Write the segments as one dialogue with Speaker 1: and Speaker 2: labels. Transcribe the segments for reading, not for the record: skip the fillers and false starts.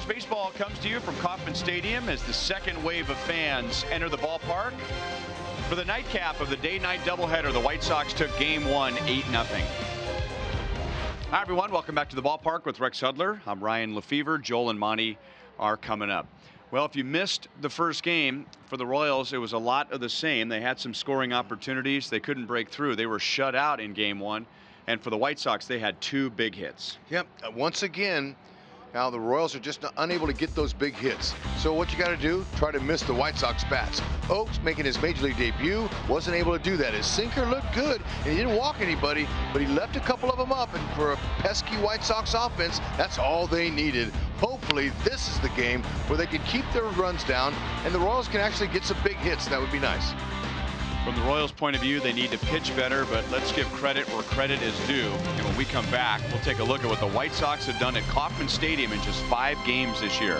Speaker 1: Royals baseball comes to you from Kauffman Stadium as the second wave of fans enter the ballpark. For the nightcap of the day-night doubleheader, the White Sox took Game 1 8-0. Hi, everyone. Welcome back to the ballpark with Rex Hudler. I'm Ryan Lefevre. Joel and Monty are coming up. Well, if you missed the first game for the Royals, it was a lot of the same. They had some scoring opportunities. They couldn't break through. They were shut out in Game 1. And for the White Sox, they had two big hits.
Speaker 2: Yep. Once again, now the Royals are just unable to get those big hits. So what you got to do, try to miss the White Sox bats. Oaks, making his major league debut, wasn't able to do that. His sinker looked good, and he didn't walk anybody, but he left a couple of them up. And for a pesky White Sox offense, that's all they needed. Hopefully this is the game where they can keep their runs down, and the Royals can actually get some big hits. That would be nice.
Speaker 1: From the Royals' point of view, they need to pitch better, but let's give credit where credit is due. And when we come back, we'll take a look at what the White Sox have done at Kauffman Stadium in just 5 games this year.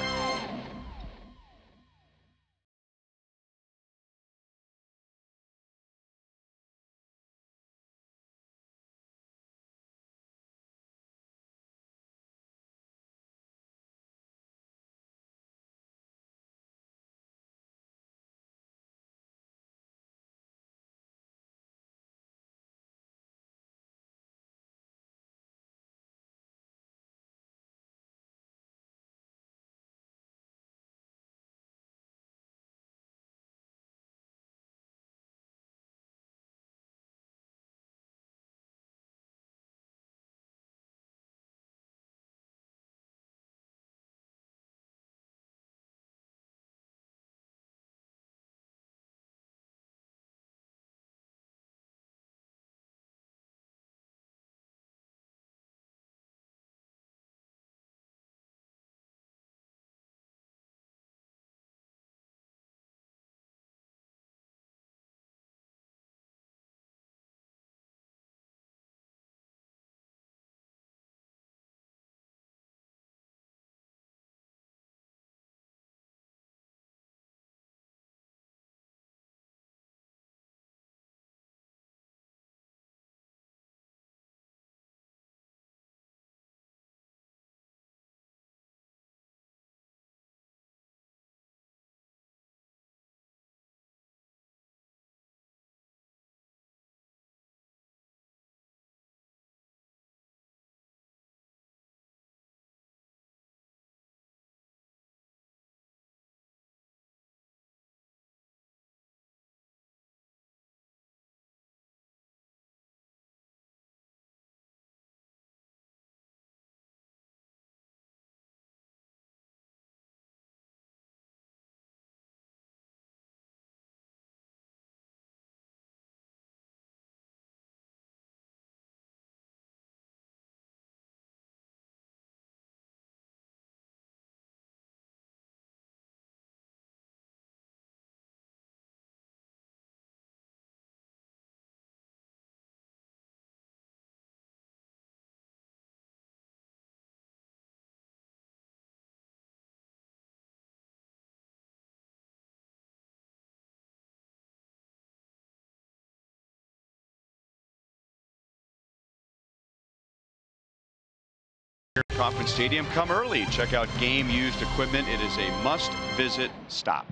Speaker 1: Kauffman Stadium. Come early. Check out game used equipment. It is a must-visit stop.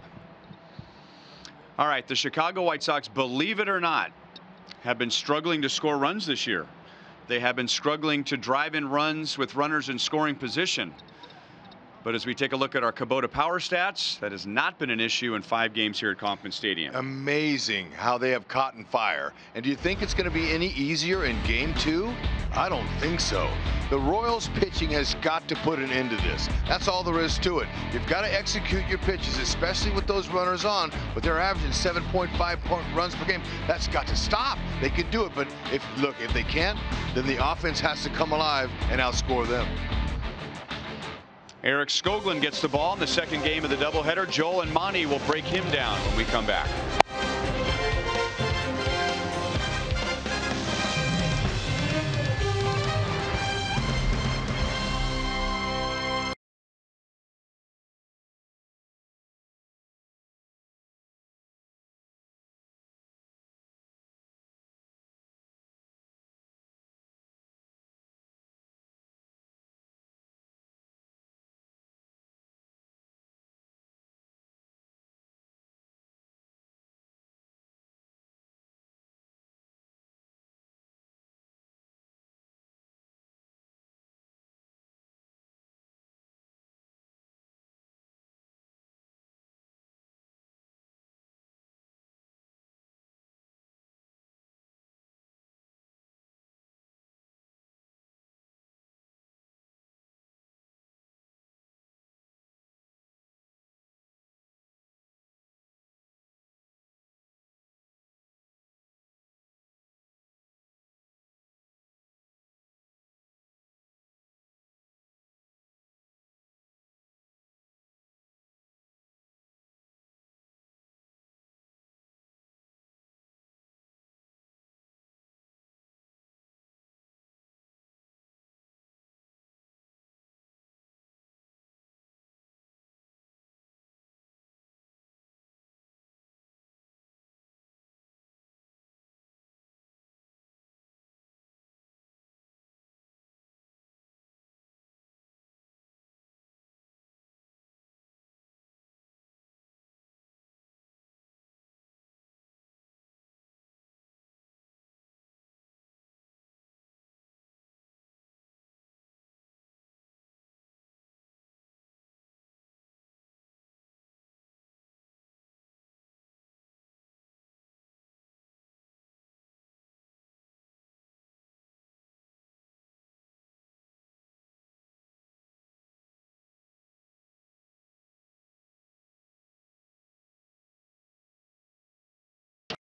Speaker 1: All right, the Chicago White Sox, believe it or not, have been struggling to score runs this year. They have been struggling to drive in runs with runners in scoring position. But as we take a look at our Kubota power stats, that has not been an issue in 5 games here at Kauffman Stadium.
Speaker 2: Amazing how they have caught fire. And do you think it's going to be any easier in Game 2? I don't think so. The Royals pitching has got to put an end to this. That's all there is to it. You've got to execute your pitches, especially with those runners on, but they're averaging 7.5 runs per game. That's got to stop. They can do it, but if they can't, then the offense has to come alive and outscore them.
Speaker 1: Eric Skoglund gets the ball in the second game of the doubleheader. Joel and Monty will break him down when we come back.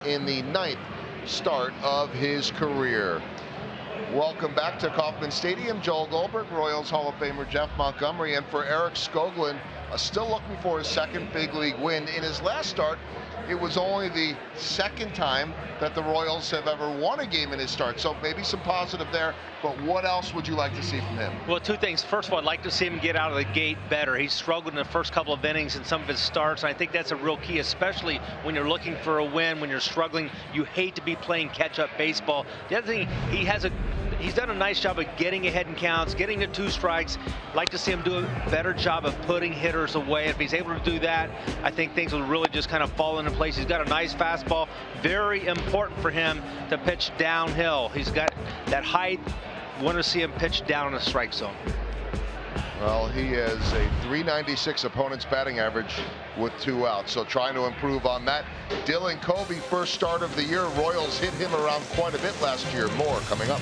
Speaker 2: in the 9th start of his career. Welcome back to Kauffman Stadium. Joel Goldberg, Royals Hall of Famer Jeff Montgomery, and for Eric Skoglund, still looking for his second big league win. In his last start, it was only the second time that the Royals have ever won a game in his start. So maybe some positive there, but what else would you like to see from him?
Speaker 3: Well, two things. First of all, I'd like to see him get out of the gate better. He struggled in the first couple of innings in some of his starts, and I think that's a real key, especially when you're looking for a win, when you're struggling. You hate to be playing catch-up baseball. The other thing, he's done a nice job of getting ahead in counts, getting to 2 strikes. I'd like to see him do a better job of putting hitters away. If he's able to do that, I think things will really just kind of fall into place. He's got a nice fastball. Very important for him to pitch downhill. He's got that height. Want to see him pitch down in the strike zone.
Speaker 2: Well, he has a .396 opponent's batting average with 2 outs, so trying to improve on that. Dylan Covey, first start of the year. Royals hit him around quite a bit last year. More coming up.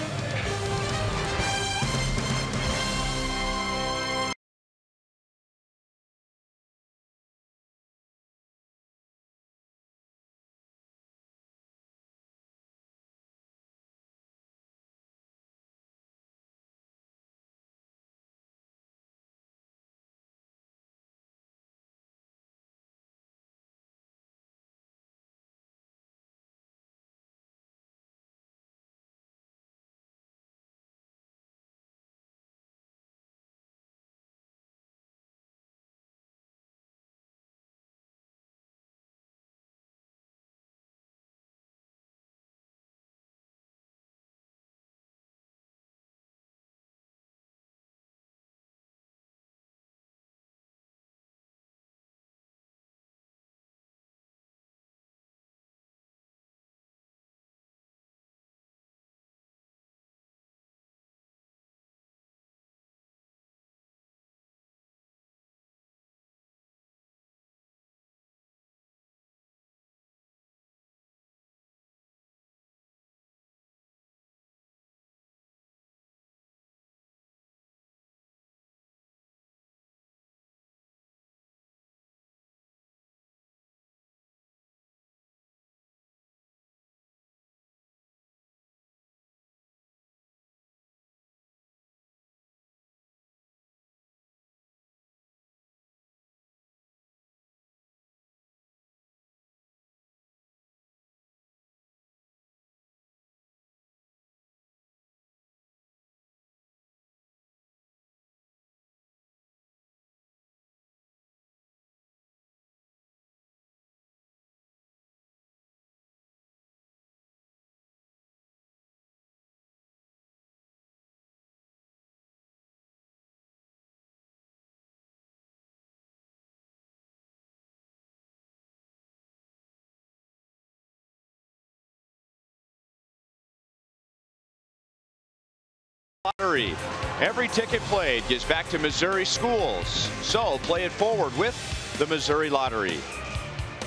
Speaker 1: Lottery. Every ticket played gives back to Missouri schools. So play it forward with the Missouri Lottery.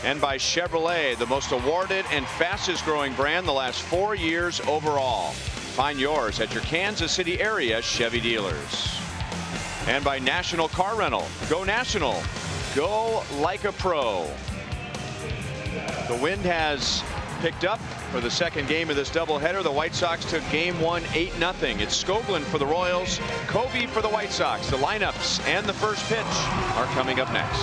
Speaker 1: And by Chevrolet, the most awarded and fastest growing brand the last 4 years overall. Find yours at your Kansas City area Chevy dealers. And by National Car Rental. Go National. Go like a pro. The wind has picked up for the second game of this doubleheader. The White Sox took game 1 8-0. It's Skoglund for the Royals, Covey for the White Sox. The lineups and the first pitch are coming up next.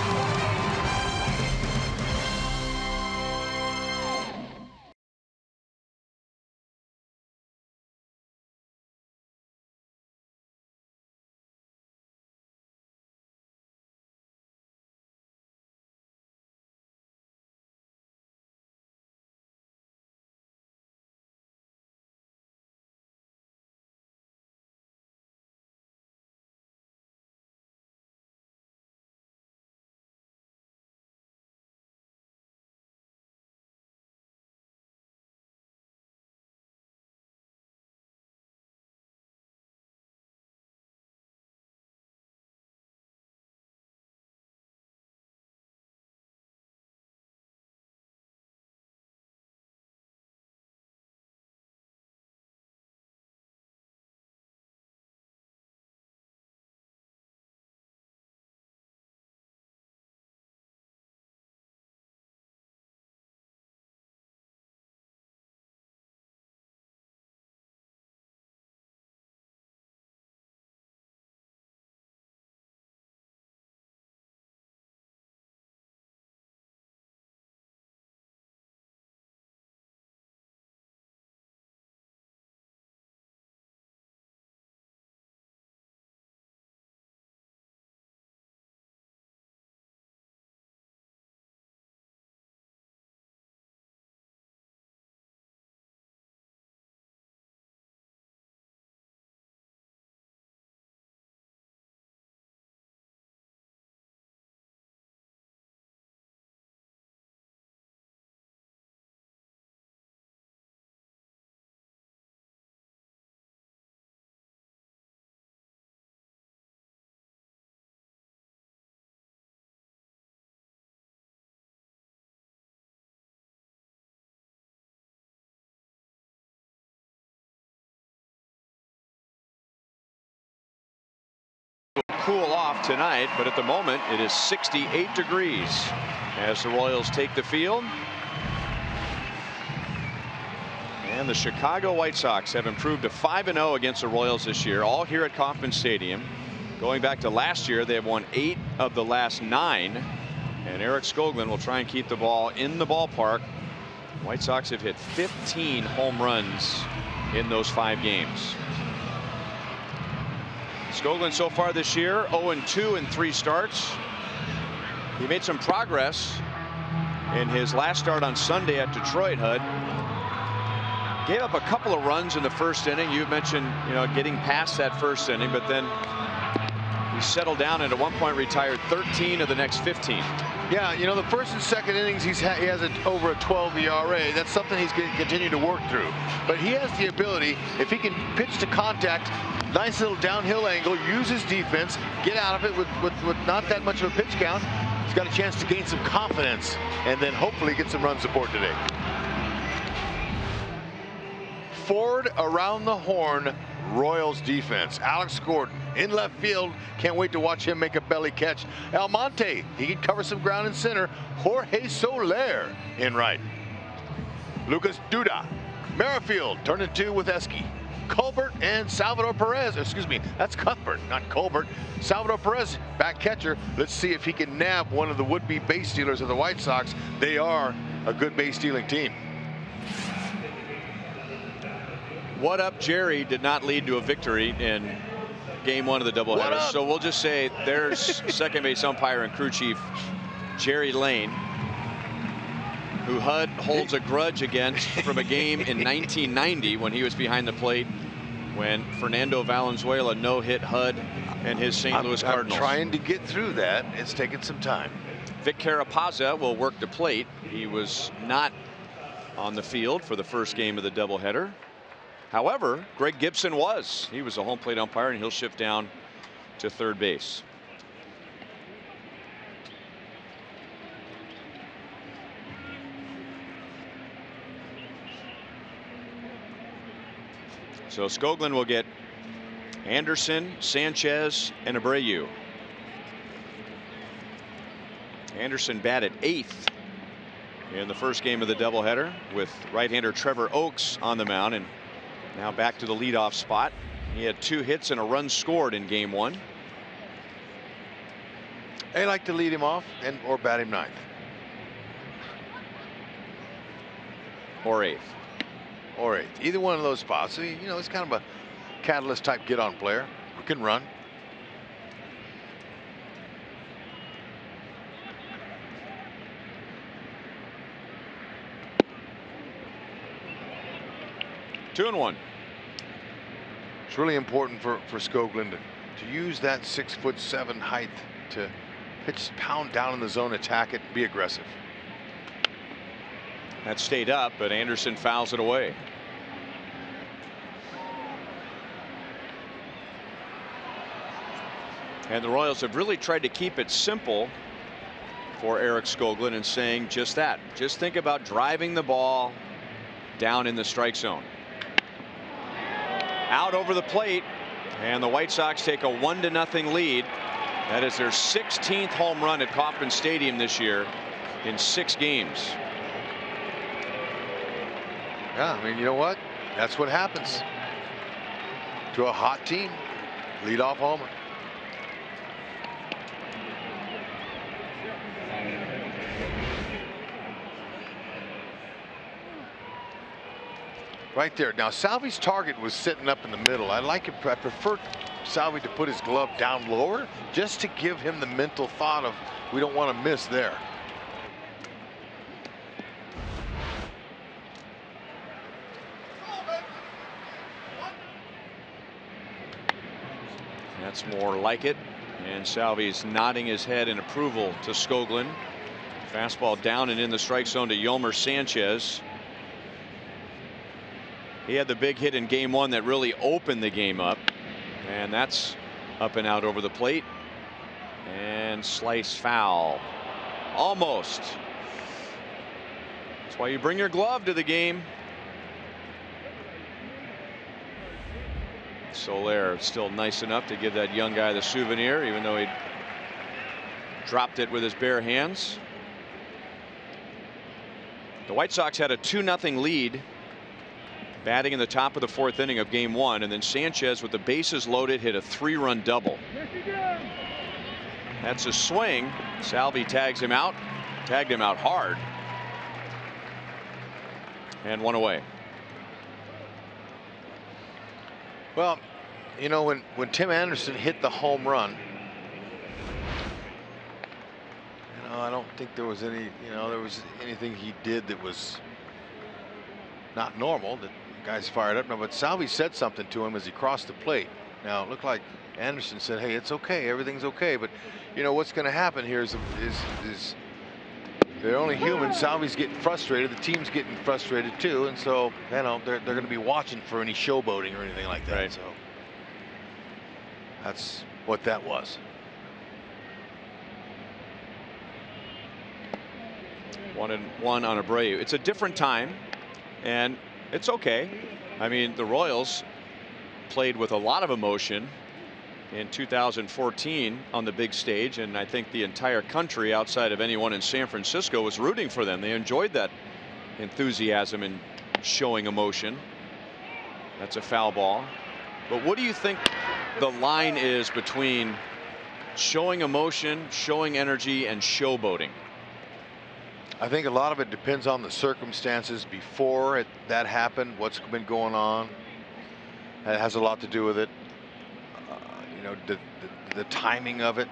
Speaker 1: Cool off tonight, but at the moment it is 68 degrees as the Royals take the field. And the Chicago White Sox have improved to 5-0 against the Royals this year, all here at Kauffman Stadium. Going back to last year, they have won 8 of the last 9. And Eric Skoglund will try and keep the ball in the ballpark. White Sox have hit 15 home runs in those 5 games. Skoglund so far this year 0-2 in 3 starts. He made some progress in his last start on Sunday at Detroit. Hud gave up a couple of runs in the first inning. You mentioned, getting past that first inning, but then he settled down and at one point retired 13 of the next 15.
Speaker 2: Yeah, the first and second innings he has over a 12 ERA. That's something he's going to continue to work through. But he has the ability, if he can pitch to contact, nice little downhill angle, use his defense, get out of it with not that much of a pitch count. He's got a chance to gain some confidence and then hopefully get some run support today. Forward around the horn, Royals defense. Alex Gordon in left field. Can't wait to watch him make a belly catch. Almonte, he can cover some ground in center. Jorge Soler in right. Lucas Duda. Merrifield turned in 2 with Eski. Colbert and Salvador Perez. Excuse me, that's Cuthbert, not Colbert. Salvador Perez, back catcher. Let's see if he can nab one of the would-be base stealers of the White Sox. They are a good base stealing team.
Speaker 1: What Up Jerry did not lead to a victory in game 1 of the doubleheader. So we'll just say there's second base umpire and crew chief Jerry Lane, who Hud holds a grudge against from a game in 1990 when he was behind the plate when Fernando Valenzuela no-hit Hud and his St. Louis Cardinals.
Speaker 2: I'm trying to get through that. It's taken some time.
Speaker 1: Vic Carapazza will work the plate. He was not on the field for the first game of the doubleheader. However, Greg Gibson was. He was a home plate umpire, and he'll shift down to third base. So Skoglund will get Anderson, Sanchez, and Abreu. Anderson batted 8th in the first game of the doubleheader with right-hander Trevor Oakes on the mound, and now back to the leadoff spot. He had 2 hits and a run scored in game 1.
Speaker 2: They like to lead him off or bat him 9th.
Speaker 1: Or 8th.
Speaker 2: Or 8th. Either one of those spots. So, it's kind of a catalyst type get-on player who can run.
Speaker 1: Two and 1.
Speaker 2: It's really important for Skoglund to use that 6'7" height to pitch, pound down in the zone, attack it, be aggressive.
Speaker 1: That stayed up, but Anderson fouls it away. And the Royals have really tried to keep it simple for Eric Skoglund and saying just that. Just think about driving the ball down in the strike zone. Out over the plate, and the White Sox take a 1-0 lead. That is their 16th home run at Kauffman Stadium this year in 6 games.
Speaker 2: Yeah, I mean, you know what? That's what happens to a hot team. Leadoff homer. Right there. Now, Salvi's target was sitting up in the middle. I prefer Salvi to put his glove down lower just to give him the mental thought of we don't want to miss there.
Speaker 1: That's more like it. And Salvi's nodding his head in approval to Skoglund. Fastball down and in the strike zone to Yolmer Sanchez. He had the big hit in game 1 that really opened the game up, and that's up and out over the plate, and slice foul. Almost. That's why you bring your glove to the game. Soler still nice enough to give that young guy the souvenir, even though he dropped it with his bare hands. The White Sox had a 2-0 lead batting in the top of the 4th inning of game 1, and then Sanchez, with the bases loaded, hit a 3-run double. That's a swing. Salvi tagged him out hard, and 1 away.
Speaker 2: Well, you know, when Tim Anderson hit the home run, you know, I don't think there was anything he did that was not normal. That guy's fired up now, but Salvi said something to him as he crossed the plate. Now it looked like Anderson said, "Hey, it's okay, everything's okay." But you know what's going to happen here is they're only human. Salvi's getting frustrated. The team's getting frustrated too, and so you know they're going to be watching for any showboating or anything like that.
Speaker 1: Right.
Speaker 2: So that's what that was.
Speaker 1: 1-1 on Abreu. It's a different time, and it's okay. I mean, the Royals played with a lot of emotion in 2014 on the big stage, and I think the entire country, outside of anyone in San Francisco, was rooting for them. They enjoyed that enthusiasm and showing emotion. That's a foul ball. But what do you think the line is between showing emotion, showing energy, and showboating?
Speaker 2: I think a lot of it depends on the circumstances before that happened, what's been going on. That has a lot to do with it. You know, the timing of it.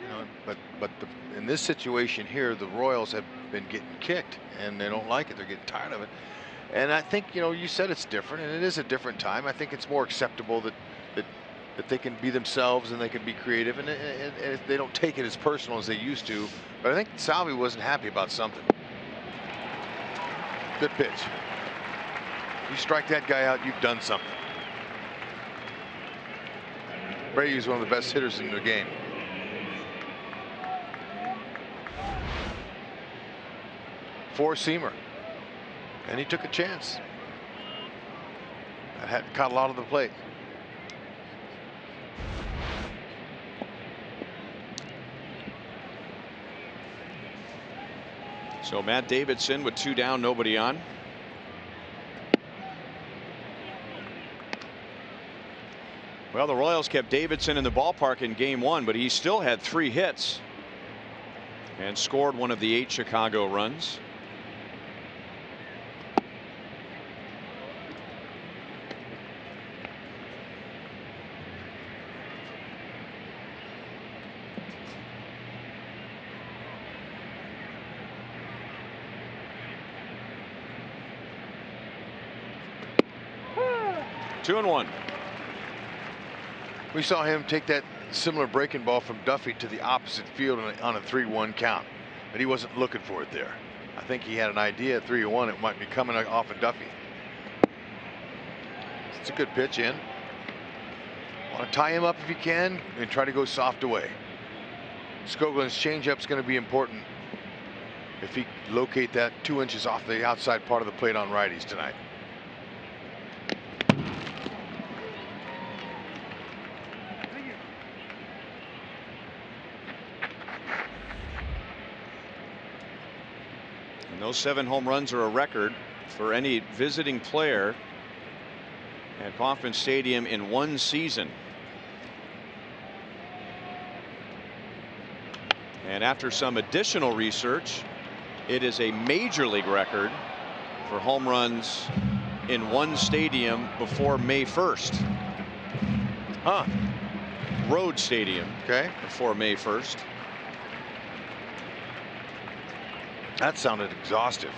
Speaker 2: You know, but in this situation here, the Royals have been getting kicked, and they don't like it. They're getting tired of it. And I think, you know, you said it's different, and it is a different time. I think it's more acceptable that they can be themselves and they can be creative, and they don't take it as personal as they used to. But I think Salvi wasn't happy about something. Good pitch. You strike that guy out, you've done something. Brady's one of the best hitters in the game. Four-seamer, and he took a chance. That had caught a lot of the plate.
Speaker 1: So Matt Davidson with 2 down, nobody on. Well, the Royals kept Davidson in the ballpark in game 1, but he still had 3 hits and scored one of the 8 Chicago runs. Two and one.
Speaker 2: We saw him take that similar breaking ball from Duffy to the opposite field on a 3-1 count, but he wasn't looking for it there. I think he had an idea at 3-1 it might be coming off of Duffy. It's a good pitch in. Want to tie him up if you can and try to go soft away. Skogland's changeup's going to be important if he locate that 2 inches off the outside part of the plate on righties tonight.
Speaker 1: And those 7 home runs are a record for any visiting player at Kauffman Stadium in one season. And after some additional research, it is a major league record for home runs in one stadium before May 1st.
Speaker 2: Huh.
Speaker 1: Road stadium.
Speaker 2: Okay.
Speaker 1: Before May 1st.
Speaker 2: That sounded exhaustive.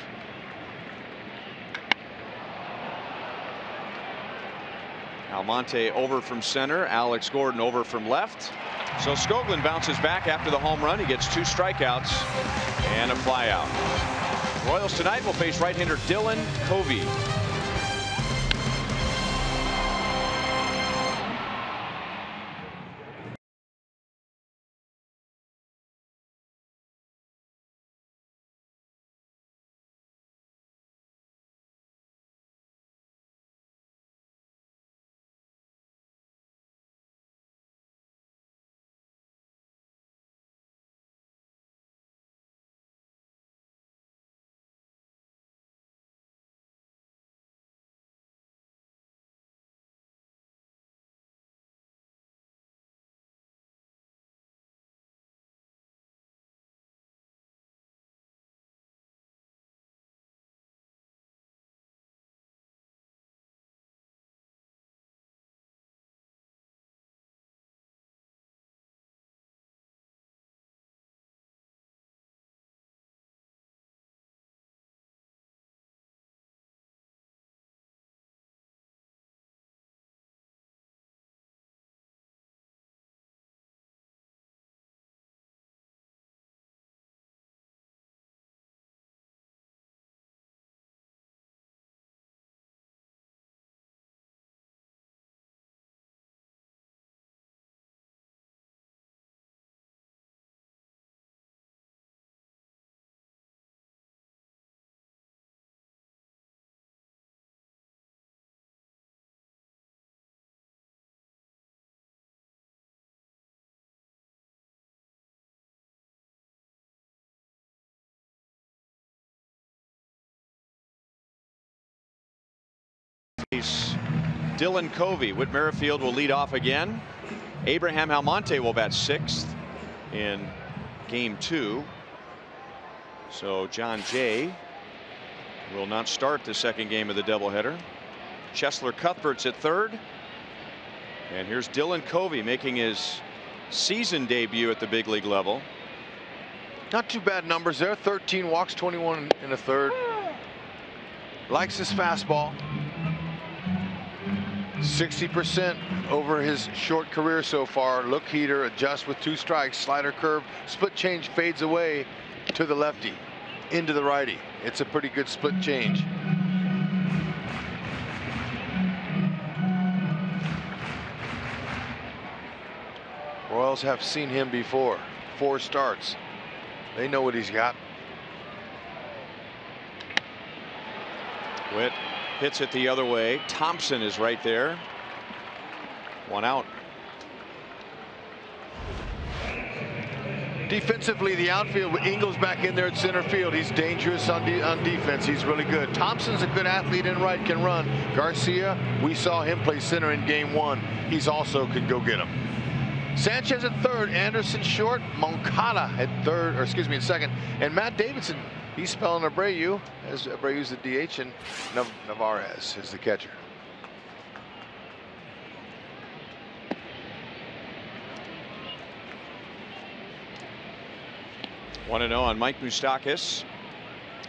Speaker 1: Almonte over from center. Alex Gordon over from left. So Skoglund bounces back after the home run. He gets 2 strikeouts and a flyout. Royals tonight will face right-hander Dylan Covey. Dylan Covey. Whit Merrifield will lead off again. Abraham Almonte will bat 6th in game 2. So John Jay will not start the second game of the doubleheader. Chesler Cuthbert's at 3rd. And here's Dylan Covey making his season debut at the big league level.
Speaker 2: Not too bad numbers there. 13 walks, 21 in a third. Likes his fastball. 60% over his short career so far. Look heater, adjust with 2 strikes, slider curve, split change fades away to the lefty, into the righty. It's a pretty good split change. Royals have seen him before. 4 starts. They know what he's got.
Speaker 1: Whit hits it the other way. Thompson is right there. 1 out.
Speaker 2: Defensively, the outfield, Ingles back in there at center field. He's dangerous on defense. He's really good. Thompson's a good athlete in right, can run. Garcia, we saw him play center in game 1. He's also could go get him. Sanchez at 3rd, Anderson short, Moncada at 3rd, or excuse me, at 2nd, and Matt Davidson, he's spelling Abreu, as Abreu's the DH, and Navarez is the catcher.
Speaker 1: Want to know on Mike Moustakas.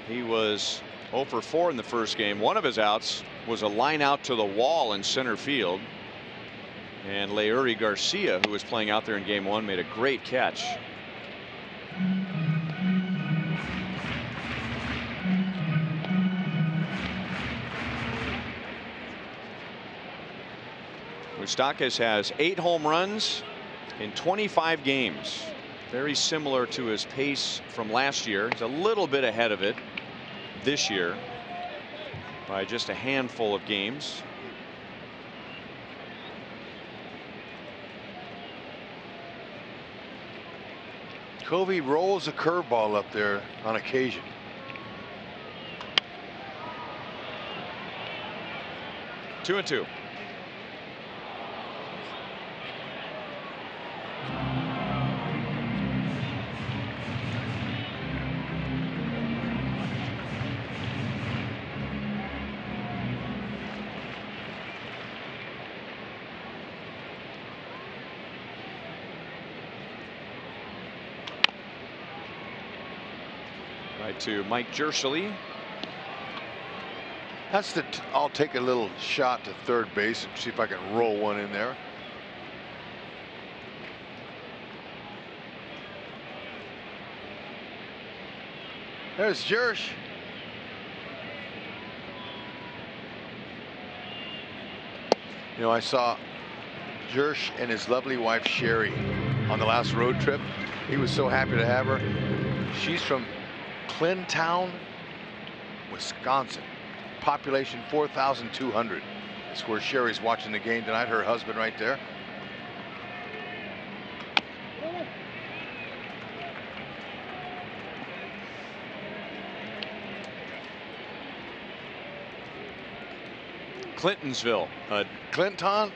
Speaker 1: He was 0 for 4 in the first game. One of his outs was a line out to the wall in center field. And Leury Garcia, who was playing out there in game 1, made a great catch. Moustakas has 8 home runs in 25 games. Very similar to his pace from last year. He's a little bit ahead of it this year by just a handful of games.
Speaker 2: Covey rolls a curveball up there on occasion.
Speaker 1: Two and 2. Right to Mike Jershely.
Speaker 2: That's I'll take a little shot to 3rd base and see if I can roll one in there. There's Jersh. You know, I saw Jersh and his lovely wife Sherry on the last road trip. He was so happy to have her. She's from Clintown, Wisconsin. Population 4,200. That's where Sherry's watching the game tonight. Her husband right there.
Speaker 1: Clintonsville.
Speaker 2: Clinton?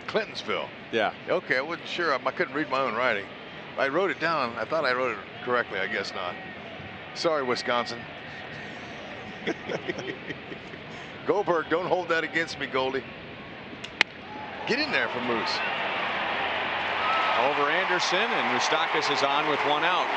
Speaker 2: Clintonsville.
Speaker 1: Yeah.
Speaker 2: Okay, I wasn't sure. I couldn't read my own writing. I wrote it down. I thought I wrote it correctly. I guess not. Sorry, Wisconsin. Goldberg, don't hold that against me, Goldie. Get in there for Moose.
Speaker 1: Over Anderson, and Moustakas is on with 1 out.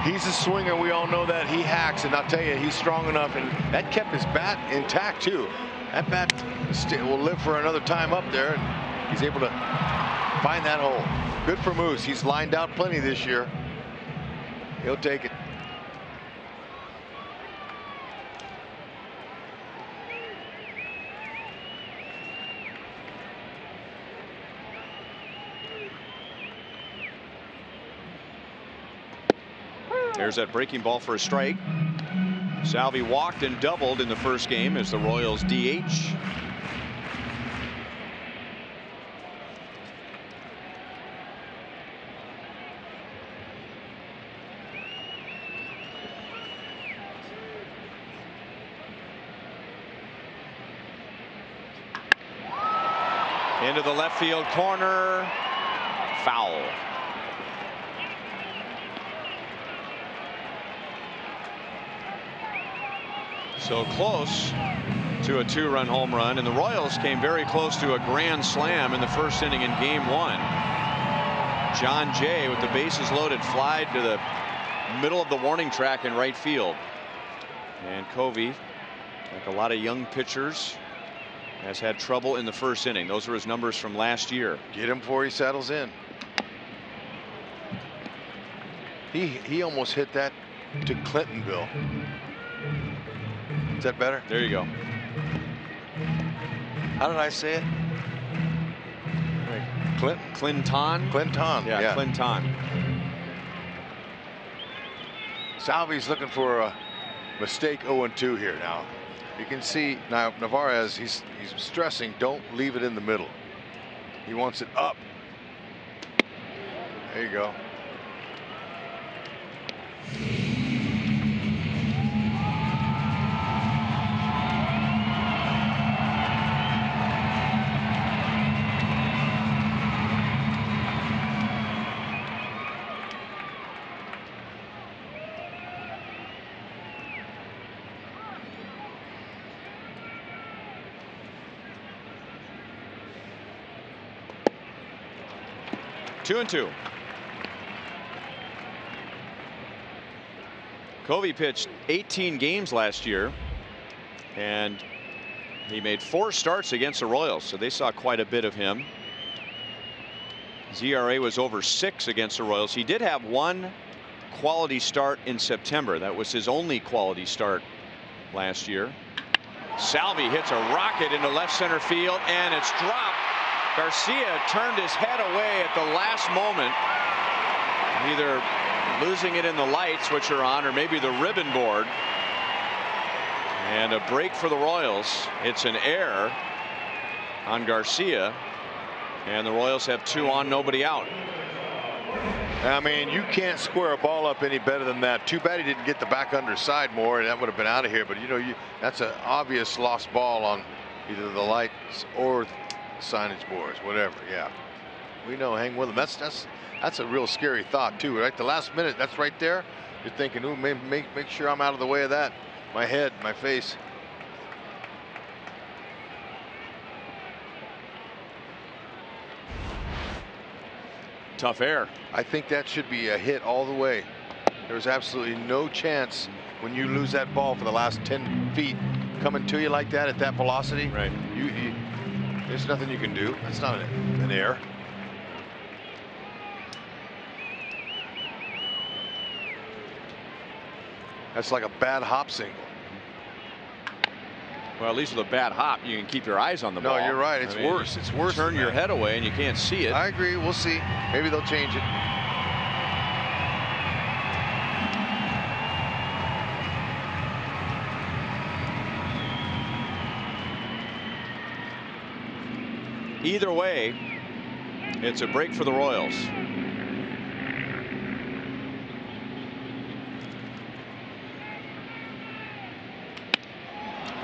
Speaker 2: He's a swinger. We all know that. He hacks, and I'll tell you, he's strong enough, and that kept his bat intact too. That bat will live for another time up there, and he's able to find that hole. Good for Moose. He's lined out plenty this year. He'll take it.
Speaker 1: There's that breaking ball for a strike. Salvi walked and doubled in the first game as the Royals DH. Into the left field corner. Foul. So close to a 2-run home run, and the Royals came very close to a grand slam in the first inning in game 1. John Jay, with the bases loaded, fly to the middle of the warning track in right field. And Covey, like a lot of young pitchers, has had trouble in the first inning. Those are his numbers from last year.
Speaker 2: Get him before he settles in. He almost hit that to Clintonville. Is that better?
Speaker 1: There you go.
Speaker 2: How did I say it?
Speaker 1: Clinton.
Speaker 2: Clinton.
Speaker 1: Yeah, Clinton.
Speaker 2: Salvi's looking for a mistake 0-2 here now. You can see now Narvaez, he's stressing, don't leave it in the middle. He wants it up. There you go.
Speaker 1: Two and two. Covey pitched 18 games last year, and he made 4 starts against the Royals, so they saw quite a bit of him. His ERA was over 6 against the Royals. He did have 1 quality start in September. That was his only quality start last year. Salvi hits a rocket into left center field, and it's dropped. Garcia turned his head away at the last moment, either losing it in the lights, which are on, or maybe the ribbon board. And a break for the Royals. It's an error on Garcia, and the Royals have 2 on, nobody out.
Speaker 2: I mean, you can't square a ball up any better than that. Too bad he didn't get the back underside more, and that would have been out of here. But you know, that's an obvious lost ball on either the lights or signage boards, whatever. Yeah, we know. Hang with him. That's a real scary thought too, right? The last minute, that's right there. You're thinking, ooh, make sure I'm out of the way of that. My head, my face.
Speaker 1: Tough air.
Speaker 2: I think that should be a hit all the way. There's absolutely no chance when you lose that ball for the last 10 feet coming to you like that at that velocity.
Speaker 1: Right.
Speaker 2: There's nothing you can do. That's not an error. That's like a bad hop single.
Speaker 1: Well, at least with a bad hop, you can keep your eyes on the ball.
Speaker 2: No, you're right. It's worse. It's worse.
Speaker 1: Turn your head away and you can't see it.
Speaker 2: I agree. We'll see. Maybe they'll change it.
Speaker 1: Either way, it's a break for the Royals.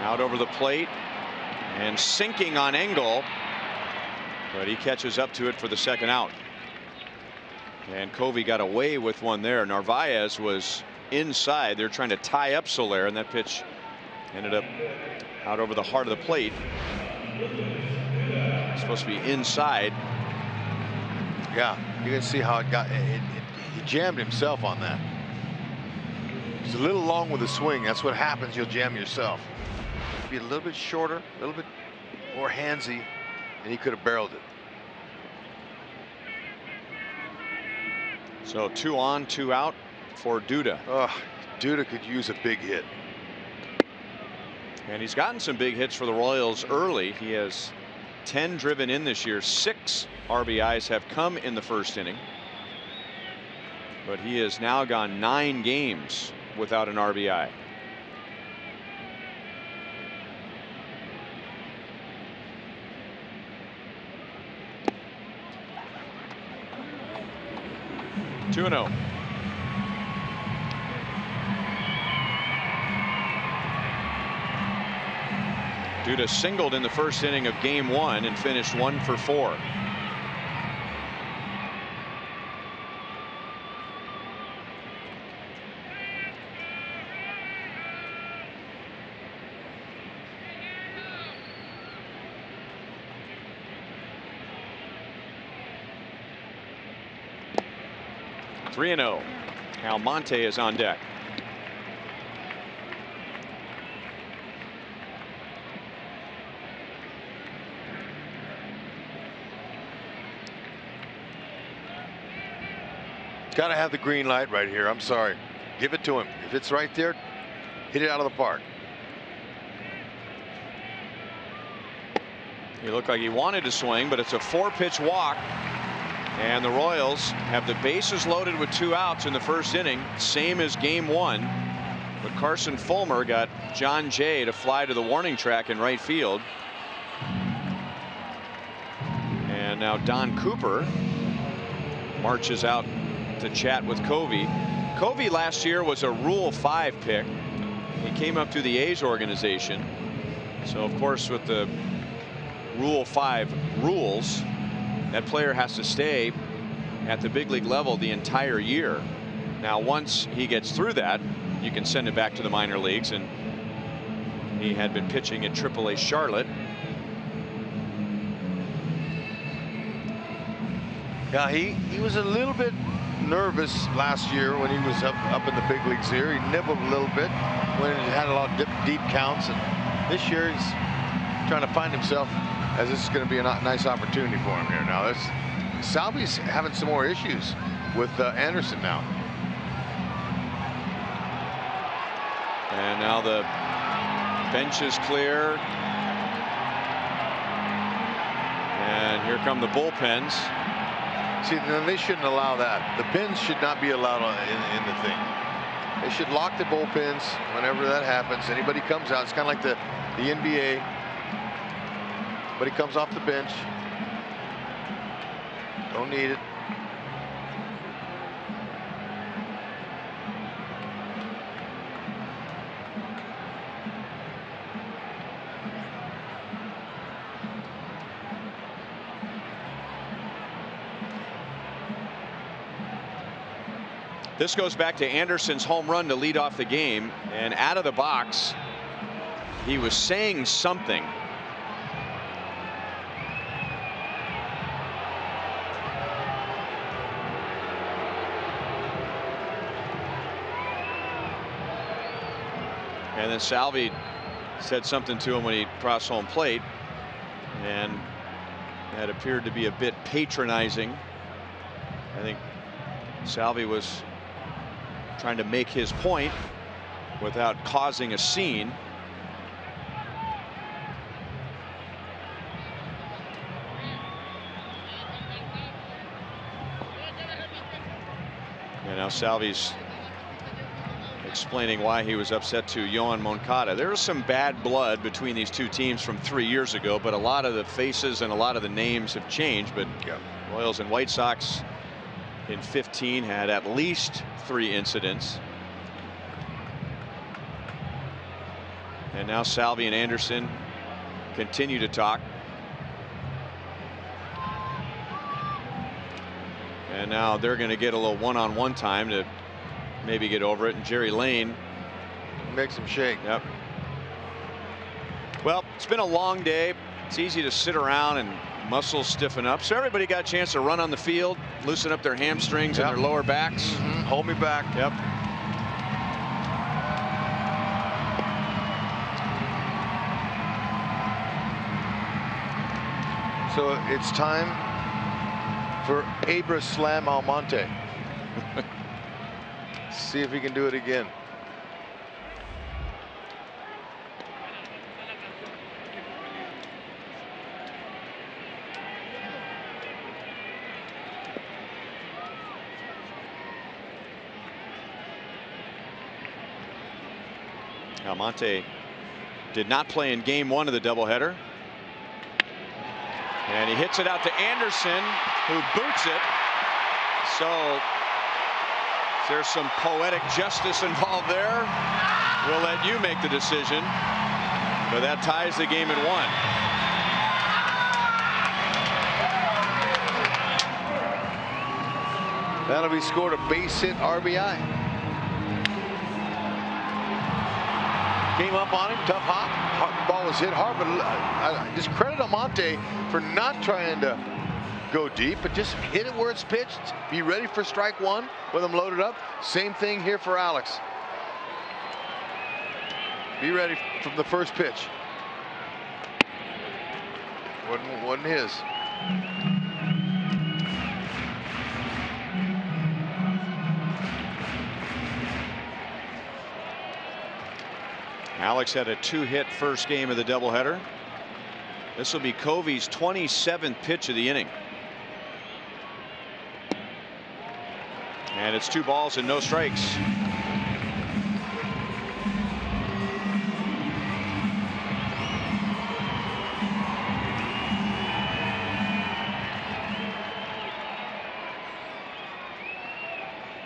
Speaker 1: Out over the plate and sinking on Engel, but he catches up to it for the second out. And Covey got away with one there. Narvaez was inside. They're trying to tie up Soler, and that pitch ended up out over the heart of the plate. It's supposed to be inside.
Speaker 2: Yeah, you can see how it got. He jammed himself on that. He's a little long with the swing. That's what happens. You'll jam yourself. Be a little bit shorter, a little bit more handsy, and he could have barreled it.
Speaker 1: So 2 on, 2 out for Duda.
Speaker 2: Oh, Duda could use a big hit.
Speaker 1: And he's gotten some big hits for the Royals early. He has 10 driven in this year. 6 RBIs have come in the first inning. But he has now gone 9 games without an RBI. Two and 0. Duda singled in the first inning of game 1 and finished 1 for 4. Three and 0. Almonte is on deck.
Speaker 2: Got to have the green light right here. I'm sorry. Give it to him. If it's right there, hit it out of the park.
Speaker 1: He looked like he wanted to swing, but it's a 4-pitch walk. And the Royals have the bases loaded with 2 outs in the first inning, same as game 1. But Carson Fulmer got John Jay to fly to the warning track in right field. And now Don Cooper marches out to chat with Covey. Covey last year was a Rule 5 pick. He came up through the A's organization. So of course with the Rule 5 rules, that player has to stay at the big league level the entire year. Now once he gets through that, you can send him back to the minor leagues, and he had been pitching at AAA Charlotte.
Speaker 2: Yeah, he was a little bit nervous last year when he was up in the big leagues here. He nibbled a little bit when he had a lot of deep counts, and this year he's trying to find himself, as this is going to be a nice opportunity for him here. Now Salvi's having some more issues with Anderson now.
Speaker 1: And now the bench is clear. And here come the bullpens.
Speaker 2: See, then they shouldn't allow that. The pins should not be allowed in the thing. They should lock the bullpens whenever that happens. Anybody comes out, it's kind of like the NBA. But he comes off the bench. Don't need it.
Speaker 1: This goes back to Anderson's home run to lead off the game, and out of the box he was saying something. And then Salvi said something to him when he crossed home plate, and that appeared to be a bit patronizing. I think Salvi was trying to make his point without causing a scene. And now Salvi's explaining why he was upset to Yohan Moncada. There was some bad blood between these two teams from 3 years ago, but a lot of the faces and a lot of the names have changed. But
Speaker 2: yeah,
Speaker 1: Royals and White Sox in 15 had at least 3 incidents. And now Salvi and Anderson continue to talk. And now they're going to get a little one-on-one time to maybe get over it. And Jerry Lane
Speaker 2: makes him shake.
Speaker 1: Yep. Well, it's been a long day. It's easy to sit around and muscles stiffen up. So everybody got a chance to run on the field, loosen up their hamstrings and their lower backs.
Speaker 2: Hold me back.
Speaker 1: Yep.
Speaker 2: So it's time for Abra Slam Almonte. See if he can do it again.
Speaker 1: Almonte did not play in game 1 of the doubleheader. And he hits it out to Anderson, who boots it. So there's some poetic justice involved there. We'll let you make the decision. But that ties the game at 1.
Speaker 2: That'll be scored a base hit RBI. Came up on him, tough hop. Ball was hit hard, but I just credit Almonte for not trying to go deep, but just hit it where it's pitched. Be ready for strike 1 with them loaded up. Same thing here for Alex. Be ready from the first pitch. Wasn't his.
Speaker 1: Alex had a 2-hit first game of the doubleheader. This will be Covey's 27th pitch of the inning. And it's 2 balls and no strikes.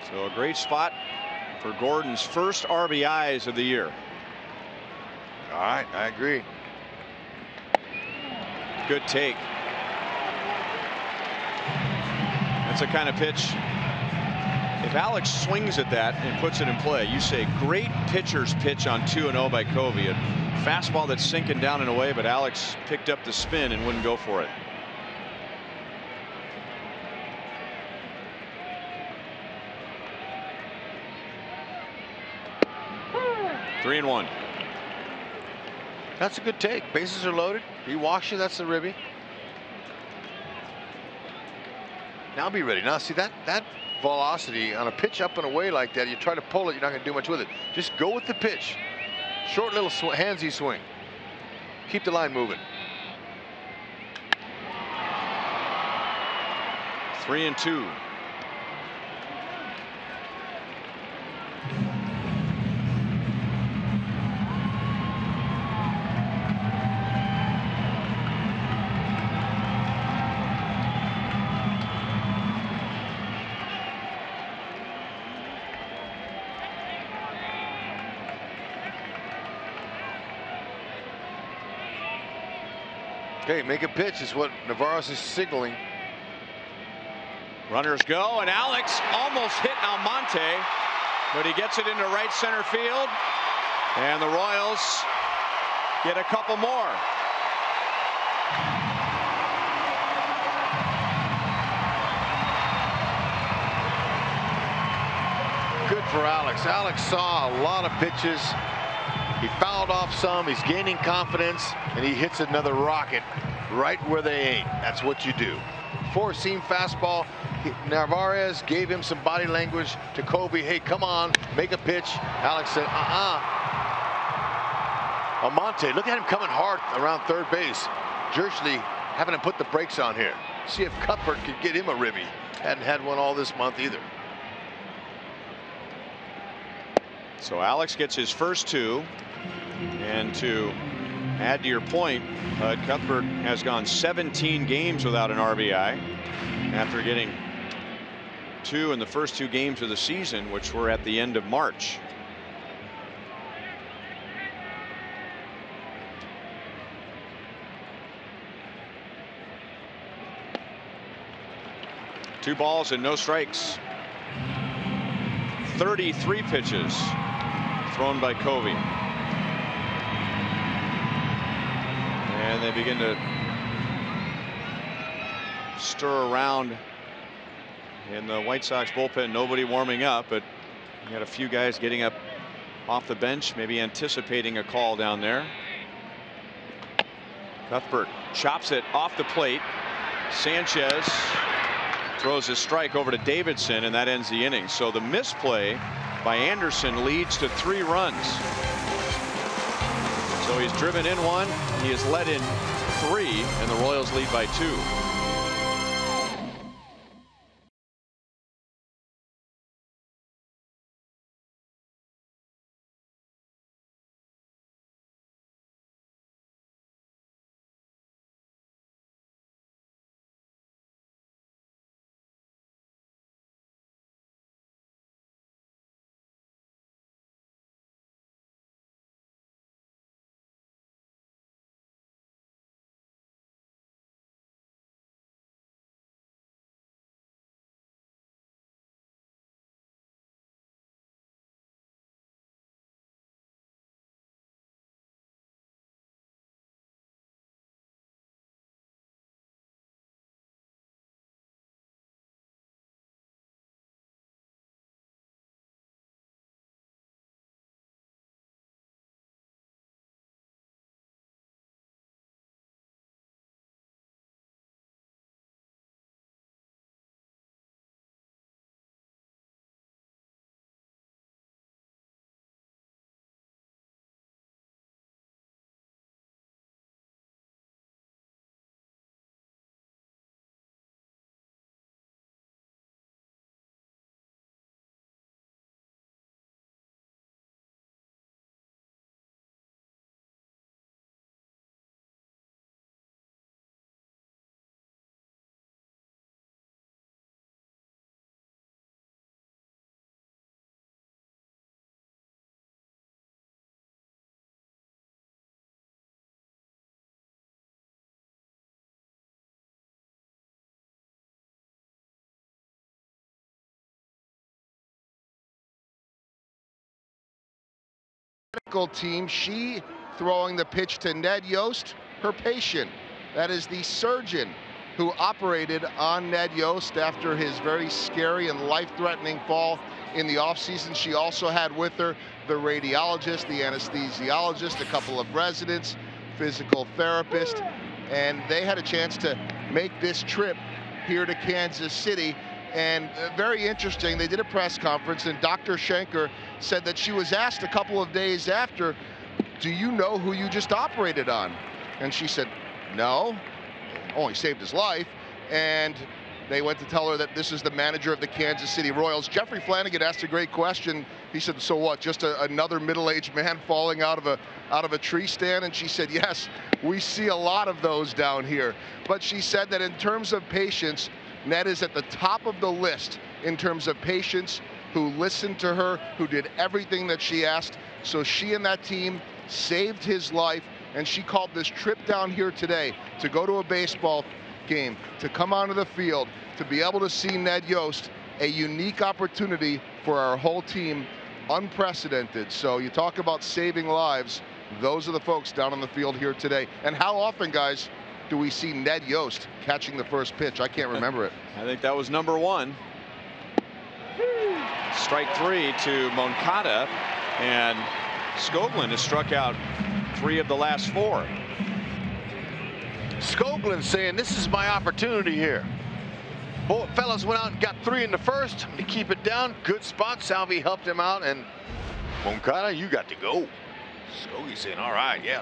Speaker 1: So a great spot for Gordon's first RBIs of the year.
Speaker 2: All right, I agree.
Speaker 1: Good take. That's the kind of pitch. If Alex swings at that and puts it in play, you say great pitcher's pitch on 2-0 by Covey. A fastball that's sinking down and away, but Alex picked up the spin and wouldn't go for it. Three and 1.
Speaker 2: That's a good take. Bases are loaded. He walks you. That's the ribby. Now be ready. Now see that velocity on a pitch up and away like that. You try to pull it, you're not going to do much with it. Just go with the pitch. Short little handsy swing. Keep the line moving.
Speaker 1: 3 and 2.
Speaker 2: Okay, make a pitch is what Navarro's is signaling.
Speaker 1: Runners go, and Alex almost hit Almonte, but he gets it into right center field, and the Royals get a couple more.
Speaker 2: Good for Alex. Alex saw a lot of pitches. He fouled off some. He's gaining confidence, and he hits another rocket right where they ain't. That's what you do. 4-seam fastball. Narvaez gave him some body language to Covey. Hey, come on, make a pitch. Alex said, Almonte, look at him coming hard around third base. Jersley having to put the brakes on here. See if Cuthbert could get him a ribby. Hadn't had one all this month either.
Speaker 1: So Alex gets his first 2. And to add to your point, Cuthbert has gone 17 games without an RBI after getting 2 in the first 2 games of the season, which were at the end of March. Two balls and no strikes. 33 pitches thrown by Covey. And they begin to stir around in the White Sox bullpen. Nobody warming up, but you got a few guys getting up off the bench, maybe anticipating a call down there. Cuthbert chops it off the plate. Sanchez throws a strike over to Davidson, and that ends the inning. So the misplay by Anderson leads to 3 runs. So he's driven in 1, he has let in 3, and the Royals lead by 2.
Speaker 4: team. She throwing the pitch to Ned Yost, her patient. That is the surgeon who operated on Ned Yost after his very scary and life-threatening fall in the offseason. She also had with her the radiologist, the anesthesiologist, a couple of residents, physical therapist, and they had a chance to make this trip here to Kansas City. And very interesting, they did a press conference, and Dr. Schenker said that she was asked a couple of days after, do you know who you just operated on? And she said, no, only saved his life. And they went to tell her that this is the manager of the Kansas City Royals. Jeffrey Flanagan asked a great question. He said, so what, just another middle-aged man falling out of a tree stand? And she said, yes, we see a lot of those down here. But she said that in terms of patients, Ned is at the top of the list in terms of patients who listened to her, who did everything that she asked. So she and that team saved his life, and she called this trip down here today to go to a baseball game, to come onto the field, to be able to see Ned Yost, a unique opportunity for our whole team, unprecedented. So you talk about saving lives, those are the folks down on the field here today. And how often, guys, do we see Ned Yost catching the first pitch? I can't remember it.
Speaker 1: I think that was number 1. Strike 3 to Moncada, and Skoglund has struck out 3 of the last 4.
Speaker 2: Skoglund saying, this is my opportunity here. Both fellas went out and got 3 in the first to keep it down. Good spot. Salvi helped him out, and Moncada, you got to go. Skogie saying, all right, yeah,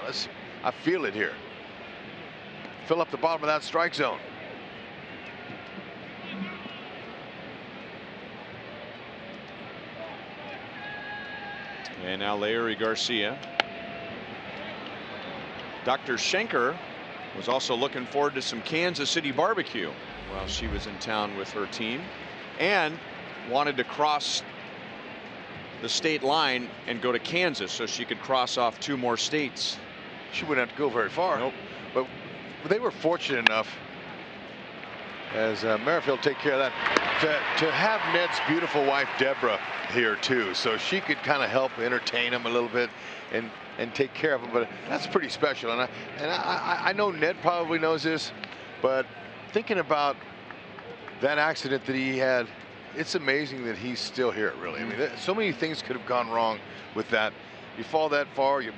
Speaker 2: I feel it here. Fill up the bottom of that strike zone.
Speaker 1: And now Larry Garcia. Dr. Schenker was also looking forward to some Kansas City barbecue while she was in town with her team, and wanted to cross the state line and go to Kansas so she could cross off 2 more states.
Speaker 2: She wouldn't have to go very far.
Speaker 1: Nope.
Speaker 2: But they were fortunate enough, as Merrifield take care of that, to have Ned's beautiful wife Deborah here too, so she could kind of help entertain him a little bit and take care of him. But that's pretty special, and I know Ned probably knows this, but thinking about that accident that he had, it's amazing that he's still here, really. I mean, so many things could have gone wrong with that. You fall that far, you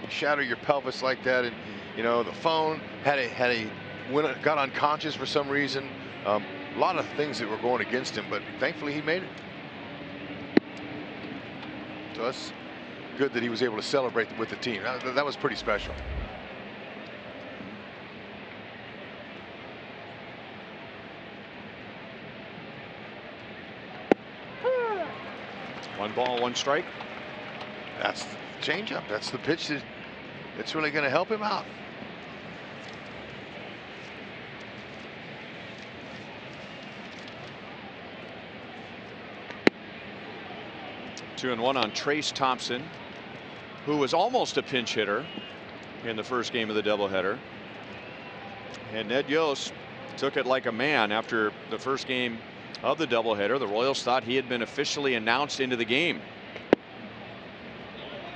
Speaker 2: shatter your pelvis like that, and you know the phone got unconscious for some reason. A lot of things that were going against him, but thankfully he made it. So that's good that he was able to celebrate with the team. That was pretty special.
Speaker 1: One ball, 1 strike.
Speaker 2: That's the changeup. That's the pitch that's really going to help him out.
Speaker 1: Two and one on Trace Thompson, who was almost a pinch hitter in the first game of the doubleheader. And Ned Yost took it like a man after the first game of the doubleheader. The Royals thought he had been officially announced into the game.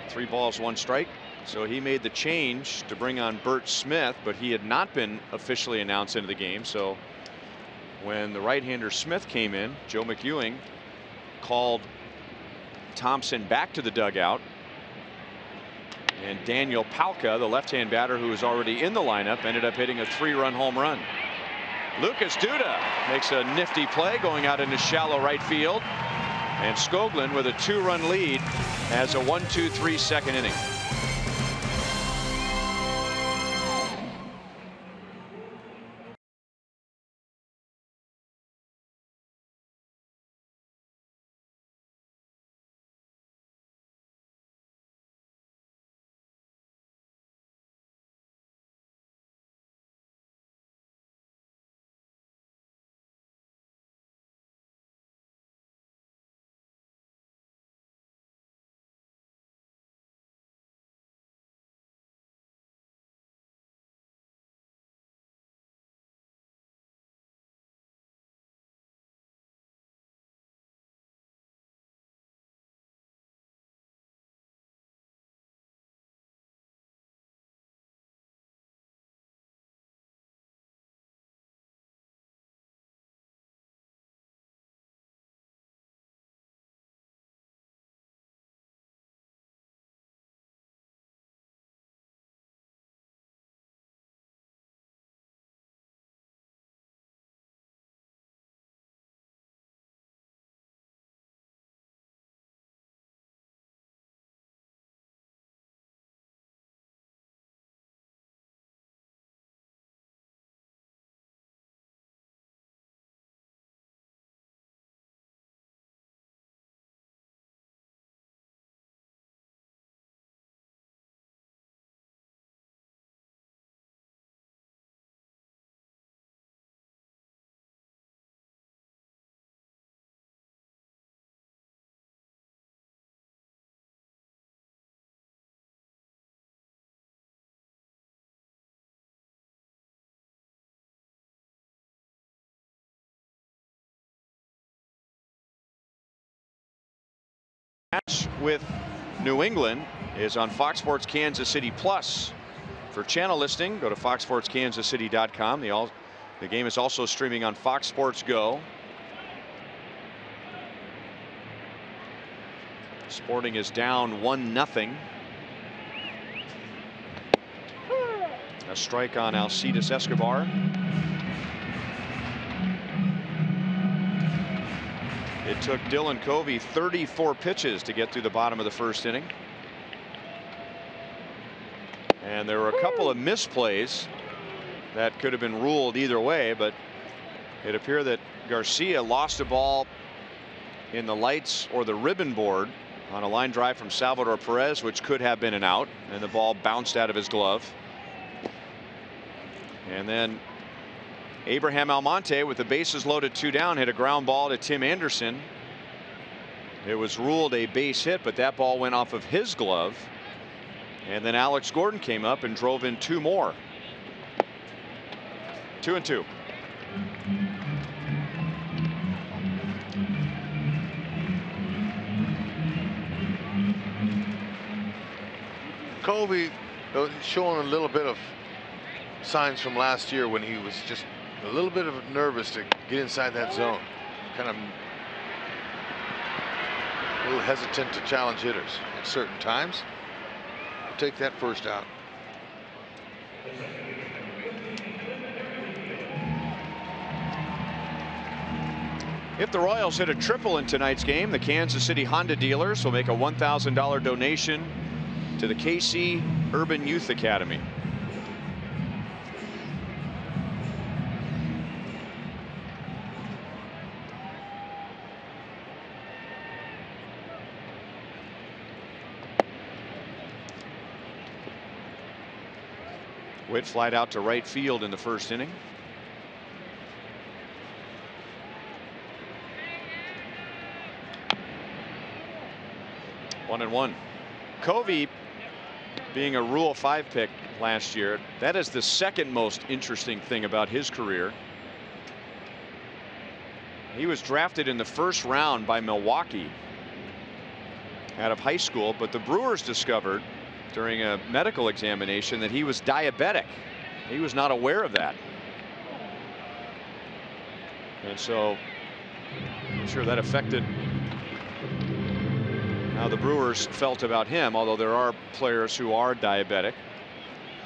Speaker 1: 3 balls, 1 strike. So he made the change to bring on Bert Smith, but he had not been officially announced into the game. So when the right-hander Smith came in, Joe McEwing called Thompson back to the dugout, and Daniel Palka, the left-hand batter who was already in the lineup, ended up hitting a 3-run home run. Lucas Duda makes a nifty play going out into shallow right field, and Skoglund with a 2-run lead has a 1-2-3 second inning. Match with New England is on Fox Sports Kansas City Plus. For channel listing, go to foxsportskansascity.com. The game is also streaming on Fox Sports Go. Sporting is down 1-0. A strike on Alcides Escobar. It took Dylan Covey 34 pitches to get through the bottom of the first inning. And there were a couple of misplays that could have been ruled either way, but it appeared that Garcia lost a ball in the lights or the ribbon board on a line drive from Salvador Perez, which could have been an out, and the ball bounced out of his glove. And then Abraham Almonte, with the bases loaded 2 down, hit a ground ball to Tim Anderson. It was ruled a base hit, but that ball went off of his glove. And then Alex Gordon came up and drove in 2 more. 2-2.
Speaker 2: Covey showing a little bit of signs from last year when he was just a little bit of nervous to get inside that zone. Kind of a little hesitant to challenge hitters at certain times. Take that first out.
Speaker 1: If the Royals hit a triple in tonight's game, the Kansas City Honda dealers will make a $1,000 donation to the KC Urban Youth Academy. Witt flied out to right field in the first inning. One and one. Covey, being a Rule 5 pick last year, that is the second most interesting thing about his career. He was drafted in the first round by Milwaukee out of high school, but the Brewers discovered during a medical examination that he was diabetic. He was not aware of that. And so I'm sure that affected how the Brewers felt about him, although there are players who are diabetic.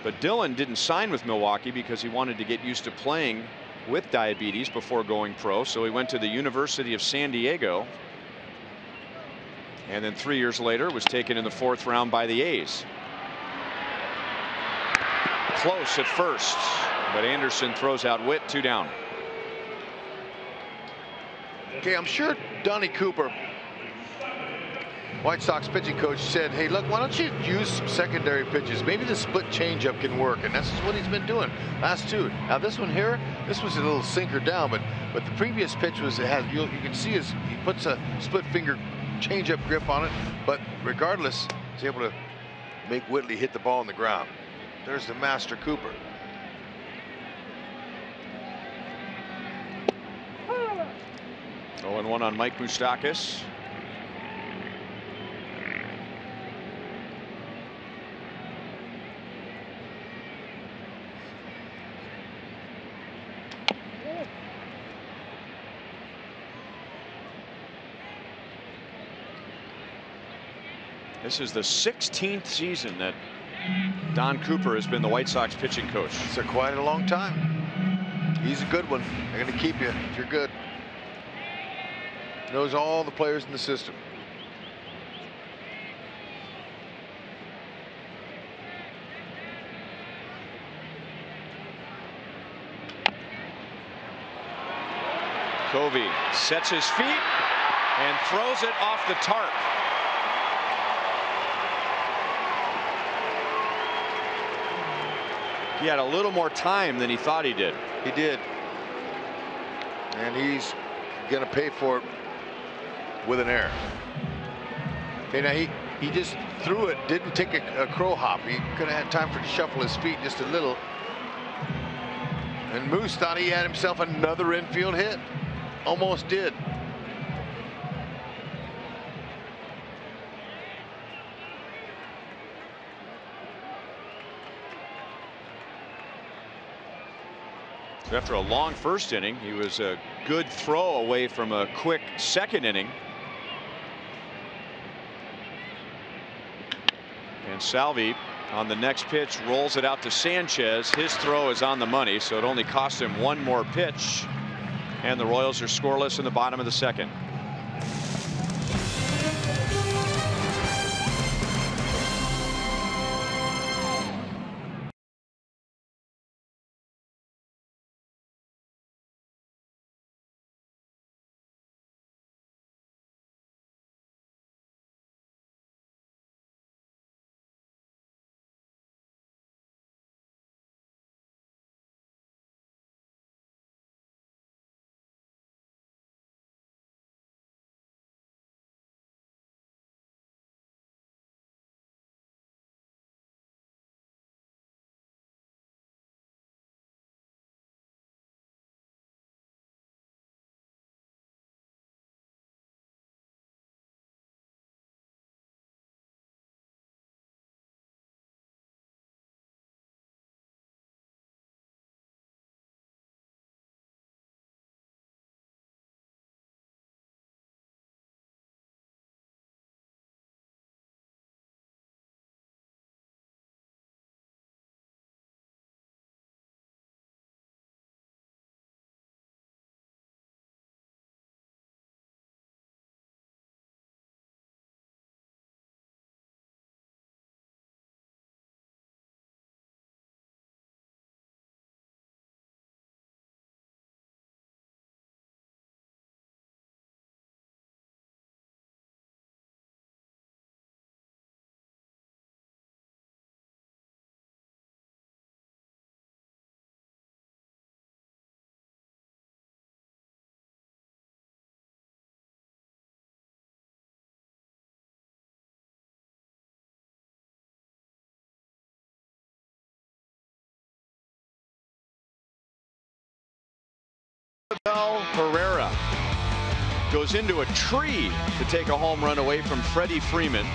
Speaker 1: But Dylan didn't sign with Milwaukee because he wanted to get used to playing with diabetes before going pro. So he went to the University of San Diego. And then 3 years later was taken in the 4th round by the A's. Close at first, but Anderson throws out Witt, 2 down.
Speaker 2: Okay, I'm sure Donnie Cooper, White Sox pitching coach, said, hey, look, why don't you use some secondary pitches? Maybe the split changeup can work, and that's what he's been doing last 2. Now this one here, this was a little sinker down, but the previous pitch was, you can see he puts a split finger changeup grip on it, but regardless, he's able to make Whitley hit the ball on the ground. There's the master Cooper.
Speaker 1: Oh, and 1 on Mike Moustakas. This is the 16th season that Don Cooper has been the White Sox pitching coach.
Speaker 2: It's quite a long time. He's a good one. They're going to keep you if you're good. Knows all the players in the system.
Speaker 1: Covey sets his feet and throws it off the tarp. He had a little more time than he thought he did.
Speaker 2: He did. And he's going to pay for it with an error. Okay, now he just threw it, didn't take a crow hop. He could have had time to shuffle his feet just a little. And Moose thought he had himself another infield hit. Almost did.
Speaker 1: So after a long first inning, he was a good throw away from a quick second inning. And Salvi on the next pitch rolls it out to Sanchez. His throw is on the money, so it only cost him one more pitch. And the Royals are scoreless in the bottom of the second. Herrera goes into a tree to take a home run away from Freddie Freeman.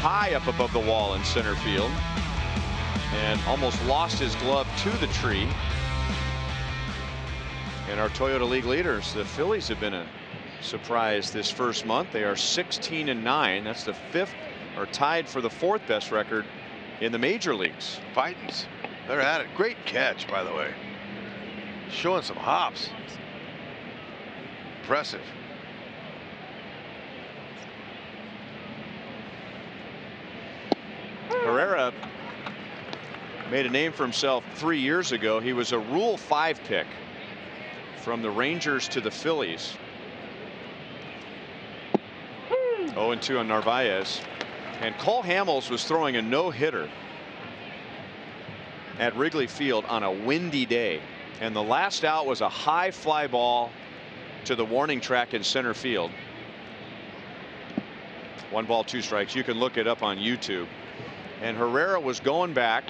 Speaker 1: High up above the wall in center field, and almost lost his glove to the tree. And our Toyota League leaders, the Phillies, have been a surprise this first month. They are 16-9. That's the 5th, or tied for the 4th best record in the major leagues.
Speaker 2: Fightins. They're at it. Great catch, by the way. Showing some hops. Impressive.
Speaker 1: Herrera made a name for himself 3 years ago. He was a Rule 5 pick from the Rangers to the Phillies. 0-2 on Narvaez. And Cole Hamels was throwing a no-hitter at Wrigley Field on a windy day, and the last out was a high fly ball to the warning track in center field. 1 ball 2 strikes. You can look it up on YouTube. And Herrera was going back,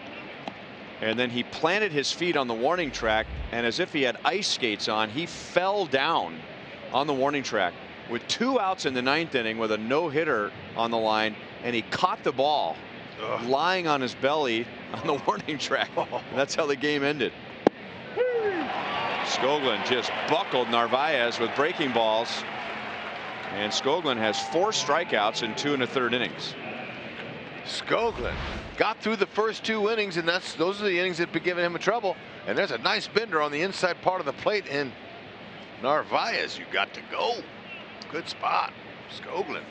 Speaker 1: and then he planted his feet on the warning track, and as if he had ice skates on, he fell down on the warning track with 2 outs in the 9th inning with a no-hitter on the line, and he caught the ball lying on his belly on the warning track. And that's how the game ended. Skoglund just buckled Narvaez with breaking balls, and Skoglund has 4 strikeouts in 2 1/3 innings.
Speaker 2: Skoglund got through the first 2 innings, and those are the innings that have been giving him trouble. And there's a nice bender on the inside part of the plate, and Narvaez, you got to go. Good spot, Skoglund.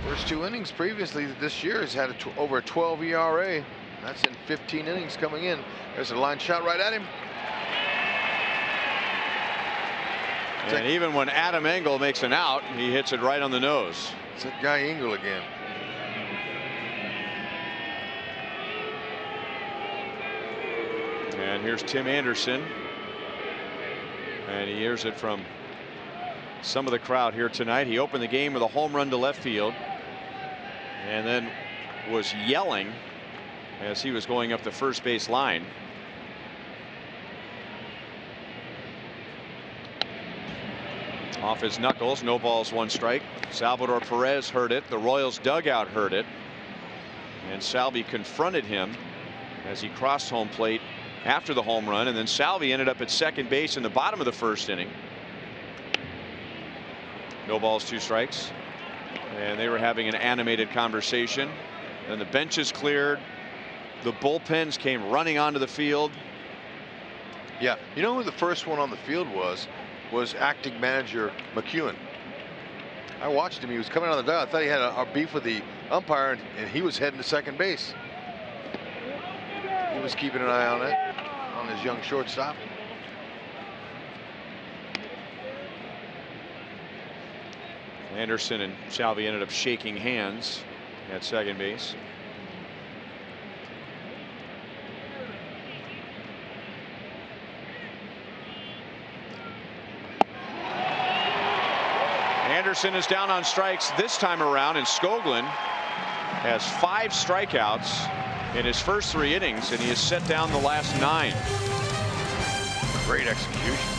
Speaker 2: First 2 innings previously this year has had over a 12 ERA. That's in 15 innings coming in. There's a line shot right at him.
Speaker 1: And even when Adam Engel makes an out, he hits it right on the nose.
Speaker 2: It's that guy Engel again.
Speaker 1: And here's Tim Anderson, and he hears it from some of the crowd here tonight. He opened the game with a home run to left field, and then was yelling as he was going up the first base line. Off his knuckles, no balls, 1 strike. Salvador Perez heard it. The Royals dugout heard it, and Salvi confronted him as he crossed home plate after the home run, and then Salvi ended up at second base in the bottom of the first inning. No balls, 2 strikes, and they were having an animated conversation. Then the benches cleared. The bullpens came running onto the field.
Speaker 2: Yeah, you know who the first one on the field was acting manager McEwen. I watched him. He was coming out of the dugout. I thought he had a beef with the umpire, and he was heading to second base. He was keeping an eye on it, on his young shortstop.
Speaker 1: Anderson and Salvi ended up shaking hands at second base. Anderson is down on strikes this time around, and Skoglund has 5 strikeouts in his first 3 innings, and he has set down the last 9.
Speaker 2: Great execution.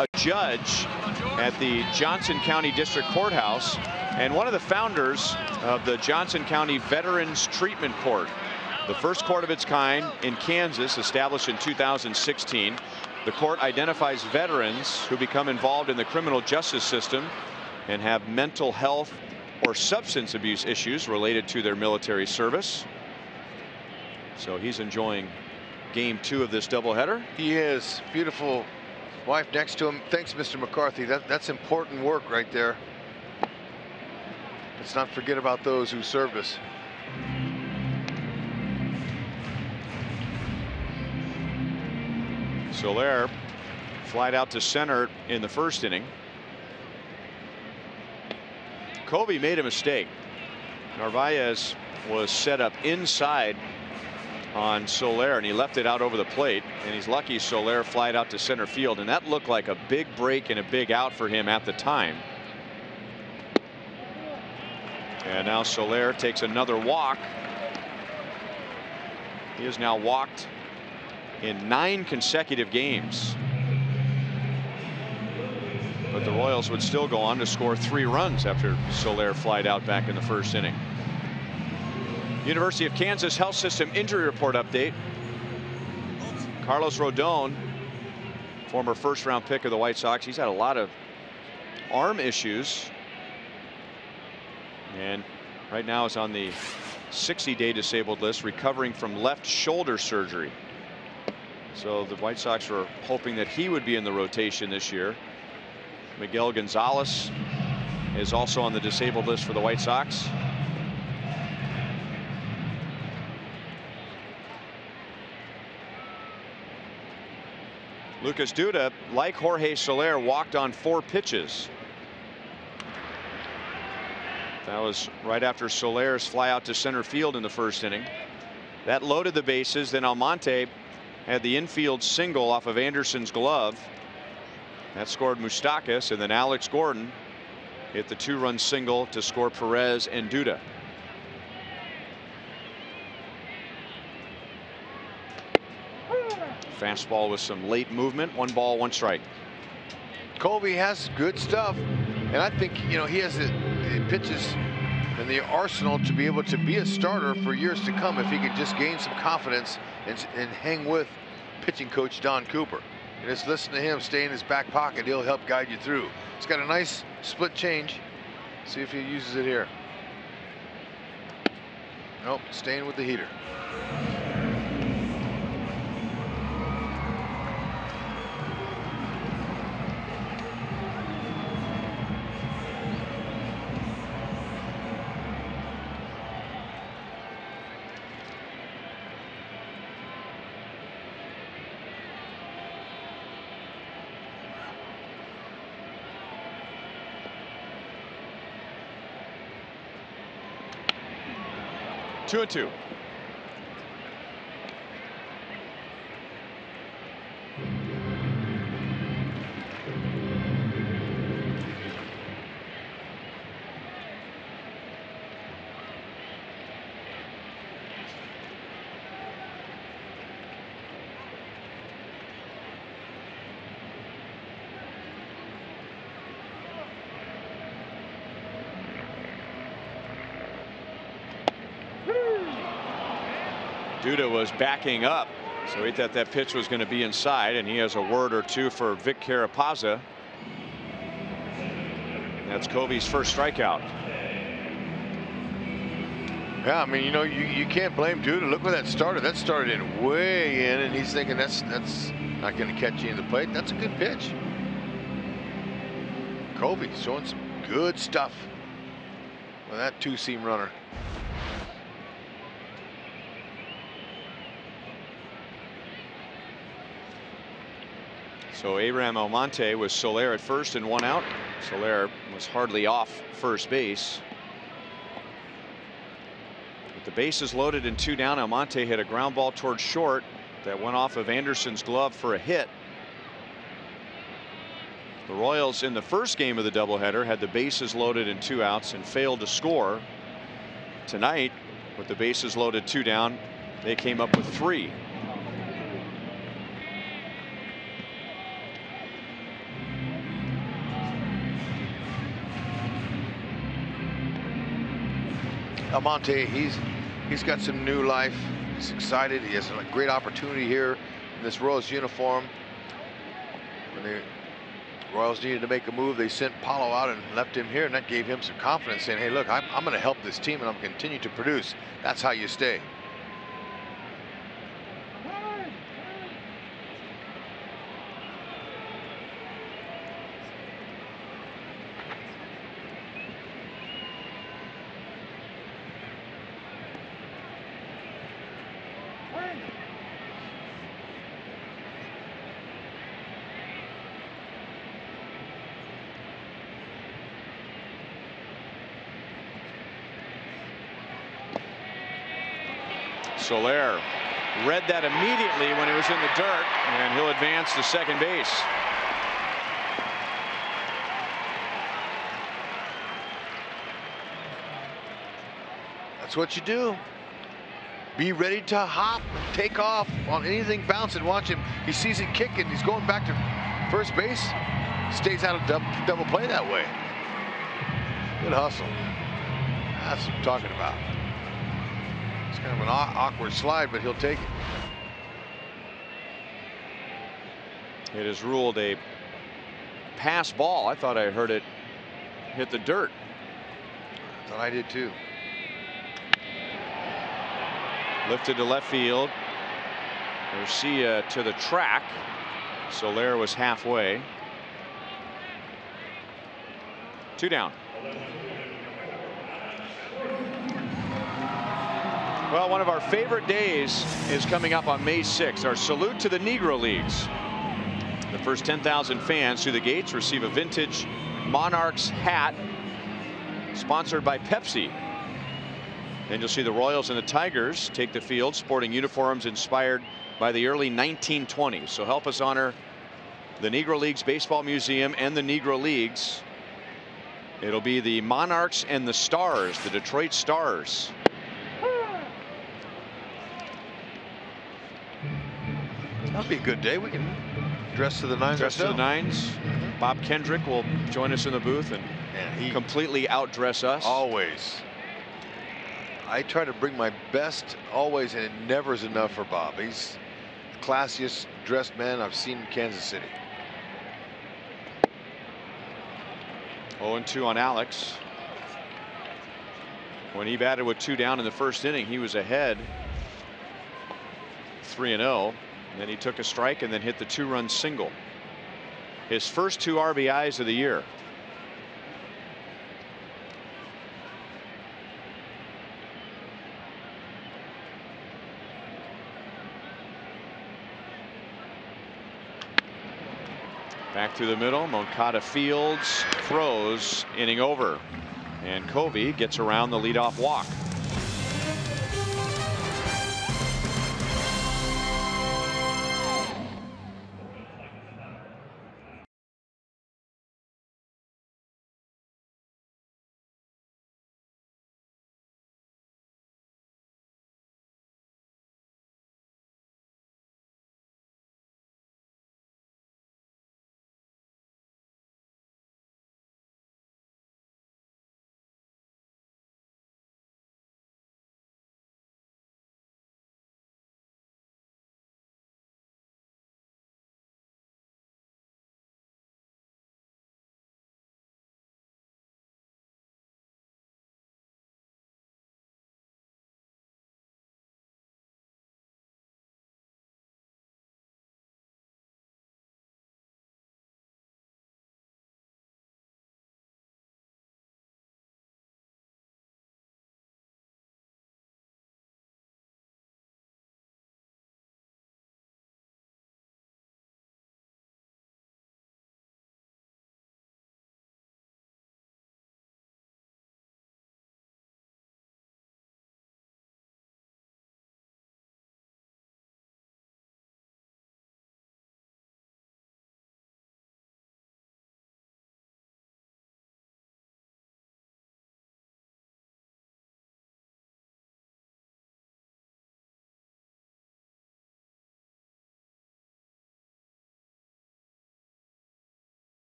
Speaker 1: A judge at the Johnson County District Courthouse and one of the founders of the Johnson County Veterans Treatment Court, the first court of its kind in Kansas, established in 2016. The court identifies veterans who become involved in the criminal justice system and have mental health or substance abuse issues related to their military service. So he's enjoying game 2 of this doubleheader.
Speaker 2: He is. Beautiful wife next to him. Thanks, Mr. McCarthy. That's important work right there. Let's not forget about those who served us.
Speaker 1: Soler flied out to center in the first inning. Kobe made a mistake. Narvaez was set up inside on Soler, and he left it out over the plate, and he's lucky Soler flied out to center field, and that looked like a big break and a big out for him at the time. And now Soler takes another walk. He has now walked in 9 consecutive games, but the Royals would still go on to score 3 runs after Soler flied out back in the first inning. University of Kansas Health System injury report update. Carlos Rodon, former first-round pick of the White Sox, he's had a lot of arm issues, and right now is on the 60-day disabled list, recovering from left shoulder surgery. So the White Sox were hoping that he would be in the rotation this year. Miguel Gonzalez is also on the disabled list for the White Sox. Lucas Duda, like Jorge Soler, walked on 4 pitches. That was right after Soler's fly out to center field in the first inning. That loaded the bases. Then Almonte had the infield single off of Anderson's glove. That scored Moustakas, and then Alex Gordon hit the 2-run single to score Perez and Duda. Fastball with some late movement. 1 ball, 1 strike.
Speaker 2: Colby has good stuff, and I think, you know, he has the pitches and the arsenal to be able to be a starter for years to come if he can just gain some confidence and hang with pitching coach Don Cooper. And just listen to him, stay in his back pocket. He'll help guide you through. He's got a nice split change. See if he uses it here. Nope, staying with the heater.
Speaker 1: Two and two. Duda was backing up, so he thought that pitch was going to be inside, and he has a word or two for Vic Carapazza. That's Covey's first strikeout.
Speaker 2: Yeah, I mean, you know, you can't blame Duda. Look where that started. That started in way in, and he's thinking that's not going to catch you in the plate. That's a good pitch. Covey showing some good stuff with that 2-seam runner.
Speaker 1: So Abraham Almonte with Soler at first and 1 out. Soler was hardly off first base. With the bases loaded and 2 down, Almonte hit a ground ball towards short that went off of Anderson's glove for a hit. The Royals in the first game of the doubleheader had the bases loaded and 2 outs and failed to score. Tonight, with the bases loaded 2 down, they came up with 3.
Speaker 2: Almonte, he's got some new life. He's excited. He has a great opportunity here in this Royals uniform. When the Royals needed to make a move, they sent Paulo out and left him here, and that gave him some confidence, saying, hey, look, I'm going to help this team and I'm going to continue to produce. That's how you stay.
Speaker 1: Soler read that immediately when he was in the dirt, and he'll advance to second base.
Speaker 2: That's what you do. Be ready to hop, take off on anything bouncing. Watch him. He sees it kicking. He's going back to first base. Stays out of double play that way. Good hustle. That's what I'm talking about. It's kind of an awkward slide, but he'll take it.
Speaker 1: It is ruled a pass ball. I thought I heard it hit the dirt.
Speaker 2: I thought I did too.
Speaker 1: Lifted to left field. Garcia to the track. Soler was halfway. 2 down. Well, one of our favorite days is coming up on May 6th. Our salute to the Negro Leagues. The first 10,000 fans through the gates receive a vintage Monarchs hat sponsored by Pepsi. Then you'll see the Royals and the Tigers take the field sporting uniforms inspired by the early 1920s. So help us honor the Negro Leagues Baseball Museum and the Negro Leagues. It'll be the Monarchs and the Stars, the Detroit Stars.
Speaker 2: That'll be a good day. We can dress to the nines.
Speaker 1: Dress to the nines. Bob Kendrick will join us in the booth and
Speaker 2: he
Speaker 1: completely outdress us.
Speaker 2: Always. I try to bring my best always, and it never is enough for Bob. He's the classiest dressed man I've seen in Kansas City.
Speaker 1: 0-2 on Alex. When he batted with 2 down in the first inning, he was ahead 3-0. Then he took a strike and then hit the 2-run single. His first 2 RBIs of the year. Back through the middle. Moncada fields, throws, inning over. And Covey gets around the leadoff walk.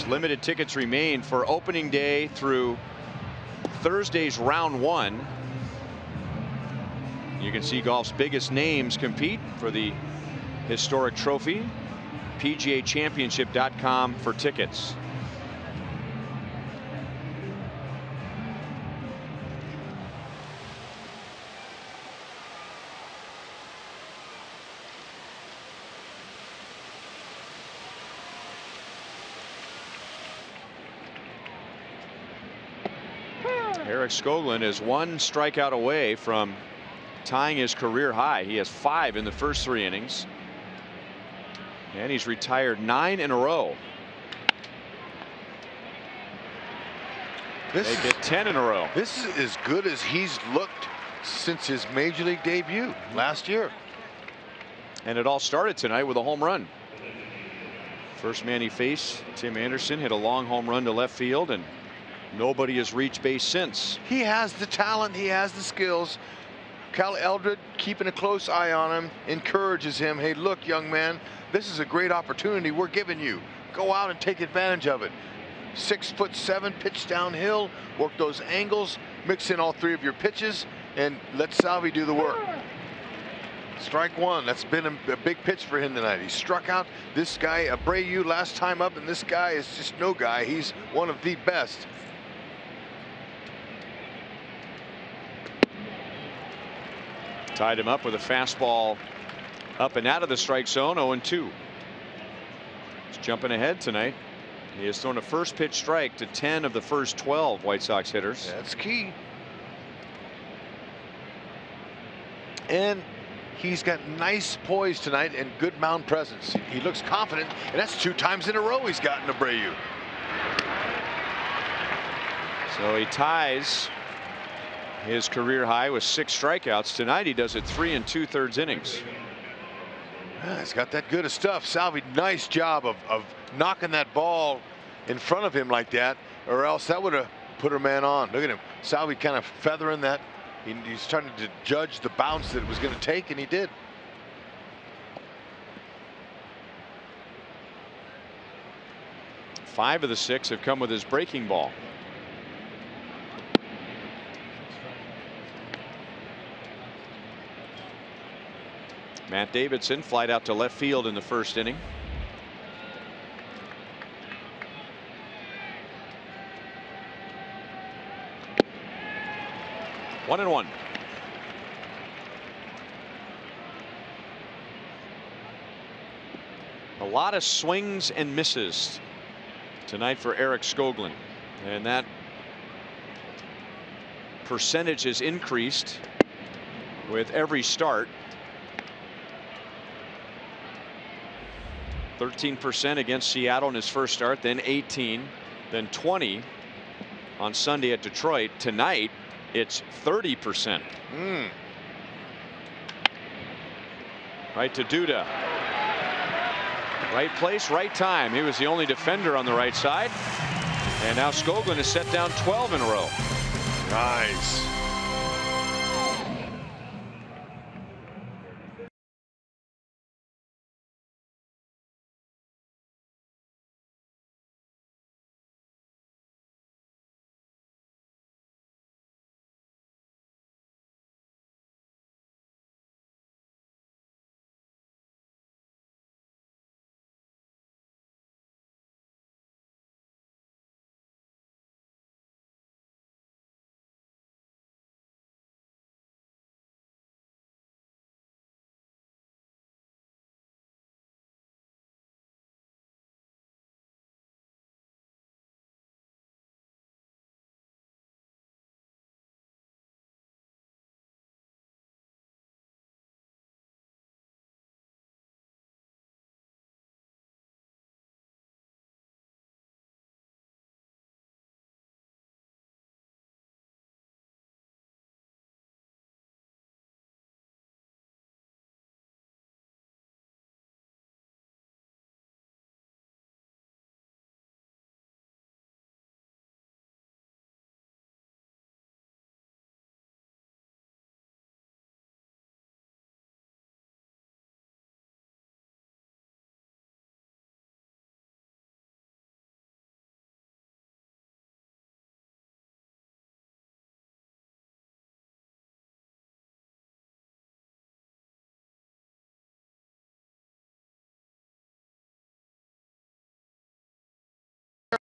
Speaker 1: Limited tickets remain for opening day through Thursday's round 1. You can see golf's biggest names compete for the historic trophy. PGAchampionship.com for tickets. Eric Skoglund is 1 strikeout away from tying his career high. He has 5 in the first 3 innings. And he's retired 9 in a row. They get 10 in a row.
Speaker 2: This is as good as he's looked since his major league debut last year.
Speaker 1: And it all started tonight with a home run. First man he faced, Tim Anderson, hit a long home run to left field, and nobody has reached base since.
Speaker 2: He has the talent, he has the skills. Cal Eldred keeping a close eye on him, encourages him. Hey, look, young man, this is a great opportunity we're giving you. Go out and take advantage of it. 6'7", pitch downhill, work those angles, mix in all 3 of your pitches, and let Salvi do the work. Strike 1. That's been a big pitch for him tonight. He struck out this guy Abreu last time up, and this guy is just no guy. He's one of the best.
Speaker 1: Tied him up with a fastball up and out of the strike zone. 0-2. He's jumping ahead tonight. He has thrown a first pitch strike to 10 of the first 12 White Sox hitters.
Speaker 2: That's key. And he's got nice poise tonight and good mound presence. He looks confident, and that's 2 times in a row he's gotten Abreu.
Speaker 1: So he ties His career high was 6 strikeouts. Tonight he does it 3 2/3 innings.
Speaker 2: He's got that good of stuff. Salvi, nice job of knocking that ball in front of him like that, or else that would have put a man on. Look at him. Salvi kind of feathering that. He's trying to judge the bounce that it was going to take, and he did.
Speaker 1: Five of the 6 have come with his breaking ball. Matt Davidson flied out to left field in the first inning. One and one. A lot of swings and misses tonight for Eric Skoglund, and that percentage has increased with every start. 13% against Seattle in his first start, then 18, then 20 on Sunday at Detroit. Tonight it's 30%. Right to Duda. Right place, right time. He was the only defender on the right side. And now Skoglund has set down 12 in a row.
Speaker 2: Nice.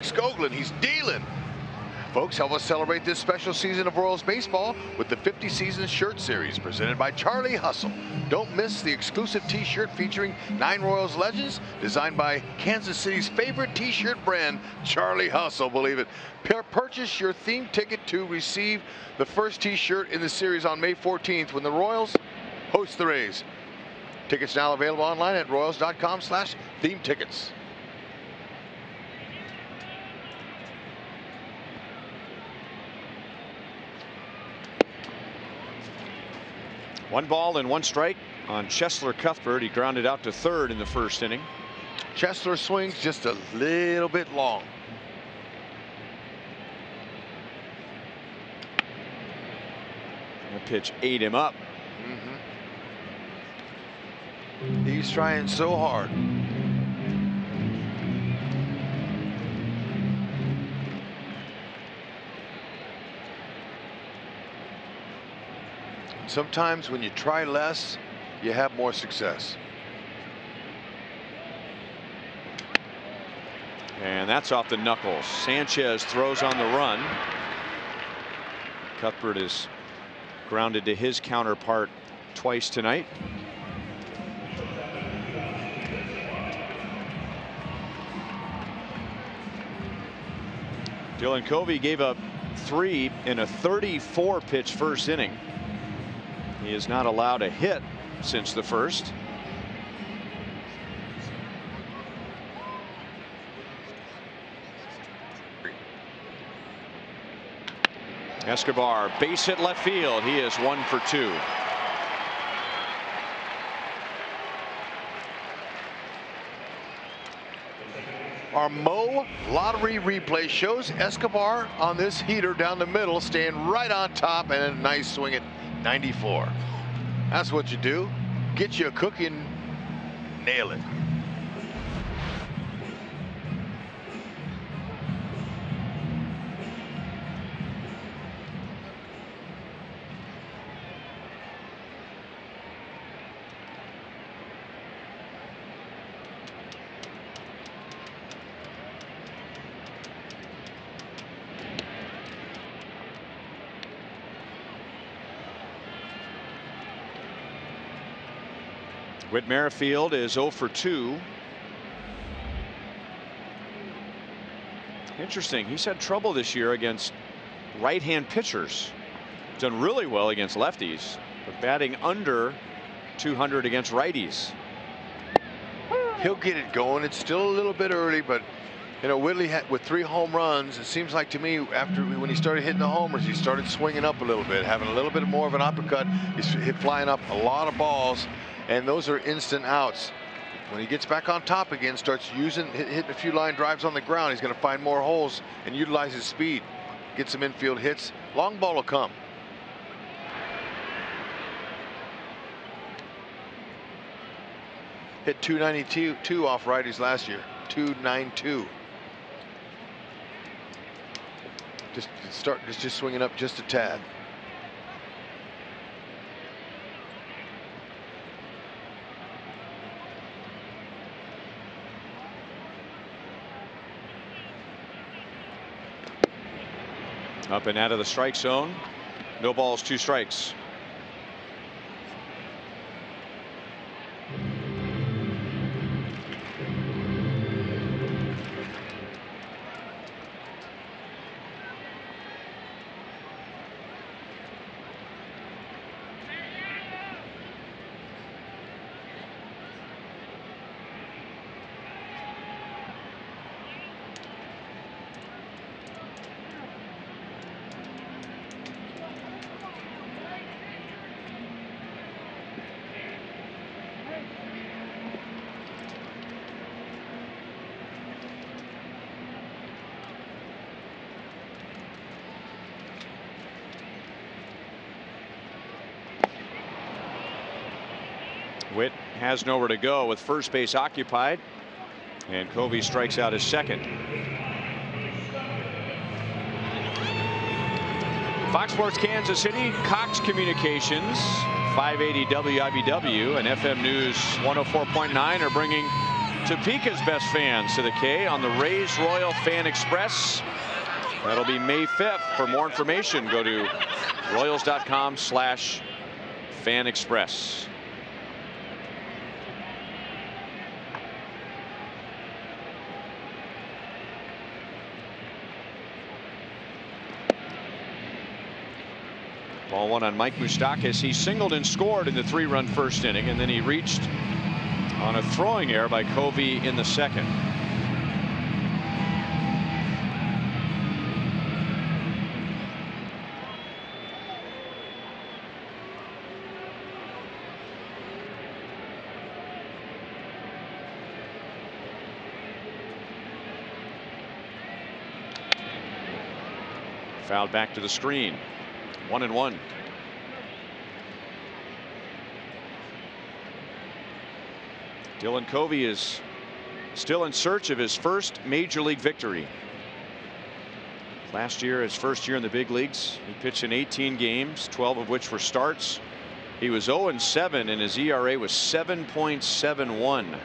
Speaker 2: Skoglund, he's dealing. Folks, help us celebrate this special season of Royals baseball with the 50 Season Shirt Series presented by Charlie Hustle. Don't miss the exclusive t-shirt featuring 9 Royals legends designed by Kansas City's favorite t-shirt brand, Charlie Hustle. Believe it. Purchase your theme ticket to receive the first t-shirt in the series on May 14th when the Royals host the Rays. Tickets now available online at royals.com/theme tickets.
Speaker 1: One ball and 1 strike on Chesler Cuthbert. He grounded out to third in the first inning.
Speaker 2: Chesler swings just a little bit long.
Speaker 1: The pitch ate him up.
Speaker 2: He's trying so hard. Sometimes when you try less, you have more success.
Speaker 1: And that's off the knuckles. Sanchez throws on the run. Cuthbert is grounded to his counterpart twice tonight. Dylan Covey gave up 3 in a 34-pitch first inning. He is not allowed a hit since the first. Escobar, base hit left field. He is 1 for 2.
Speaker 2: Our Mo lottery replay shows Escobar on this heater down the middle, staying right on top, and a nice swing at 94. That's what you do. Get you a cookie and nail it.
Speaker 1: Whit Merrifield is 0 for 2. Interesting. He's had trouble this year against right-hand pitchers. Done really well against lefties, but batting under 200 against righties.
Speaker 2: He'll get it going. It's still a little bit early, but you know, Whitley had, with 3 home runs, it seems like to me after when he started hitting the homers, he started swinging up a little bit, having a little bit more of an uppercut. He's flying up a lot of balls, and those are instant outs. When he gets back on top again, starts hitting a few line drives on the ground, he's going to find more holes and utilize his speed. Get some infield hits. Long ball will come. Hit 292 off righties last year. 292. Just swinging up just a tad.
Speaker 1: Up and out of the strike zone. No balls, 2 strikes. Witt has nowhere to go with first base occupied, and Covey strikes out his second. Fox Sports Kansas City, Cox Communications, 580 WIBW, and FM News 104.9 are bringing Topeka's best fans to the K on the Rays Royal Fan Express. That'll be May 5th. For more information, go to royals.com/fan express. Ball 1 on Mike Moustakas. He singled and scored in the 3-run first inning, and then he reached on a throwing error by Covey in the second. Fouled back to the screen. 1-1. Dylan Covey is still in search of his first major league victory. Last year, his first year in the big leagues, he pitched in 18 games, 12 of which were starts. He was 0-7, and his ERA was 7.71.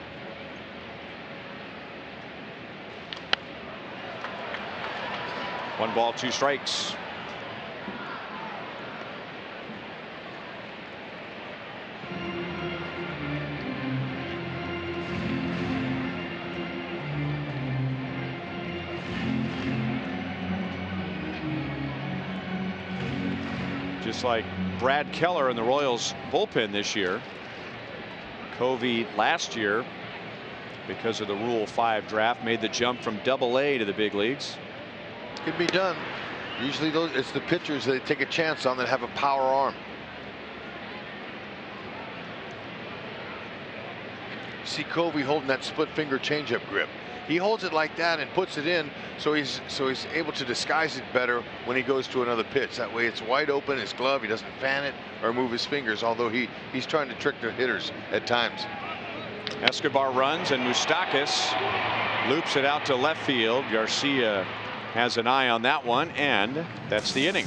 Speaker 1: One ball, 2 strikes. Just like Brad Keller in the Royals bullpen this year, Covey last year, because of the Rule 5 draft, made the jump from Double-A to the big leagues.
Speaker 2: Could be done. Usually it's the pitchers that take a chance on that have a power arm. See Covey holding that split finger changeup grip. He holds it like that and puts it in, so he's able to disguise it better when he goes to another pitch. That way it's wide open, his glove, he doesn't fan it or move his fingers, although he's trying to trick the hitters at times.
Speaker 1: Escobar runs and Moustakas loops it out to left field. Garcia has an eye on that one, and that's the inning.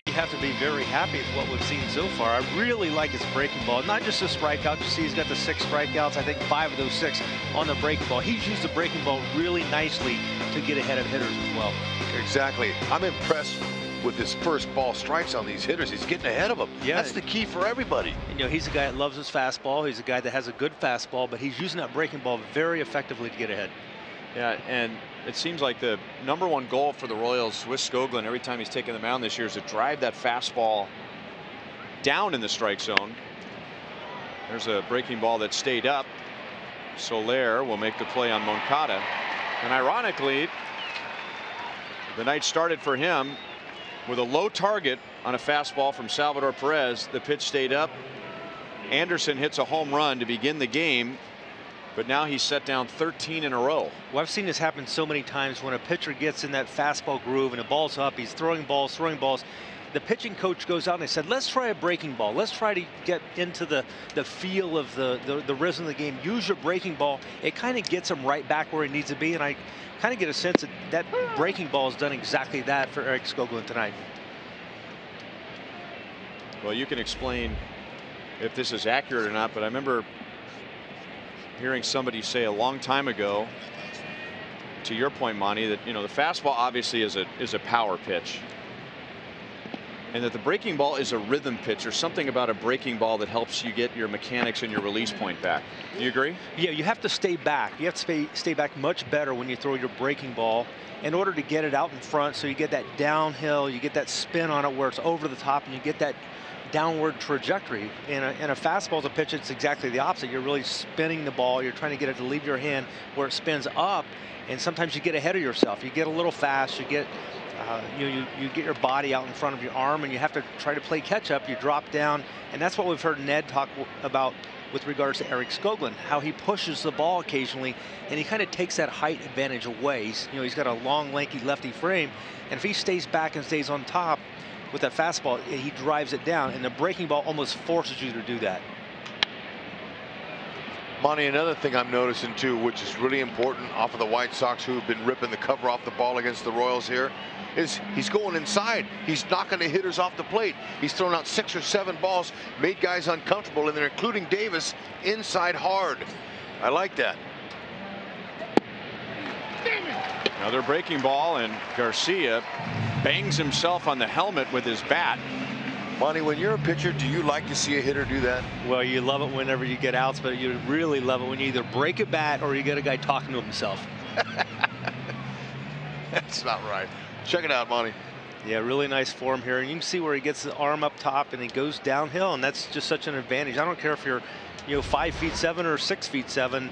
Speaker 3: You have to be very happy with what we've seen so far. I really like his breaking ball. Not just the strikeout. You see he's got the 6 strikeouts. I think 5 of those 6 on the breaking ball. He's used the breaking ball really nicely to get ahead of hitters as well.
Speaker 2: Exactly. I'm impressed with his first ball strikes on these hitters. He's getting ahead of them.
Speaker 3: Yeah.
Speaker 2: That's the key for everybody.
Speaker 3: You know, he's a guy that loves his fastball. He's a guy that has a good fastball, but he's using that breaking ball very effectively to get ahead.
Speaker 1: Yeah, and it seems like the #1 goal for the Royals with Skoglund every time he's taken the mound this year is to drive that fastball down in the strike zone. There's a breaking ball that stayed up. Soler will make the play on Moncada. And ironically, the night started for him with a low target on a fastball from Salvador Perez. The pitch stayed up. Anderson hits a home run to begin the game. But now he's set down 13 in a row.
Speaker 3: Well, I've seen this happen so many times when a pitcher gets in that fastball groove and the ball's up, he's throwing balls. The pitching coach goes out and they said, let's try a breaking ball. Let's try to get into the feel of the rhythm of the game. Use your breaking ball. It kind of gets him right back where he needs to be. And I kind of get a sense that that breaking ball has done exactly that for Erik Skoglund tonight.
Speaker 1: Well, you can explain if this is accurate or not, but I remember hearing somebody say a long time ago, to your point, Monty, that the fastball obviously is a power pitch, and that the breaking ball is a rhythm pitch, or something about a breaking ball that helps you get your mechanics and your release point back. Do you agree?
Speaker 3: Yeah, you have to stay back. You have to stay back much better when you throw your breaking ball in order to get it out in front, so you get that downhill, you get that spin on it where it's over the top, and you get that downward trajectory. In a fastball is a pitch, it's exactly the opposite. You're really spinning the ball. You're trying to get it to leave your hand where it spins up, and sometimes you get ahead of yourself. You get a little fast. You get you get your body out in front of your arm, and you have to try to play catch up. You drop down, and that's what we've heard Ned talk about with regards to Erik Skoglund, how he pushes the ball occasionally, and he kind of takes that height advantage away. He's got a long, lanky lefty frame, and if he stays back and stays on top with that fastball, he drives it down, and the breaking ball almost forces you to do that.
Speaker 2: Monty, another thing I'm noticing too, which is really important off of the White Sox, who have been ripping the cover off the ball against the Royals here, is he's going inside. He's knocking the hitters off the plate. He's thrown out 6 or 7 balls, made guys uncomfortable, and they're including Davis inside hard. I like that.
Speaker 1: Another breaking ball, and Garcia bangs himself on the helmet with his bat.
Speaker 2: Monty, when you're a pitcher, do you like to see a hitter do that?
Speaker 3: Well, you love it whenever you get outs, but you really love it when you either break a bat or you get a guy talking to himself.
Speaker 2: That's not right. Check it out, Monty.
Speaker 3: Yeah, really nice form here. And you can see where he gets the arm up top and he goes downhill, and that's just such an advantage. I don't care if you're, 5'7" or 6'7",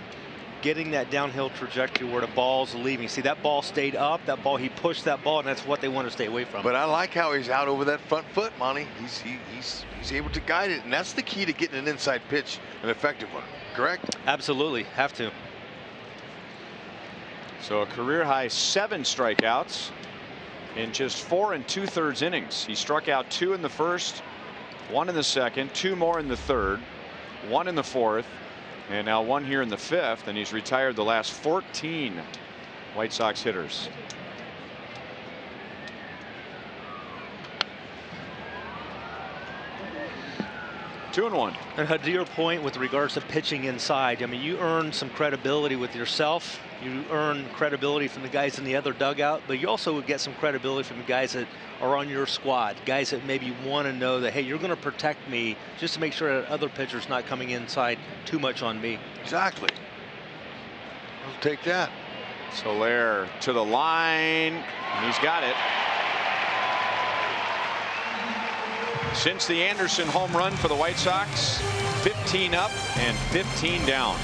Speaker 3: getting that downhill trajectory where the ball's leaving. See, that ball stayed up, that ball, he pushed that ball, and that's what they want to stay away from.
Speaker 2: But I like how he's out over that front foot, Monty. He's able to guide it, and that's the key to getting an inside pitch, an effective one, correct?
Speaker 3: Absolutely, have to.
Speaker 1: So a career high 7 strikeouts in just 4 2/3 innings. He struck out 2 in the first, 1 in the second, 2 more in the third, 1 in the fourth, and now 1 here in the fifth, and he's retired the last 14 White Sox hitters. Two and one.
Speaker 3: And to your point with regards to pitching inside, I mean, you earn some credibility with yourself. You earn credibility from the guys in the other dugout, but you also would get some credibility from the guys that are on your squad, guys that maybe want to know that, hey, you're going to protect me just to make sure that other pitchers not coming inside too much on me.
Speaker 2: Exactly. I'll take that.
Speaker 1: Soler to the line, and he's got it. Since the Anderson home run for the White Sox, 15 up and 15 down.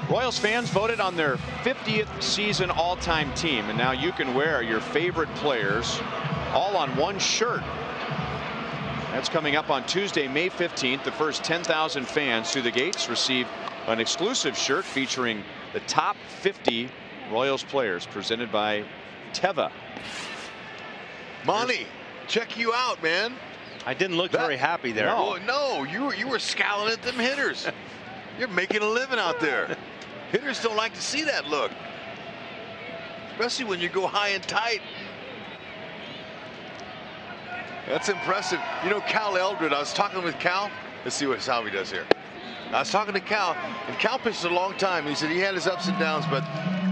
Speaker 1: Royals fans voted on their 50th season all-time team, and now you can wear your favorite players all on one shirt. That's coming up on Tuesday, May 15th. The first 10,000 fans through the gates receive an exclusive shirt featuring the top 50 Royals players, presented by Teva.
Speaker 2: Monty, check you out, man.
Speaker 3: I didn't look very happy there.
Speaker 2: No, you were scowling at them hitters. You're making a living out there. Hitters don't like to see that look, especially when you go high and tight. That's impressive. You know, Cal Eldred, I was talking with Cal. Let's see how he does here. I was talking to Cal, and Cal pitched a long time. He said he had his ups and downs, but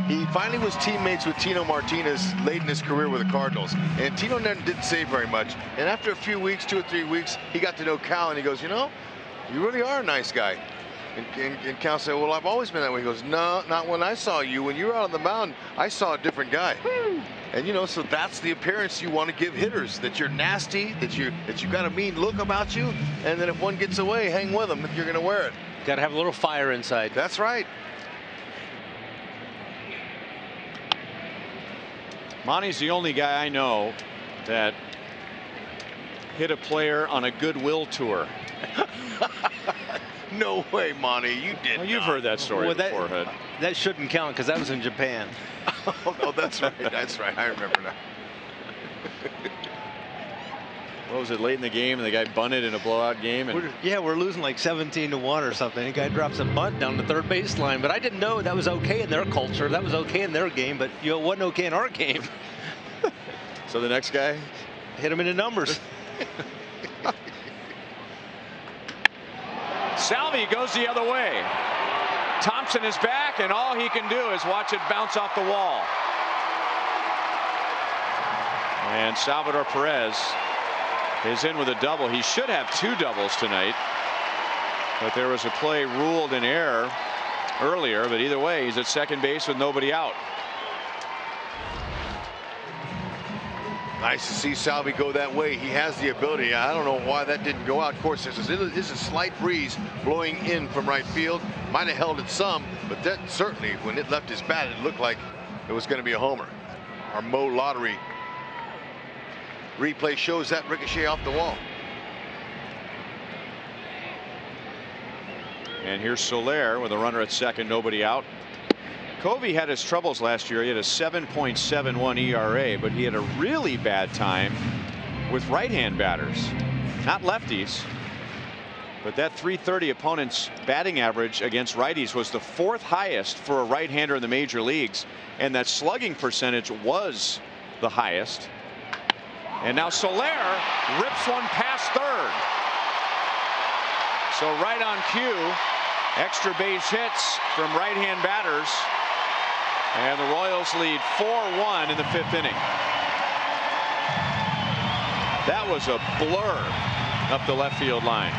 Speaker 2: he finally was teammates with Tino Martinez late in his career with the Cardinals. And Tino didn't say very much. And after a few weeks, 2 or 3 weeks, he got to know Cal, and he goes, you know, you really are a nice guy. And Cal said, well, I've always been that way. He goes, no, not when I saw you. When you were out on the mound, I saw a different guy. And, you know, so that's the appearance you want to give hitters, that you're nasty, that you got a mean look about you, and then if one gets away, hang with them if you're going to wear it.
Speaker 3: Got to have a little fire inside.
Speaker 2: That's right.
Speaker 1: Monty's the only guy I know that hit a player on a goodwill tour.
Speaker 2: No way, Monty. You did.
Speaker 1: Well, you've heard that story before, Hood.
Speaker 3: That shouldn't count because that was in Japan.
Speaker 2: Oh, no, that's right. That's right. I remember now.
Speaker 1: What was it, late in the game, and the guy bunted in a blowout game? And
Speaker 3: We're losing like 17-1 or something. The guy drops a bunt down the third baseline, but I didn't know that was okay in their culture. That was okay in their game, but it wasn't okay in our game.
Speaker 1: So the next guy
Speaker 3: hit him into numbers.
Speaker 1: Salvi goes the other way. Thompson is back, and all he can do is watch it bounce off the wall. And Salvador Perez is in with a double. He should have 2 doubles tonight, but there was a play ruled in error earlier. But either way, he's at second base with nobody out.
Speaker 2: Nice to see Salvi go that way. He has the ability. I don't know why that didn't go out. Of course, there's a slight breeze blowing in from right field. Might have held it some, but that certainly, when it left his bat, it looked like it was going to be a homer. Our Mo Lottery replay shows that ricochet off the wall.
Speaker 1: And here's Soler with a runner at second, nobody out. Covey had his troubles last year. He had a 7.71 ERA, but he had a really bad time with right-hand batters, not lefties. But that .330 opponent's batting average against righties was the 4th highest for a right-hander in the major leagues, and that slugging percentage was the highest. And now Soler rips one past third. So right on cue, extra base hits from right-hand batters. And the Royals lead 4-1 in the 5th inning. That was a blur up the left field line.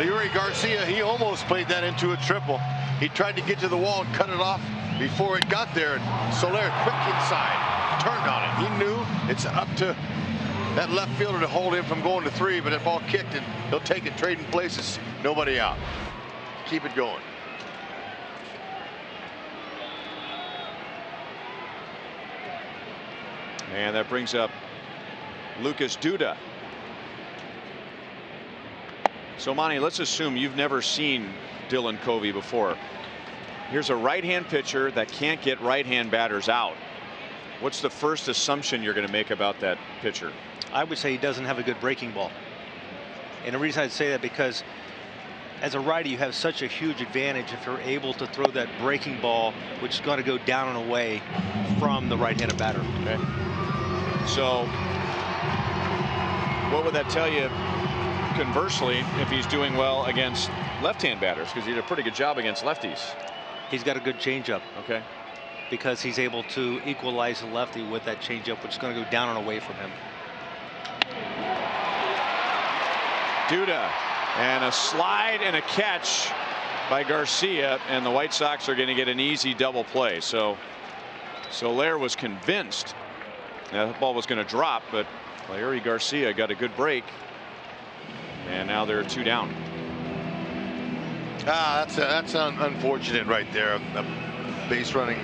Speaker 2: Leury Garcia, he almost played that into a triple. He tried to get to the wall and cut it off before it got there. And Soler, quick inside, turned on it. He knew it's up to that left fielder to hold him from going to 3, but that ball kicked and he'll take it, trading places. Nobody out. Keep it going.
Speaker 1: And that brings up Lucas Duda. So Monty, let's assume you've never seen Dylan Covey before. Here's a right-hand pitcher that can't get right-hand batters out. What's the first assumption you're going to make about that pitcher?
Speaker 3: I would say he doesn't have a good breaking ball. And the reason I'd say that because as a righty, you have such a huge advantage if you're able to throw that breaking ball, which is going to go down and away from the right-handed batter.
Speaker 1: Okay. So what would that tell you conversely if he's doing well against left-hand batters? Because he did a pretty good job against lefties.
Speaker 3: He's got a good changeup.
Speaker 1: Okay.
Speaker 3: Because he's able to equalize the lefty with that changeup, which is going to go down and away from him.
Speaker 1: Duda, and a slide and a catch by Garcia, and the White Sox are going to get an easy double play. So Soler was convinced that ball was going to drop, but Leury Garcia got a good break, and now they're 2 down.
Speaker 2: That's unfortunate right there. A base running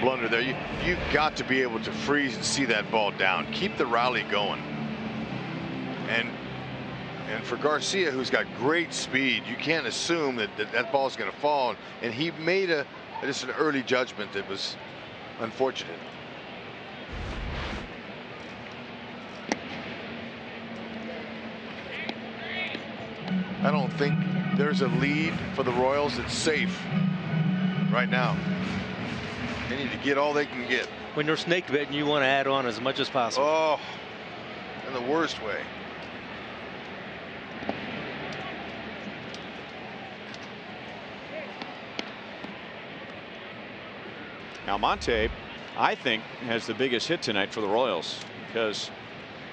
Speaker 2: blunder there. You've got to be able to freeze and see that ball down. Keep the rally going. And for Garcia, who's got great speed, you can't assume that ball's going to fall. And he made just an early judgment that was unfortunate. I don't think there's a lead for the Royals that's safe right now. They need to get all they can get.
Speaker 3: When you're snake bitten, you want to add on as much as possible.
Speaker 2: Oh, in the worst way.
Speaker 1: Almonte, I think, has the biggest hit tonight for the Royals, because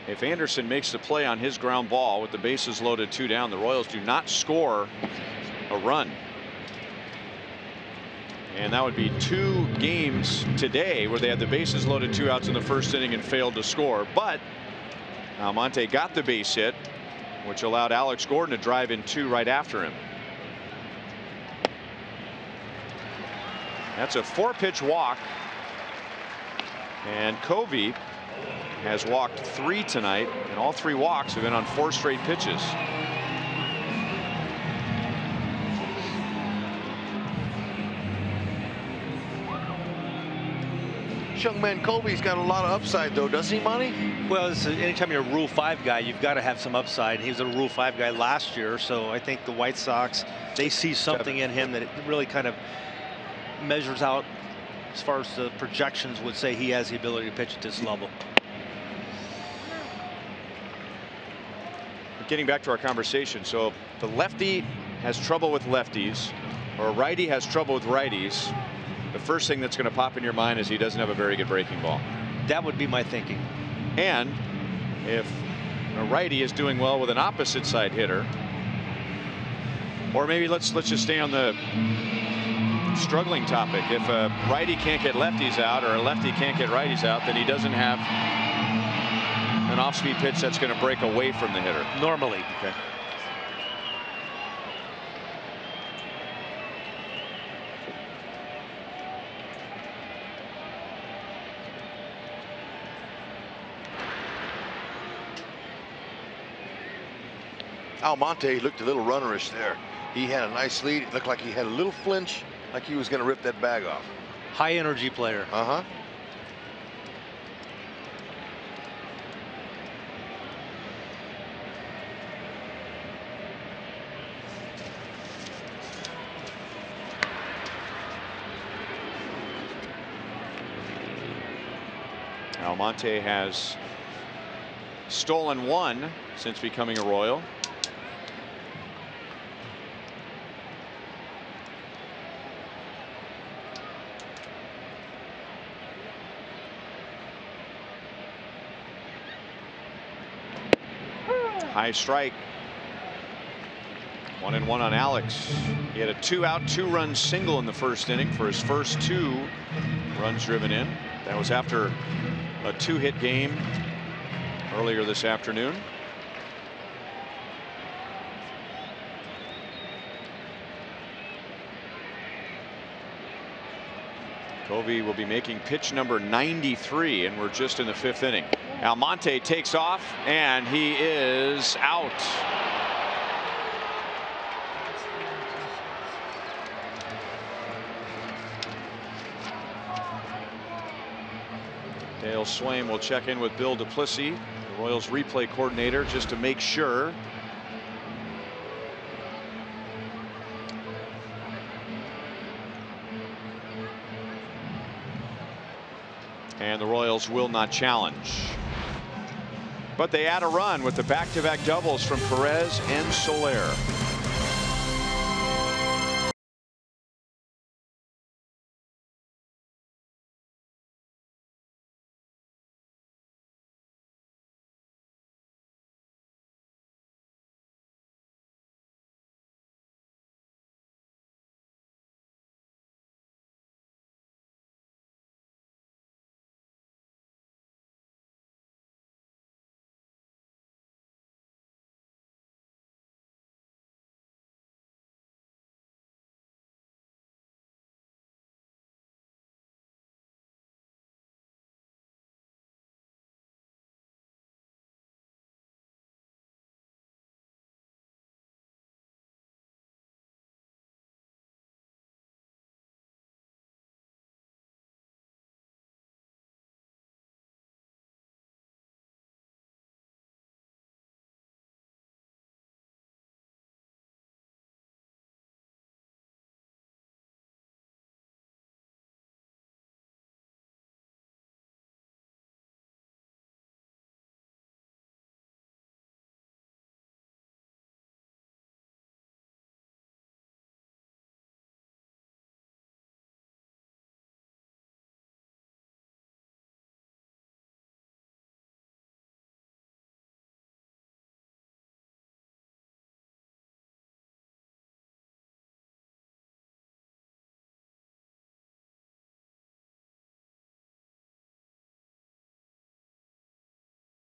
Speaker 1: if Anderson makes the play on his ground ball with the bases loaded 2 down, the Royals do not score a run. And that would be 2 games today where they had the bases loaded 2 outs in the first inning and failed to score. But Almonte got the base hit, which allowed Alex Gordon to drive in 2 right after him. That's a 4-pitch walk, and Covey has walked 3 tonight, and all 3 walks have been on 4 straight pitches.
Speaker 2: This young man Kobe's got a lot of upside, though, doesn't he, Monty?
Speaker 3: Well, anytime you're a Rule 5 guy, you've got to have some upside. He was a Rule 5 guy last year, so I think the White Sox, they see something in him that it really kind of measures out as far as the projections would say he has the ability to pitch at this level.
Speaker 1: Getting back to our conversation, so if the lefty has trouble with lefties, or a righty has trouble with righties, the first thing that's going to pop in your mind is he doesn't have a very good breaking ball.
Speaker 3: That would be my thinking.
Speaker 1: And if a righty is doing well with an opposite side hitter, or maybe let's just stay on the struggling topic. If a righty can't get lefties out, or a lefty can't get righties out, then he doesn't have an off-speed pitch that's going to break away from the hitter.
Speaker 3: Normally.
Speaker 1: Okay.
Speaker 2: Almonte looked a little runnerish there. He had a nice lead. It looked like he had a little flinch, like he was going to rip that bag off.
Speaker 3: High energy player.
Speaker 2: Uh-huh.
Speaker 1: Almonte has stolen 1 since becoming a Royal. High strike. 1-1 on Alex. He had a 2-out, 2-run single in the first inning for his first 2 runs driven in. That was after a 2-hit game earlier this afternoon. Covey will be making pitch number 93, and we're just in the 5th inning. Almonte takes off, and he is out. Dale Swaim will check in with Bill Duplessis, the Royals replay coordinator, just to make sure. And the Royals will not challenge. But they add a run with the back-to-back doubles from Perez and Soler.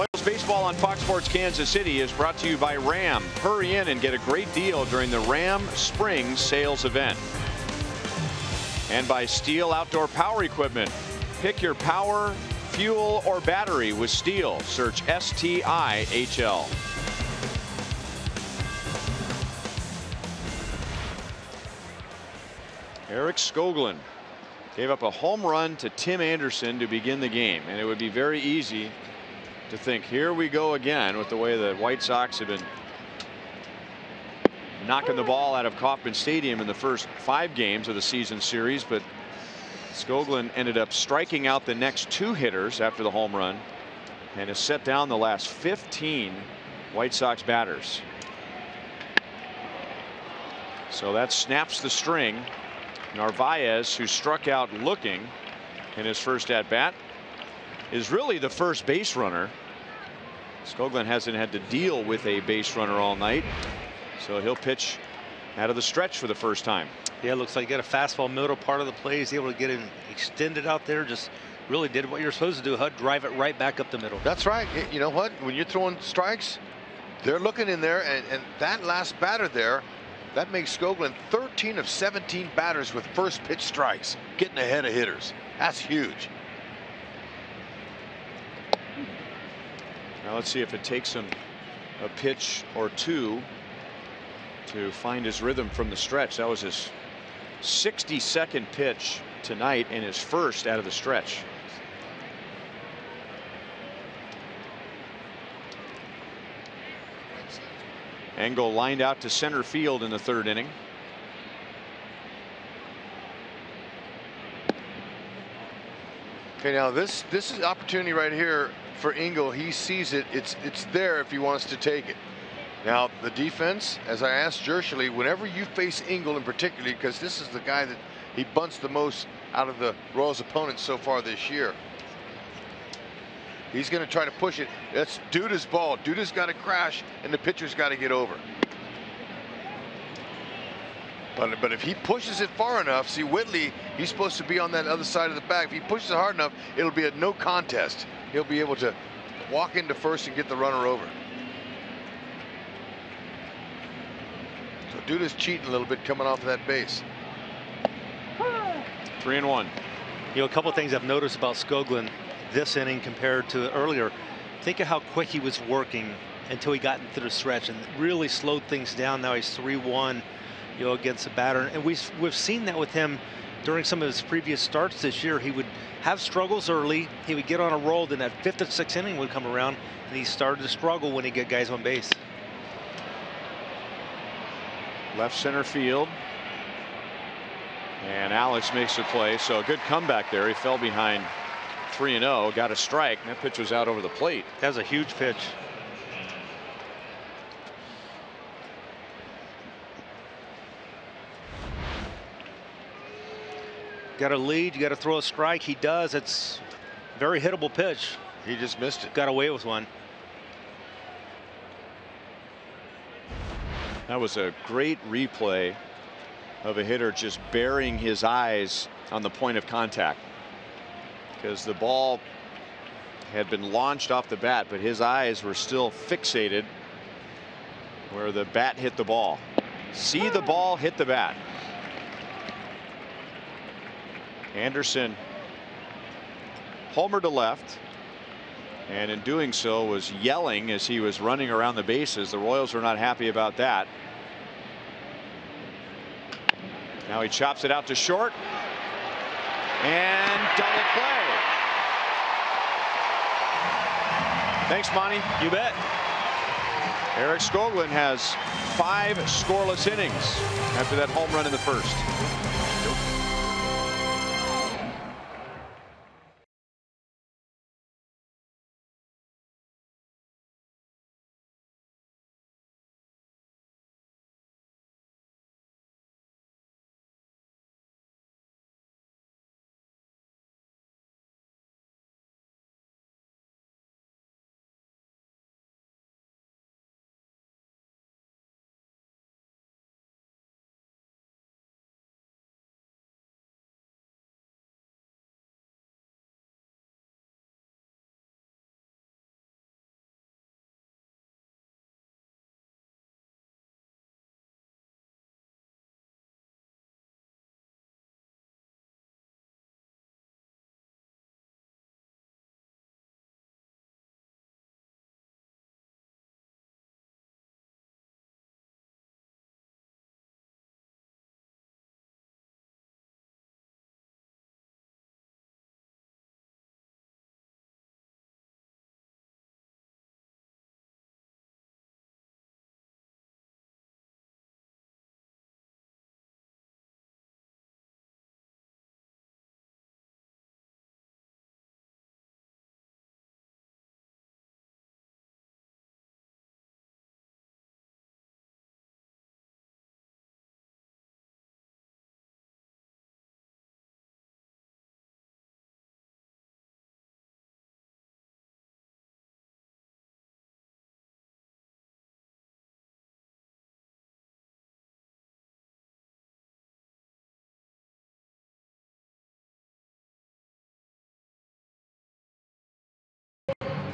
Speaker 1: Royals baseball on Fox Sports Kansas City is brought to you by Ram. Hurry in and get a great deal during the Ram Spring Sales Event. And by Steel Outdoor Power Equipment. Pick your power, fuel, or battery with steel. Search STIHL. Eric Skoglund gave up a home run to Tim Anderson to begin the game, and it would be very easy to think, here we go again with the way the White Sox have been knocking the ball out of Kauffman Stadium in the first 5 games of the season series. But Skoglund ended up striking out the next 2 hitters after the home run and has set down the last 15 White Sox batters. So that snaps the string. Narvaez, who struck out looking in his first at bat, is really the first base runner. Skoglund hasn't had to deal with a base runner all night, so he'll pitch out of the stretch for the first time.
Speaker 3: Yeah, looks like he got a fastball middle part of the play. He's able to get it extended out there. Just really did what you're supposed to do, Hud. Drive it right back up the middle.
Speaker 2: That's right. You know what? When you're throwing strikes, they're looking in there, and that last batter there, that makes Skoglund 13 of 17 batters with first pitch strikes, getting ahead of hitters. That's huge.
Speaker 1: Now let's see if it takes him a pitch or 2 to find his rhythm from the stretch. That was his 62nd pitch tonight and his first out of the stretch. Engel lined out to center field in the 3rd inning.
Speaker 2: Okay, now this is an opportunity right here for Engel. He sees it. It's there if he wants to take it. Now the defense, as I asked Jershely, whenever you face Engel in particular, because this is the guy that he bunts the most out of the Royals' opponents so far this year. He's going to try to push it. That's Duda's ball. Duda's got to crash, and the pitcher's got to get over. But if he pushes it far enough, see Whitley, he's supposed to be on that other side of the bag. If he pushes it hard enough, it'll be a no contest. He'll be able to walk into first and get the runner over. So Duda's cheating a little bit coming off of that base.
Speaker 1: 3-1.
Speaker 3: You know, a couple of things I've noticed about Skoglund this inning compared to earlier. Think of how quick he was working until he got into the stretch and really slowed things down. Now he's 3-1, you know, against the batter, and we've seen that with him during some of his previous starts this year. He would have struggles early, he would get on a roll, then that 5th or 6th inning would come around and he started to struggle when he get guys on base.
Speaker 1: Left center field, and Alex makes the play. So a good comeback there. He fell behind 3-0, got a strike, and that pitch was out over the plate.
Speaker 3: That was a huge pitch. Got a lead, you got to throw a strike. He does. It's a very hittable pitch.
Speaker 2: He just missed it.
Speaker 3: Got away with one.
Speaker 1: That was a great replay of a hitter just burying his eyes on the point of contact, because the ball had been launched off the bat, but his eyes were still fixated where the bat hit the ball. See the ball hit the bat. Anderson homered to left, and in doing so was yelling as he was running around the bases. The Royals were not happy about that. Now he chops it out to short, and double play. Thanks, Monty.
Speaker 3: You bet.
Speaker 1: Eric Skoglund has 5 scoreless innings after that home run in the first.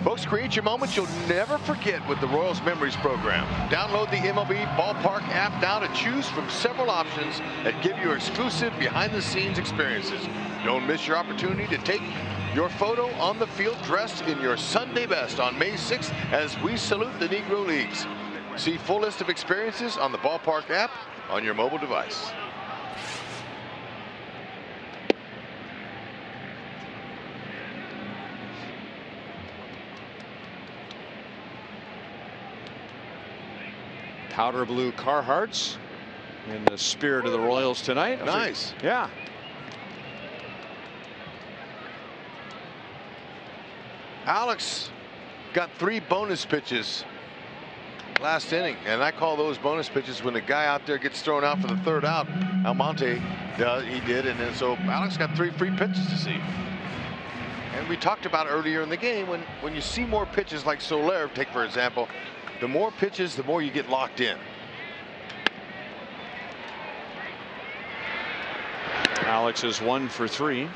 Speaker 2: Folks, create your moments you'll never forget with the Royals Memories program. Download the MLB Ballpark app now to choose from several options that give you exclusive behind-the-scenes experiences. Don't miss your opportunity to take your photo on the field dressed in your Sunday best on May 6th as we salute the Negro Leagues. See full list of experiences on the Ballpark app on your mobile device.
Speaker 1: Powder blue Carhartts in the spirit of the Royals tonight.
Speaker 2: Nice.
Speaker 1: Yeah.
Speaker 2: Alex got 3 bonus pitches last inning, and I call those bonus pitches when the guy out there gets thrown out for the 3rd out. Almonte he did, and then so Alex got 3 free pitches to see. And we talked about earlier in the game when you see more pitches like Soler, take for example, the more pitches, the more you get locked in.
Speaker 1: Alex is 1 for 3.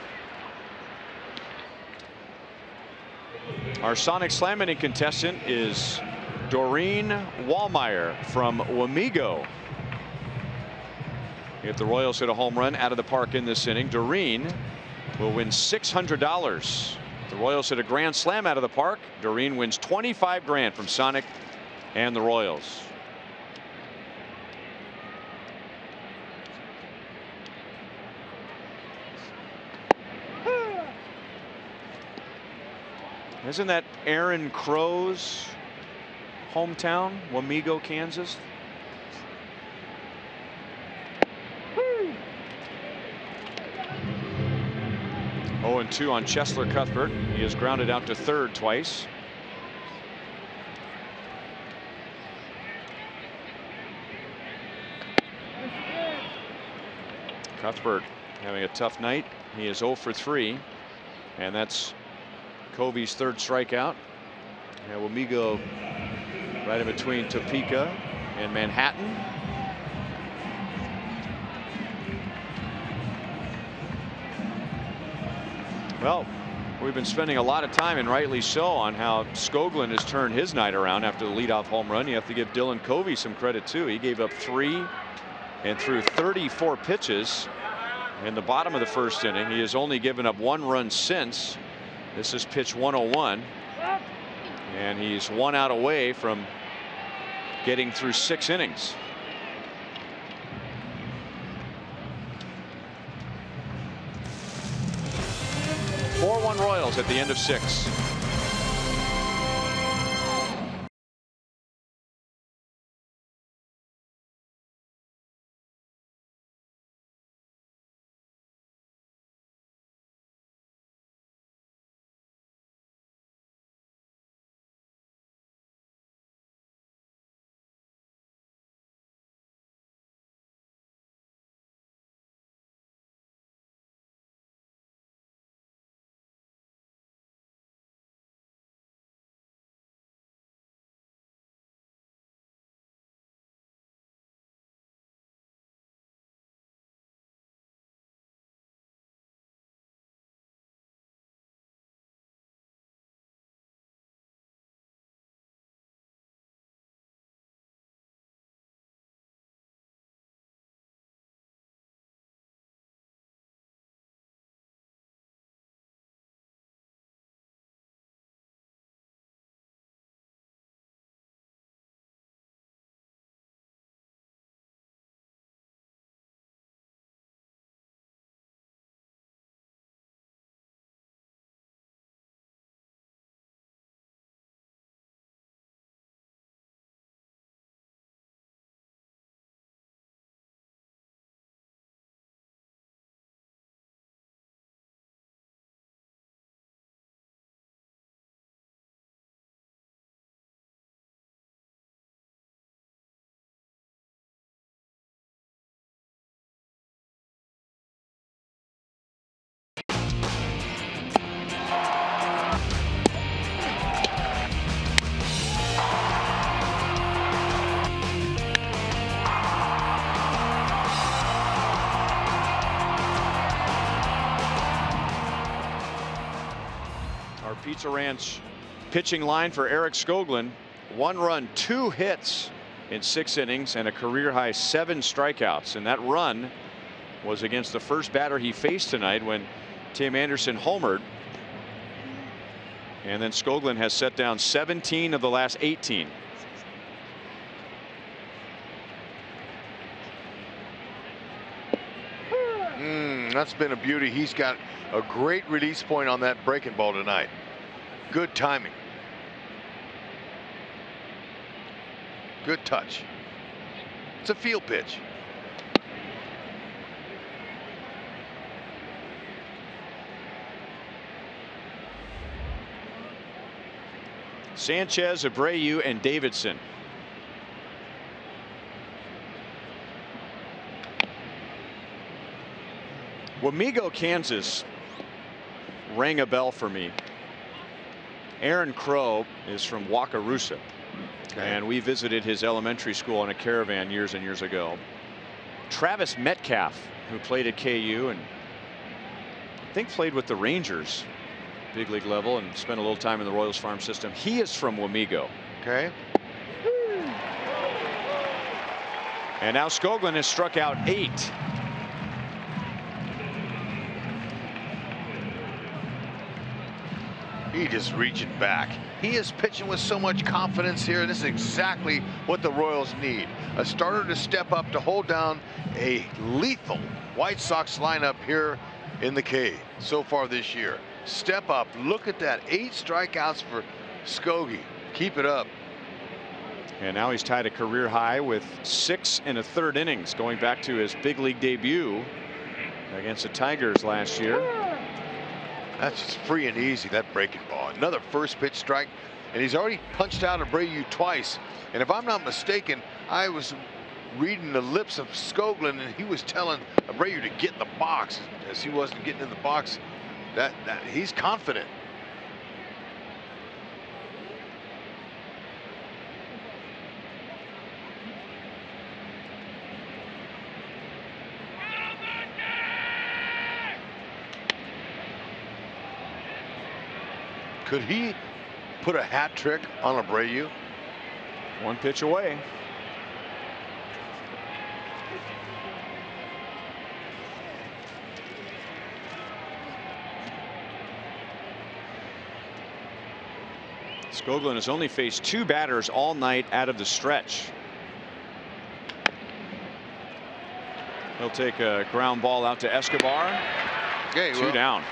Speaker 1: Our Sonic Slam inning contestant is Doreen Wallmeyer from Wamego. If the Royals hit a home run out of the park in this inning, Doreen will win $600. If the Royals hit a grand slam out of the park, Doreen wins $25 grand from Sonic and the Royals. Isn't that Aaron Crow's hometown, Wamego, Kansas? Oh, and 2 on Chesler Cuthbert. He is grounded out to 3rd twice. Cuthbert having a tough night. He is 0 for 3, and that's Covey's 3rd strikeout. And Wamego right in between Topeka and Manhattan. Well, we've been spending a lot of time, and rightly so, on how Skoglund has turned his night around after the leadoff home run. You have to give Dylan Covey some credit too. He gave up 3 and threw 34 pitches in the bottom of the 1st inning. He has only given up 1 run since. This is pitch 101, and he's 1 out away from getting through 6 innings. (4-1) Royals at the end of 6. Pizza Ranch pitching line for Eric Skoglund. 1 run, 2 hits in 6 innings, and a career high 7 strikeouts. And that run was against the first batter he faced tonight when Tim Anderson homered. And then Skoglund has set down 17 of the last 18.
Speaker 2: That's been a beauty. He's got a great release point on that breaking ball tonight. Good timing. Good touch. It's a field pitch.
Speaker 1: Sanchez, Abreu, and Davidson. Wamego, Kansas rang a bell for me. Aaron Crow is from Wakarusa. And we visited his elementary school on a caravan years and years ago. Travis Metcalf, who played at KU and I think played with the Rangers big league level and spent a little time in the Royals farm system. He is from Wamego.
Speaker 2: Okay.
Speaker 1: And now Skoglund has struck out 8.
Speaker 2: He just reaching back. He is pitching with so much confidence here. This is exactly what the Royals need. A starter to step up to hold down a lethal White Sox lineup here in the K so far this year. Step up. Look at that. 8 strikeouts for Skogie. Keep it up.
Speaker 1: And now he's tied a career high with 6 1/3 innings going back to his big league debut against the Tigers last year.
Speaker 2: That's just free and easy, that breaking ball. Another first pitch strike, and he's already punched out Abreu twice. And if I'm not mistaken, I was reading the lips of Skoglund, and he was telling Abreu to get in the box. As he wasn't getting in the box, that he's confident. Could he put a hat trick on Abreu?
Speaker 1: 1 pitch away. Skoglund has only faced 2 batters all night out of the stretch. He'll take a ground ball out to Escobar.
Speaker 2: Okay,
Speaker 1: 2 down.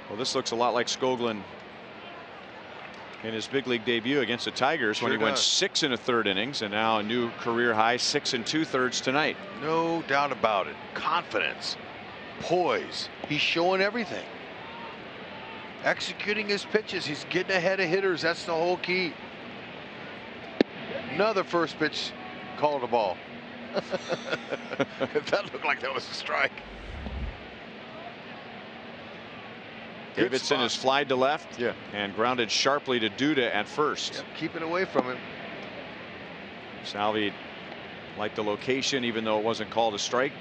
Speaker 1: Well, this looks a lot like Skoglund in his big league debut against the Tigers when he went 6 1/3 innings, and now a new career high 6 2/3 tonight.
Speaker 2: No doubt about it. Confidence, poise. He's showing everything. Executing his pitches. He's getting ahead of hitters. That's the whole key. Another first pitch called a ball. That looked like that was a strike.
Speaker 1: Davidson has flied to left and grounded sharply to Duda at first.
Speaker 2: Yep, keep it away from him.
Speaker 1: Salvi liked the location even though it wasn't called a strike.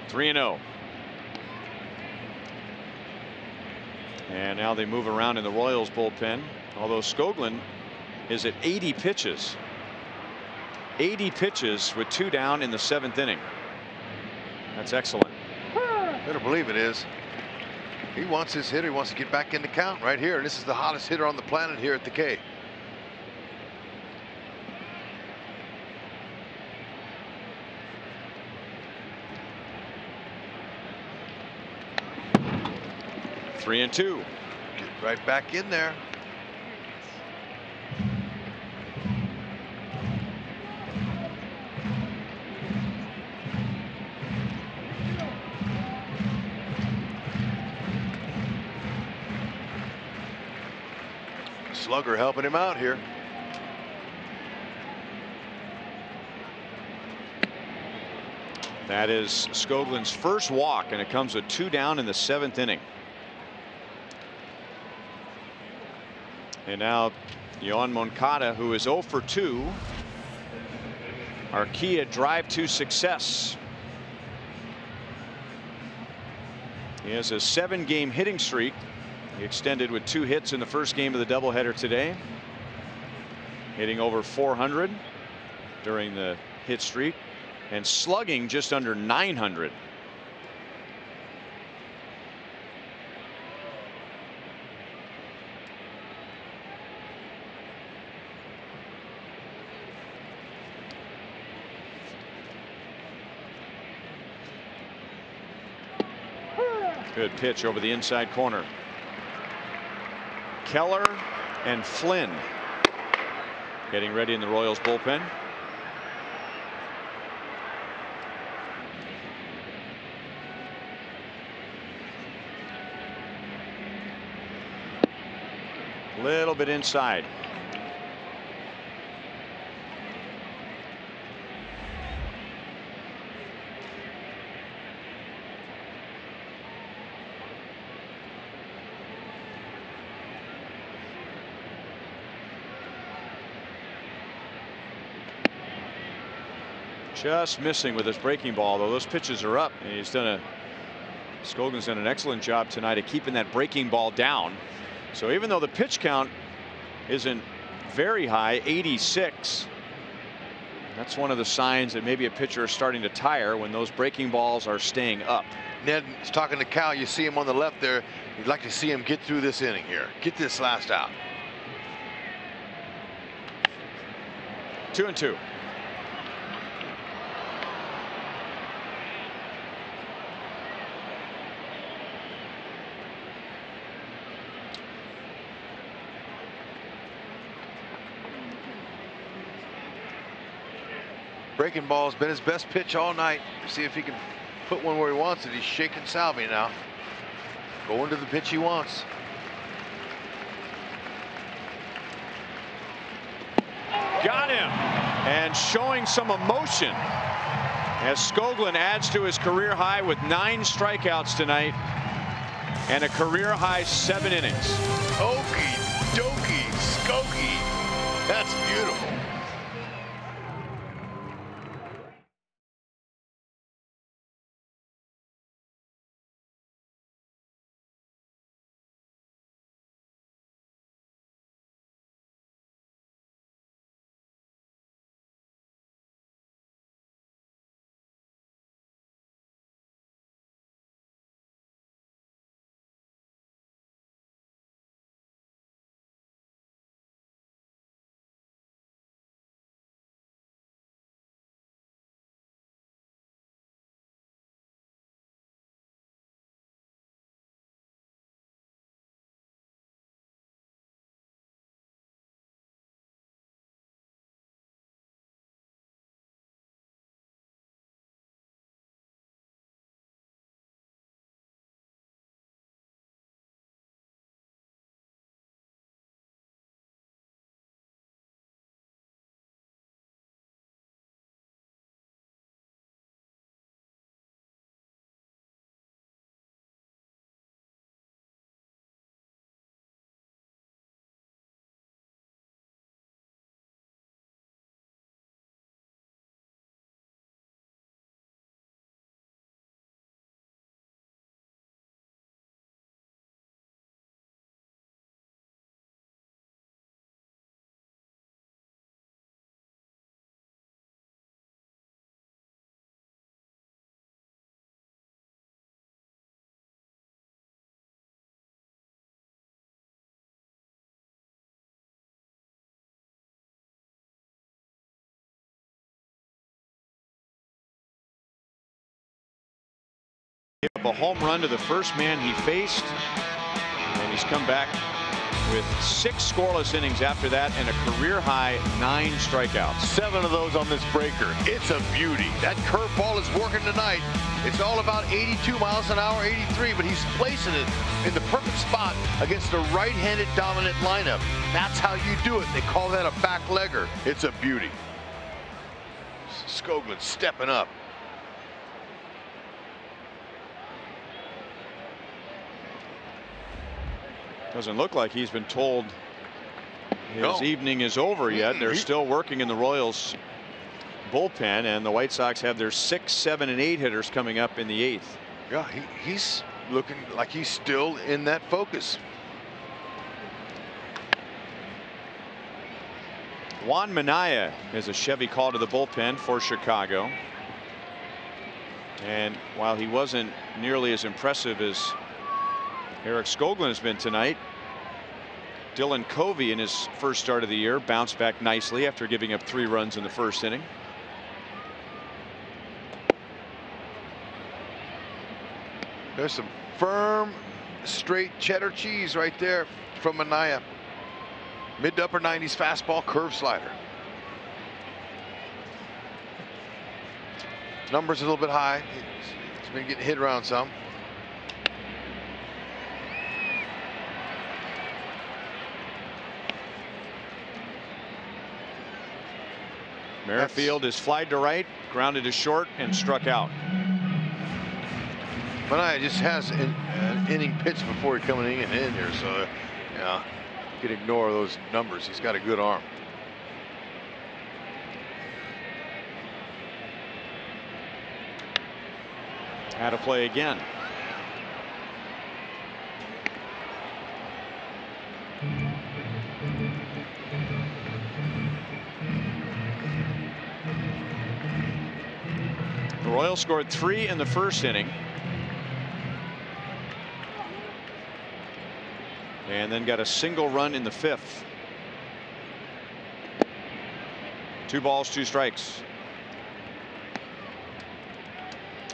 Speaker 1: Three and 0. And now they move around in the Royals bullpen, although Skoglund is at 80 pitches. 80 pitches with 2 down in the 7th inning. That's excellent.
Speaker 2: Better believe it is. He wants his hitter. He wants to get back in the count right here. And this is the hottest hitter on the planet here at the K.
Speaker 1: Three and 2.
Speaker 2: Get right back in there. Slugger helping him out here.
Speaker 1: That is Skoglund's first walk, and it comes with 2 down in the 7th inning. And now Yoan Moncada, who is 0 for 2. Arcia drive to success. He has a 7-game hitting streak. He extended with 2 hits in the first game of the doubleheader today. Hitting over 400 during the hit streak and slugging just under 900. Good pitch over the inside corner. Keller and Flynn getting ready in the Royals bullpen. Little bit inside. Just missing with his breaking ball, though those pitches are up, and Skoglund's done an excellent job tonight of keeping that breaking ball down. So even though the pitch count isn't very high, 86, that's one of the signs that maybe a pitcher is starting to tire when those breaking balls are staying up.
Speaker 2: Ned is talking to Cal. You see him on the left there. You'd like to see him get through this inning here. Get this last out.
Speaker 1: 2-2.
Speaker 2: Breaking ball has been his best pitch all night. See if he can put one where he wants it. He's shaking Salvi now. Going to the pitch he wants.
Speaker 1: Got him, and showing some emotion as Skoglund adds to his career high with 9 strikeouts tonight and a career high 7 innings.
Speaker 2: Okie dokie, Skokie. That's beautiful.
Speaker 1: A home run to the first man he faced, and he's come back with 6 scoreless innings after that and a career high 9 strikeouts.
Speaker 2: 7 of those on this breaker. It's a beauty. That curveball is working tonight. It's all about 82 miles an hour, 83, but he's placing it in the perfect spot against the right-handed dominant lineup. That's how you do it. They call that a back legger. It's a beauty. Skoglund stepping up.
Speaker 1: Doesn't look like he's been told his evening is over yet. They're still working in the Royals bullpen, and the White Sox have their 6, 7, and 8 hitters coming up in the 8th.
Speaker 2: Yeah, he's looking like he's still in that focus.
Speaker 1: Juan Minaya is a Chevy call to the bullpen for Chicago. And while he wasn't nearly as impressive as Eric Skoglund has been tonight, Dylan Covey in his first start of the year bounced back nicely after giving up 3 runs in the first inning.
Speaker 2: There's some firm, straight cheddar cheese right there from Minaya. Mid to upper 90s fastball, curve slider. Numbers a little bit high. He's been getting hit around some.
Speaker 1: Merrifield is flied to right, grounded to short, and struck out.
Speaker 2: Minaya just has an inning pitch before he coming in here, so yeah, you can ignore those numbers. He's got a good arm.
Speaker 1: Had to play again. The Royals scored 3 in the first inning. And then got a single run in the 5th. 2 balls, 2 strikes.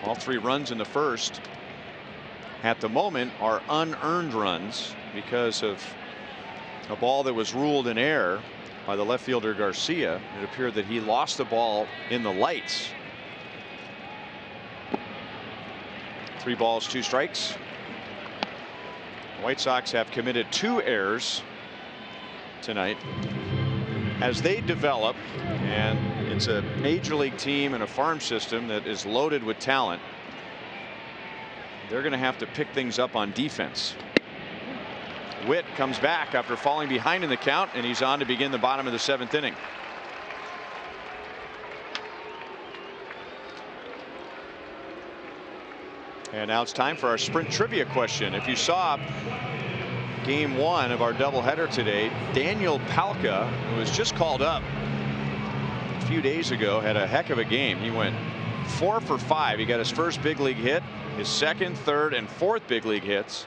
Speaker 1: All 3 runs in the first at the moment are unearned runs because of a ball that was ruled in error by the left fielder Garcia. It appeared that he lost the ball in the lights. 3 balls, 2 strikes. The White Sox have committed 2 errors tonight. As they develop, and it's a major league team and a farm system that is loaded with talent, they're going to have to pick things up on defense. Witt comes back after falling behind in the count, and he's on to begin the bottom of the 7th inning. And now it's time for our sprint trivia question. If you saw Game 1 of our doubleheader today, Daniel Palka, who was just called up a few days ago, had a heck of a game. He went 4 for 5. He got his first big league hit, his 2nd, 3rd, and 4th big league hits.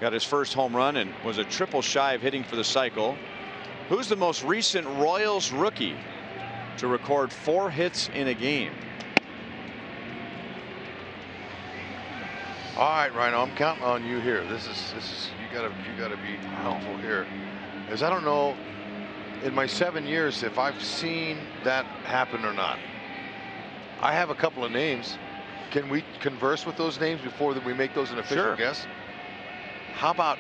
Speaker 1: Got his first home run and was a triple shy of hitting for the cycle. Who's the most recent Royals rookie to record 4 hits in a game?
Speaker 2: All right, Rhino, I'm counting on you here. This is you gotta be helpful here, as I don't know in my 7 years if I've seen that happen or not. I have a couple of names. Can we converse with those names before that we make those an official guess? How about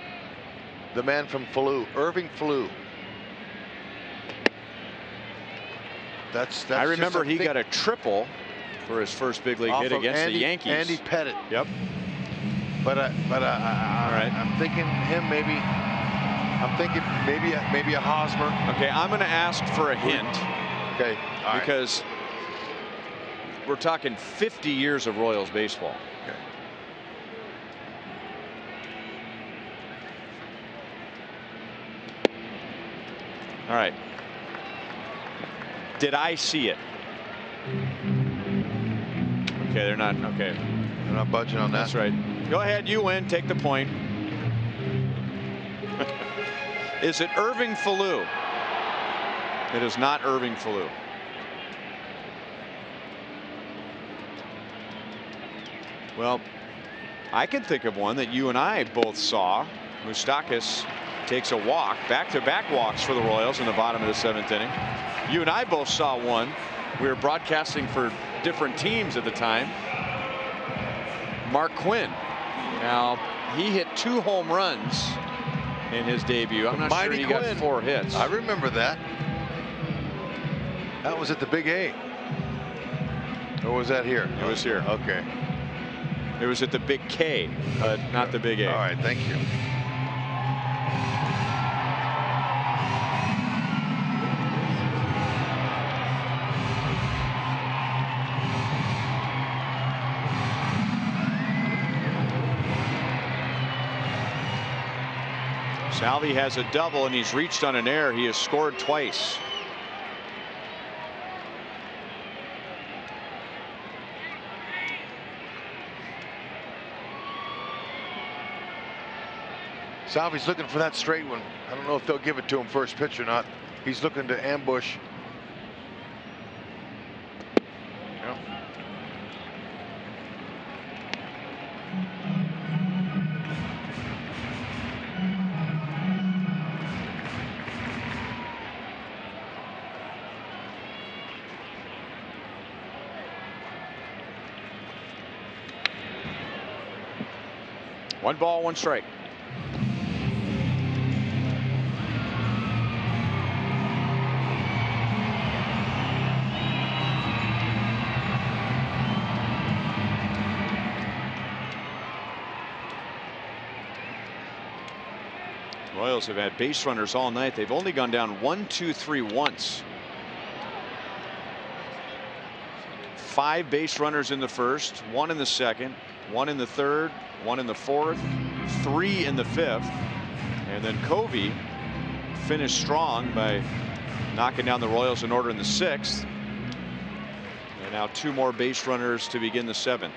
Speaker 2: the man from Falou, Irving Falou? That's
Speaker 1: I remember he got a triple for his first big league hit against the Yankees.
Speaker 2: Andy Pettit.
Speaker 1: Yep.
Speaker 2: But I'm thinking him maybe. I'm thinking maybe a Hosmer.
Speaker 1: Okay, I'm going to ask for a hint.
Speaker 2: Okay,
Speaker 1: because we're talking 50 years of Royals baseball.
Speaker 2: Okay.
Speaker 1: All right. Did I see it? Okay, they're not. Okay.
Speaker 2: They're not budging on that.
Speaker 1: That's right. Go ahead, you win. Take the point. Is it Irving Falou? It is not Irving Falou. Well, I can think of one that you and I both saw. Moustakas takes a walk, back-to-back walks for the Royals in the bottom of the 7th inning. You and I both saw one. We were broadcasting for different teams at the time. Mark Quinn. Now, he hit 2 home runs in his debut. I'm not sure he got 4 hits.
Speaker 2: I remember that. That was at the Big A. Or was that here?
Speaker 1: It was here.
Speaker 2: Okay.
Speaker 1: It was at the Big K, but not the Big A.
Speaker 2: All right, thank you.
Speaker 1: Salvi has a double, and he's reached on an error. He has scored twice.
Speaker 2: Salvi's looking for that straight one. I don't know if they'll give it to him first pitch or not. He's looking to ambush. Yeah.
Speaker 1: One ball, one strike. Royals have had base runners all night. They've only gone down 1-2-3 once. 5 base runners in the first, 1 in the second, 1 in the third, 1 in the fourth, 3 in the fifth. And then Covey finished strong by knocking down the Royals in order in the sixth. And now 2 more base runners to begin the seventh.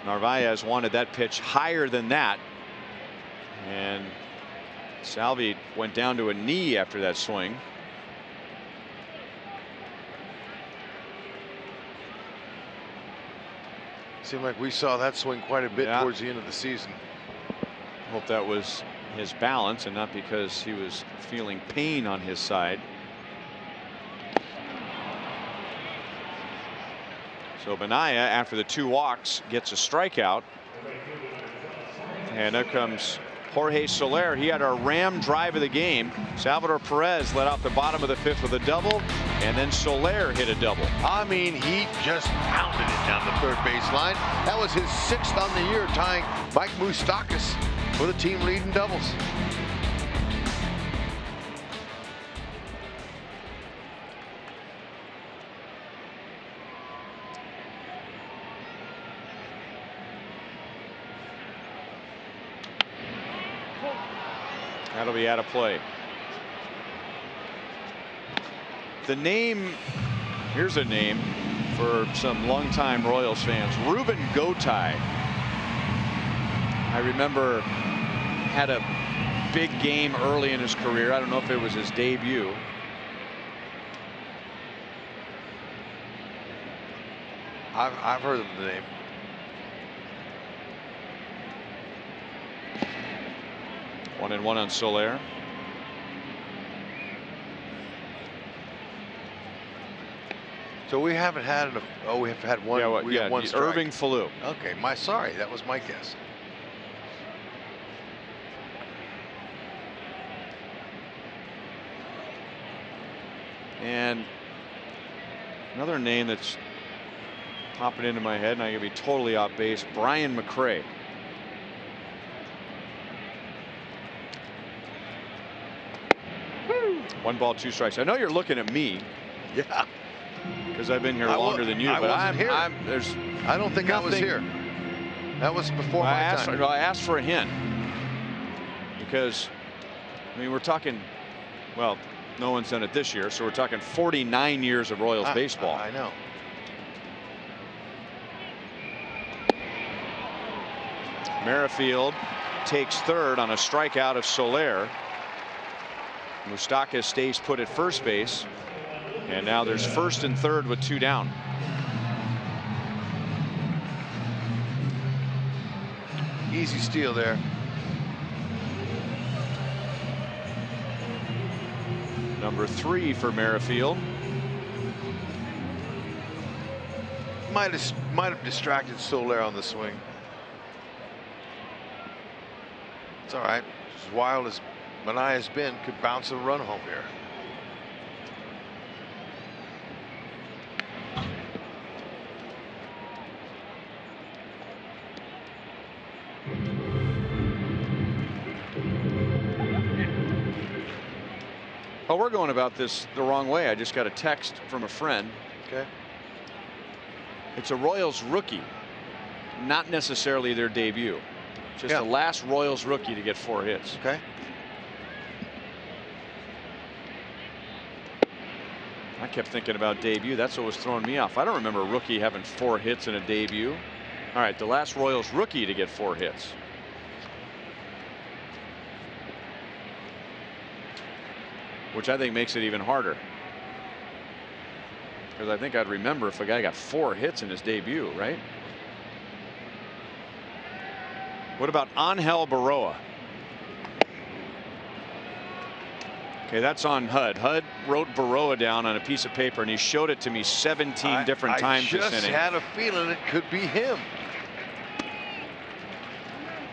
Speaker 1: Narvaez wanted that pitch higher than that, and Salvi went down to a knee after that swing.
Speaker 2: Seemed like we saw that swing quite a bit towards the end of the season.
Speaker 1: Hope that was his balance and not because he was feeling pain on his side. So Benaya, after the 2 walks, gets a strikeout. And up comes Jorge Soler. He had our ram drive of the game. Salvador Perez led off the bottom of the 5th with a double, and then Soler hit a double.
Speaker 2: I mean, he just pounded it down the third baseline. That was his 6th on the year, tying Mike Moustakas for the team lead in doubles.
Speaker 1: That'll be out of play. The name, here's a name for some longtime Royals fans, Ruben Gotay. I remember had a big game early in his career. I don't know if it was his debut.
Speaker 2: I've heard of the name.
Speaker 1: 1-1 on Soler.
Speaker 2: So we haven't had enough. Oh, we have had one.
Speaker 1: Yeah,
Speaker 2: we have one strike.
Speaker 1: Irving Falou.
Speaker 2: Okay, sorry, that was my guess.
Speaker 1: And another name that's popping into my head, and I'm going to be totally off base, Brian McRae. One ball, 2 strikes. I know you're looking at me.
Speaker 2: Yeah.
Speaker 1: Because I've been here longer than you. But
Speaker 2: I don't think I was here. That was before my time.
Speaker 1: I asked for a hint. Because, I mean, we're talking, well, no one's done it this year, so we're talking 49 years of Royals baseball.
Speaker 2: I know.
Speaker 1: Merrifield takes third on a strikeout of Soler. Moustakas stays put at first base, and now there's first and third with 2 down.
Speaker 2: Easy steal there.
Speaker 1: Number 3 for Merrifield.
Speaker 2: Might have distracted Soler on the swing. It's all right. As wild as Benaya's been, could bounce a run home here.
Speaker 1: Oh, we're going about this the wrong way. I just got a text from a friend.
Speaker 2: Okay.
Speaker 1: It's a Royals rookie, not necessarily their debut. Just
Speaker 2: Yeah.
Speaker 1: the last Royals rookie to get 4 hits.
Speaker 2: Okay.
Speaker 1: I kept thinking about debut. That's what was throwing me off. I don't remember a rookie having 4 hits in a debut. All right, the last Royals rookie to get 4 hits. Which I think makes it even harder. Because I think I'd remember if a guy got 4 hits in his debut, right? What about Angel Baroa? Okay, that's on HUD. HUD wrote Baroa down on a piece of paper, and he showed it to me 17 different times this
Speaker 2: I just
Speaker 1: inning.
Speaker 2: had a feeling it could be him.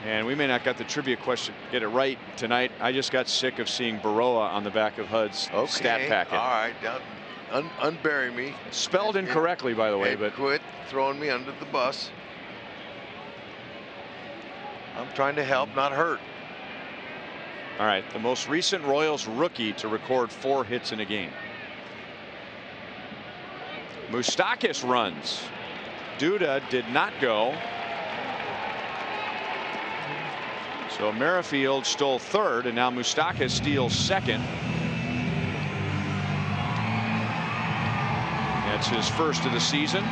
Speaker 1: And we may not get the trivia question, get it right tonight. I just got sick of seeing Baroa on the back of HUD's stat packet.
Speaker 2: All right, unbury me.
Speaker 1: Spelled incorrectly, by the way, but
Speaker 2: quit throwing me under the bus. I'm trying to help, not hurt.
Speaker 1: all right, the most recent Royals rookie to record 4 hits in a game. Moustakas runs. Duda did not go. So Merrifield stole 3rd, and now Moustakas steals 2nd. That's his 1st of the season.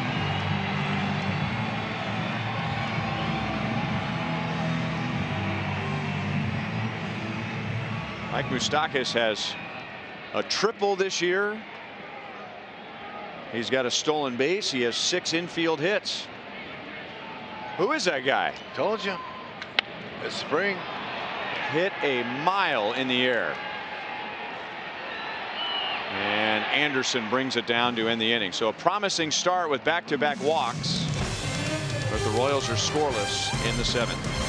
Speaker 1: Mike Moustakas has a triple this year. He's got a stolen base. He has 6 infield hits. Who is that guy?
Speaker 2: Told you. This spring.
Speaker 1: Hit a mile in the air. And Anderson brings it down to end the inning. So a promising start with back-to-back walks. But the Royals are scoreless in the 7th.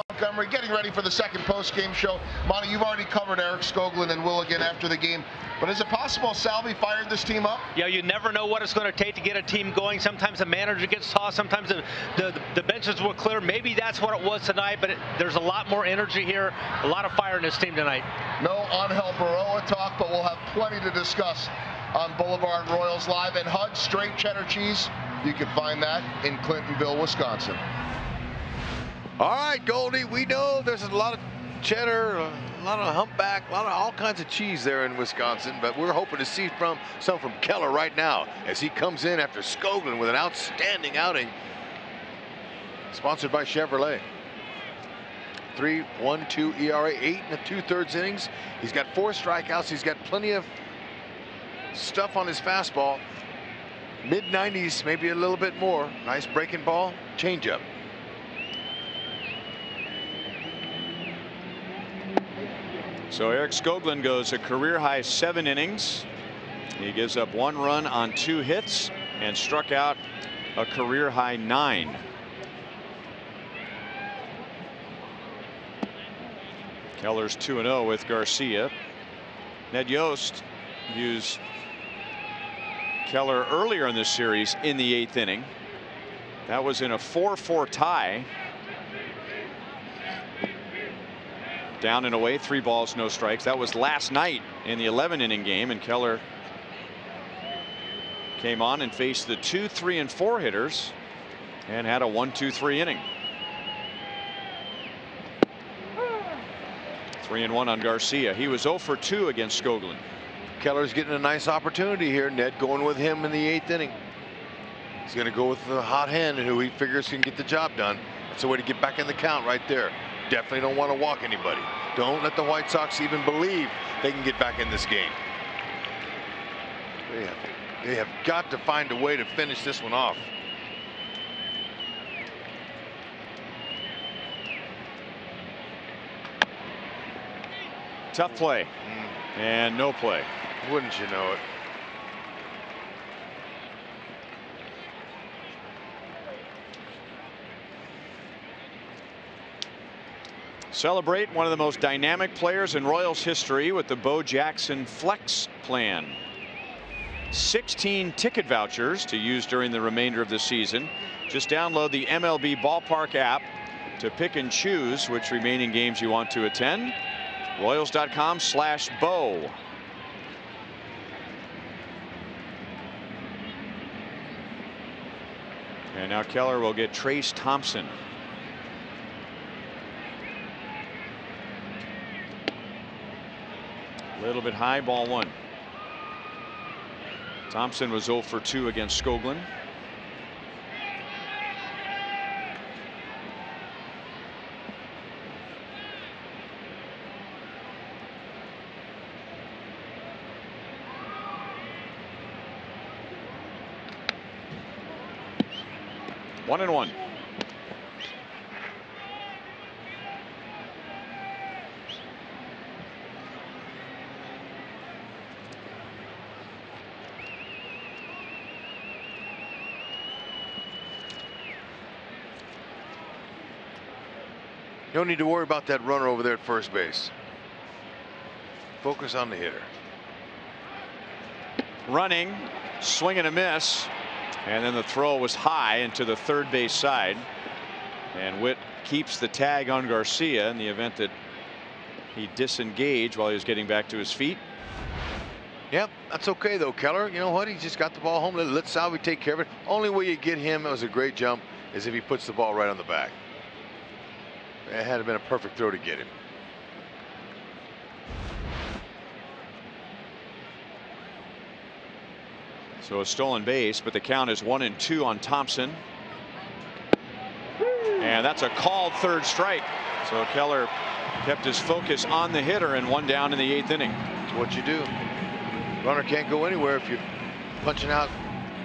Speaker 4: Montgomery getting ready for the second post-game show. Monty, you've already covered Eric Skoglund and Willigan after the game, but is it possible Salvi fired this team up?
Speaker 3: Yeah, you never know what it's going to take to get a team going. Sometimes the manager gets tossed, sometimes the benches will clear. Maybe that's what it was tonight, but there's a lot more energy here, a lot of fire in this team tonight.
Speaker 4: No Angel Baroa talk, but we'll have plenty to discuss on Boulevard Royals Live. And HUD straight cheddar cheese, you can find that in Clintonville, Wisconsin.
Speaker 2: All right, Goldie, we know there's a lot of cheddar, a lot of humpback, a lot of all kinds of cheese there in Wisconsin, but we're hoping to see some from Keller right now as he comes in after Skoglund with an outstanding outing. Sponsored by Chevrolet. 3.12 ERA, 8 2/3 innings. He's got 4 strikeouts. He's got plenty of stuff on his fastball. Mid-90s, maybe a little bit more. Nice breaking ball, changeup.
Speaker 1: So Eric Skoglund goes a career-high 7 innings. He gives up 1 run on 2 hits and struck out a career-high 9. Keller's 2-0 with Garcia. Ned Yost used Keller earlier in this series in the 8th inning. That was in a 4-4 tie. Down and away, 3 balls, no strikes. That was last night in the 11 inning game, and Keller came on and faced the 2, 3, and 4 hitters and had a 1-2-3 inning. 3-1 on Garcia. He was 0 for 2 against Skoglund.
Speaker 2: Keller's getting a nice opportunity here. Ned going with him in the 8th inning. He's going to go with the hot hand and who he figures can get the job done. That's a way to get back in the count right there. Definitely don't want to walk anybody. Don't let the White Sox even believe they can get back in this game. They have got to find a way to finish this one off.
Speaker 1: Tough play. And no play.
Speaker 2: Wouldn't you know it?
Speaker 1: Celebrate one of the most dynamic players in Royals history with the Bo Jackson Flex Plan. 16 ticket vouchers to use during the remainder of the season. Just download the MLB Ballpark app to pick and choose which remaining games you want to attend. Royals.com/Bo. And now Keller will get Trace Thompson. A little bit high, ball 1. Thompson was 0 for 2 against Skoglund. One and one.
Speaker 2: You don't need to worry about that runner over there at first base. Focus on the hitter.
Speaker 1: Running, swing and a miss. And then the throw was high into the third base side. And Witt keeps the tag on Garcia in the event that he disengaged while he was getting back to his feet.
Speaker 2: Yep, that's okay though, Keller. You know what? He just got the ball home. Let Salvi take care of it. Only way you get him, it was a great jump, is if he puts the ball right on the back. It had been a perfect throw to get him.
Speaker 1: So a stolen base, but the count is 1-2 on Thompson. And that's a called third strike. So Keller kept his focus on the hitter and 1 down in the 8th inning.
Speaker 2: That's what you do. Runner can't go anywhere if you're punching out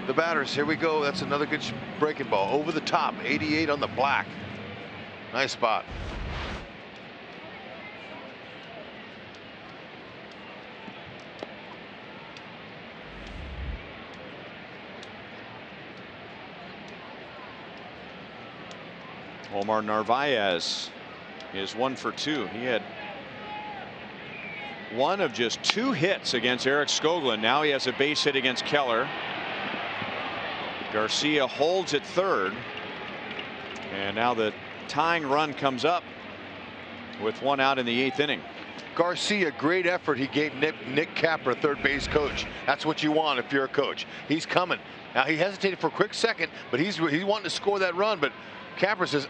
Speaker 2: the batters. Here we go. That's another good breaking ball over the top. 88 on the black. Nice spot.
Speaker 1: Omar Narvaez is 1 for 2. He had one of just 2 hits against Eric Skoglund. Now he has a base hit against Keller. Garcia holds at third. And now the tying run comes up with 1 out in the 8th inning.
Speaker 2: Garcia, great effort. He gave Nick Capra, third base coach. That's what you want if you're a coach. He's coming. Now he hesitated for a quick second, but he's wanting to score that run. But Capra says,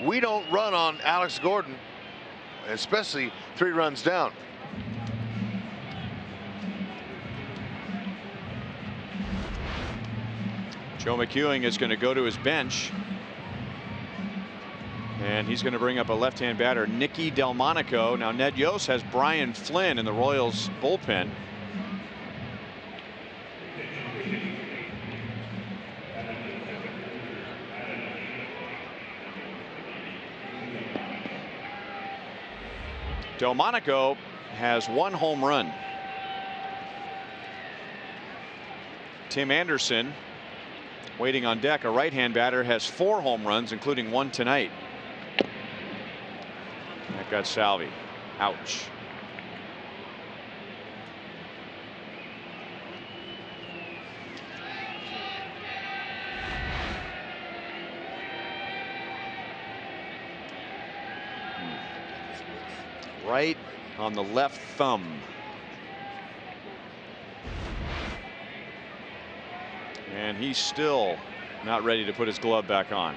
Speaker 2: we don't run on Alex Gordon, especially 3 runs down.
Speaker 1: Joe McEwing is going to go to his bench. And he's going to bring up a left-hand batter, Nicky Delmonico. Now Ned Yost has Brian Flynn in the Royals bullpen. Delmonico has 1 home run. Tim Anderson waiting on deck, a right-hand batter, has 4 home runs, including 1 tonight. That got Salvi. Ouch. right on the left thumb. And he's still not ready to put his glove back on.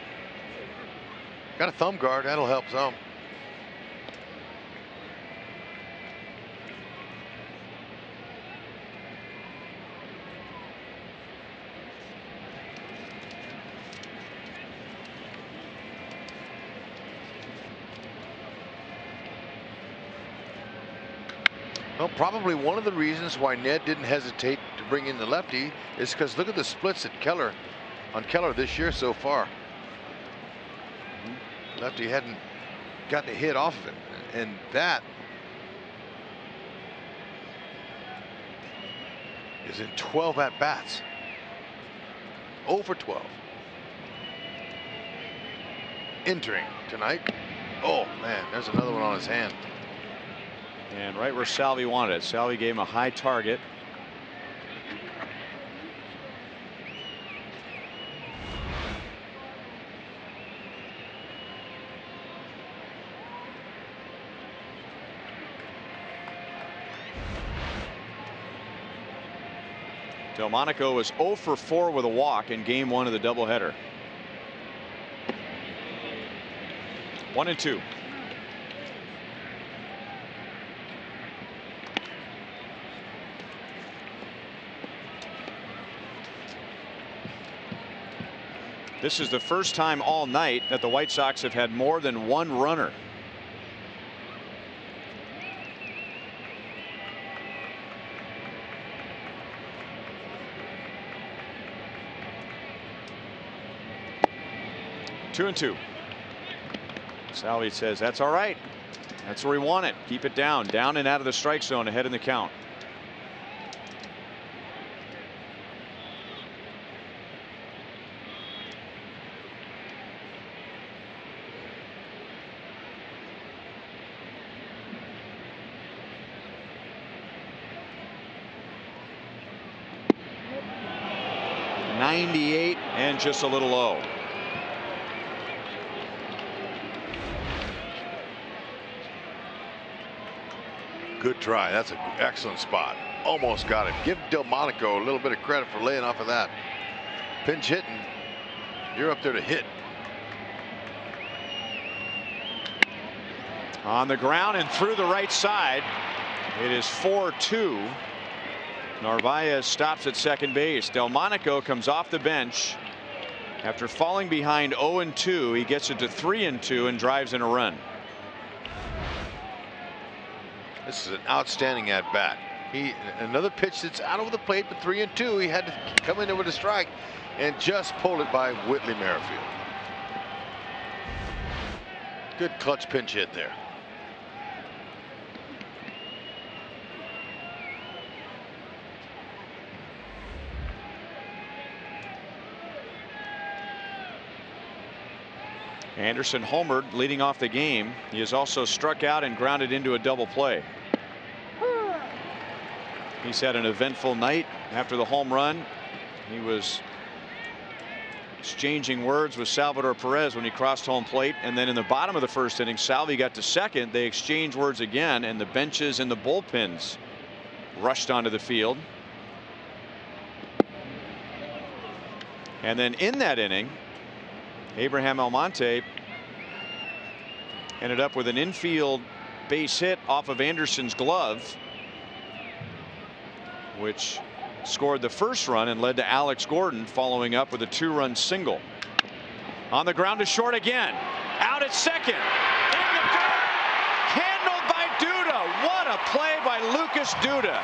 Speaker 2: Got a thumb guard, that'll help some. Well, probably one of the reasons why Ned didn't hesitate to bring in the lefty is because look at the splits at Keller this year so far. Lefty hadn't gotten a hit off of him, and that is in 12 at bats. 0 for 12. Entering tonight. Oh man, there's another one on his hand.
Speaker 1: And right where Salvi wanted it. Salvi gave him a high target. Delmonico was 0 for 4 with a walk in game 1 of the doubleheader. 1-2. This is the first time all night that the White Sox have had more than one runner. Two and two. Salvi says that's all right. That's where we want it. Keep it down and out of the strike zone, ahead in the count. .98 and just a little low.
Speaker 2: Good try. That's an excellent spot. Almost got it. Give Delmonico a little bit of credit for laying off of that. Pinch hitting. You're up there to hit.
Speaker 1: On the ground and through the right side. It is 4-2. Narvaez stops at second base. Delmonico comes off the bench after falling behind 0-2. He gets it to 3-2 and drives in a run.
Speaker 2: This is an outstanding at bat. Another pitch that's out over the plate, but 3-2. He had to come in there with a strike and just pulled it by Whitley Merrifield. Good clutch pinch hit there.
Speaker 1: Anderson homered, leading off the game. He has also struck out and grounded into a double play. He's had an eventful night after the home run. He was exchanging words with Salvador Perez when he crossed home plate, and then in the bottom of the first inning, Salvi got to second. They exchanged words again, and the benches and the bullpens rushed onto the field. And then in that inning, Abraham Almonte ended up with an infield base hit off of Anderson's glove, which scored the first run and led to Alex Gordon following up with a 2-run single. On the ground to short again. Out at second. In the dirt. Handled by Duda. What a play by Lucas Duda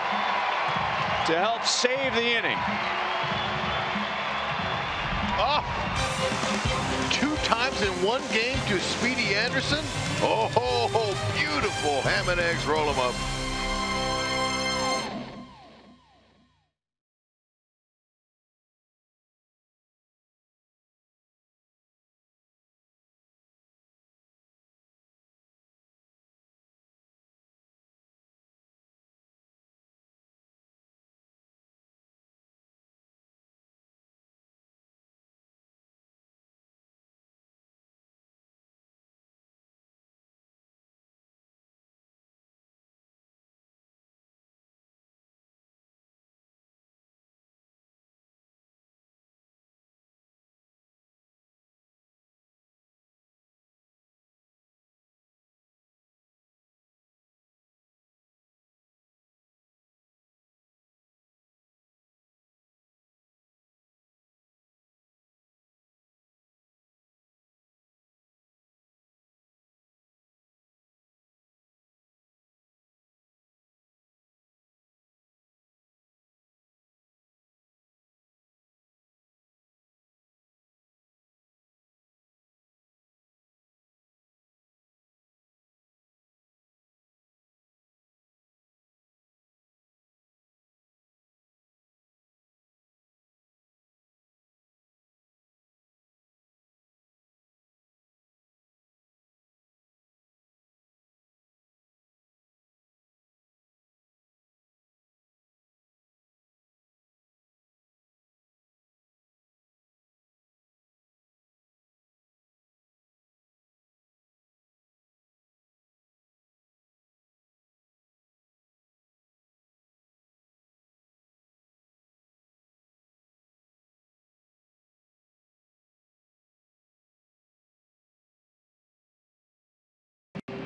Speaker 1: to help save the inning.
Speaker 2: Oh, 2 times in one game to Speedy Anderson. Oh, beautiful ham and eggs, roll 'em up.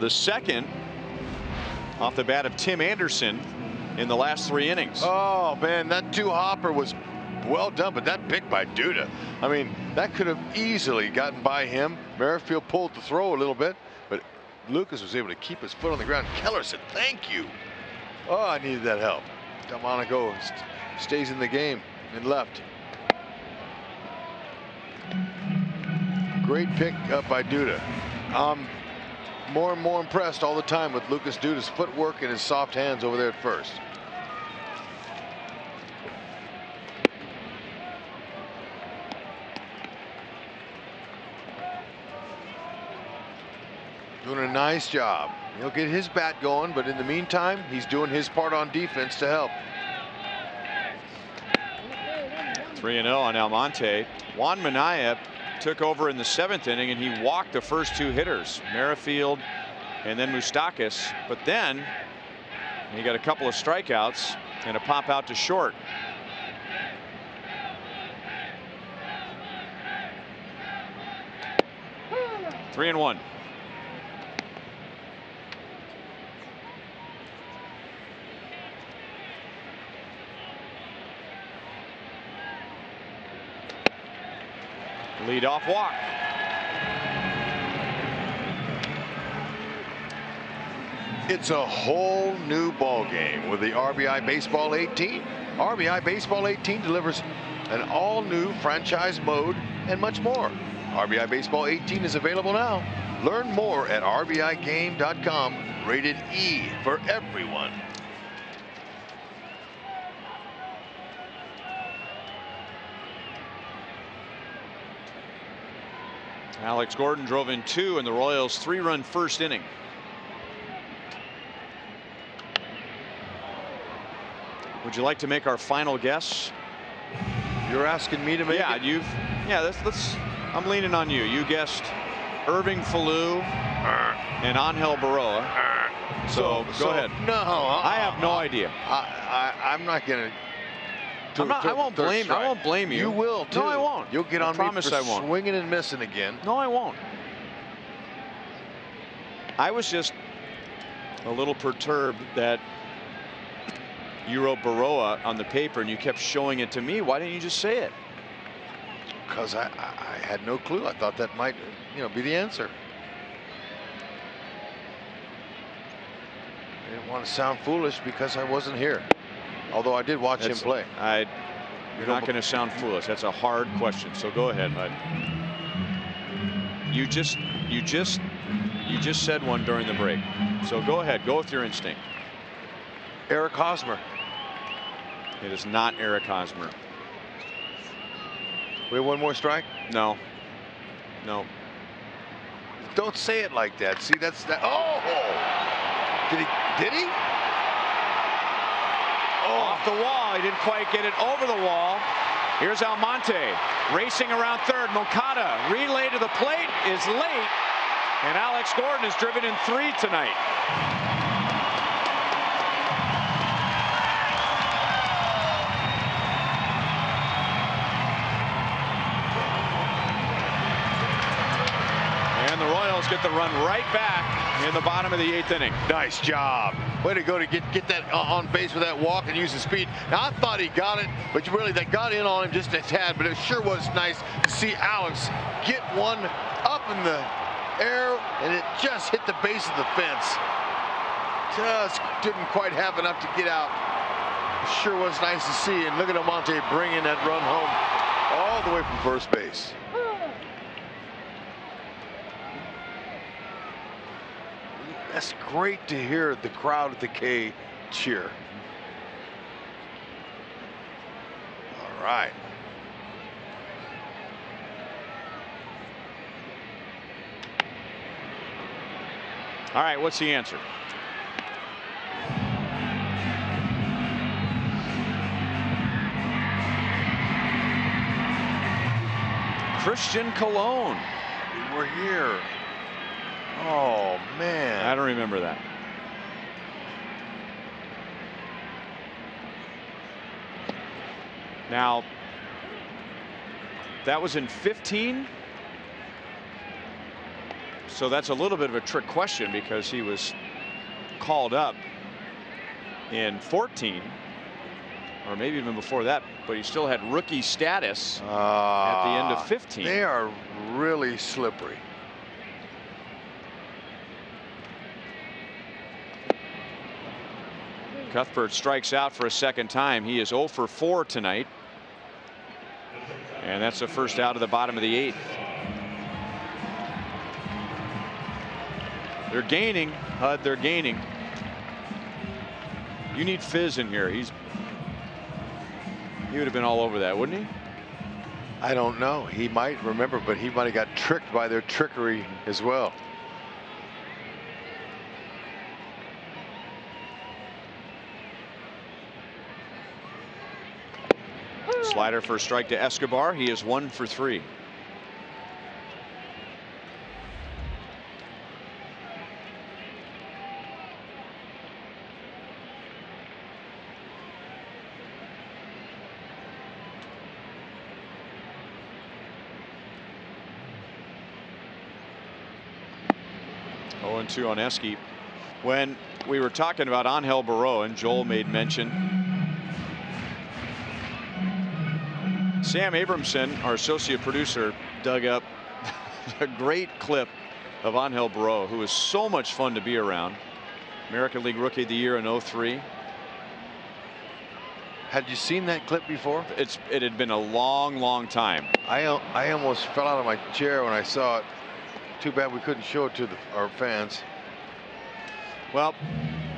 Speaker 1: the second off the bat of Tim Anderson in the last 3 innings.
Speaker 2: Oh man, that 2-hopper was well done, but that pick by Duda, I mean, that could have easily gotten by him. Merrifield pulled the throw a little bit, but Lucas was able to keep his foot on the ground. Keller said, "Thank you." Oh, I needed that help. Delmonico stays in the game and left. Great pick up by Duda. More and more impressed all the time with Lucas Duda's footwork and his soft hands over there at first. Doing a nice job. He'll get his bat going, but in the meantime, he's doing his part on defense to help.
Speaker 1: 3-0 on Almonte. Juan Minaya took over in the 7th inning, and he walked the first 2 hitters, Merrifield and then Moustakas. But then he got a couple of strikeouts and a pop out to short. Three and one. Leadoff walk.
Speaker 2: It's a whole new ball game with the RBI Baseball 18. RBI Baseball 18 delivers an all-new franchise mode and much more. RBI Baseball 18 is available now. Learn more at rbigame.com. Rated E for everyone.
Speaker 1: Alex Gordon drove in 2 in the Royals' 3-run first inning. Would you like to make our final guess?
Speaker 2: You're asking me to make it?
Speaker 1: Let's I'm leaning on you. You guessed Irving Falou and Angel Baroa. So go ahead.
Speaker 2: No,
Speaker 1: I have no idea.
Speaker 2: I'm not gonna.
Speaker 1: I won't blame you.
Speaker 2: You will too.
Speaker 1: No, I won't.
Speaker 2: You'll get on me for
Speaker 1: I won't.
Speaker 2: swinging and missing again.
Speaker 1: No, I won't. I was just a little perturbed that you wrote Baroa on the paper and you kept showing it to me. Why didn't you just say it?
Speaker 2: Because I had no clue. I thought that might, be the answer. I didn't want to sound foolish because I wasn't here. Although I did watch him play.
Speaker 1: You're not going to sound foolish. That's a hard question. So go ahead, bud. You just said one during the break. So go ahead. Go with your instinct.
Speaker 2: Eric Hosmer.
Speaker 1: It is not Eric Hosmer.
Speaker 2: We have one more strike?
Speaker 1: No. No.
Speaker 2: Don't say it like that. See, that's that. Oh! Did he?
Speaker 1: Oh, off the wall. He didn't quite get it over the wall. Here's Almonte racing around third. Moncada relay to the plate is late, and Alex Gordon has driven in 3 tonight. And the Royals get the run right back in the bottom of the 8th inning.
Speaker 2: Nice job. Way to go to get that on base with that walk and use the speed. Now, I thought he got it, but really that got in on him just a tad, but it sure was nice to see Alex get one up in the air, and it just hit the base of the fence. Just didn't quite have enough to get out. It sure was nice to see, and look at Almonte bringing that run home all the way from first base. That's great to hear the crowd at the K cheer. All right.
Speaker 1: All right, what's the answer? Christian Colon.
Speaker 2: We were here. Oh, man.
Speaker 1: I don't remember that. Now, that was in 15. So that's a little bit of a trick question because he was called up in 14, or maybe even before that, but he still had rookie status at the end of 15.
Speaker 2: They are really slippery.
Speaker 1: Cuthbert strikes out for a second time. He is 0 for 4 tonight. And that's the first out of the bottom of the 8th. They're gaining, Hud, they're gaining. You need Fizz in here. He would have been all over that, wouldn't he?
Speaker 2: I don't know. He might remember, but he might have got tricked by their trickery as well.
Speaker 1: Slider for a strike to Escobar. He is 1 for 3. Oh, 2 on Esky. When we were talking about Angel Barreau, and Joel made mention, Sam Abramson, our associate producer, dug up a great clip of Angel Barreau, who is so much fun to be around. American League Rookie of the Year in 03.
Speaker 2: Had you seen that clip before?
Speaker 1: It had been a long time.
Speaker 2: I almost fell out of my chair when I saw it. Too bad we couldn't show it to our fans.
Speaker 1: Well,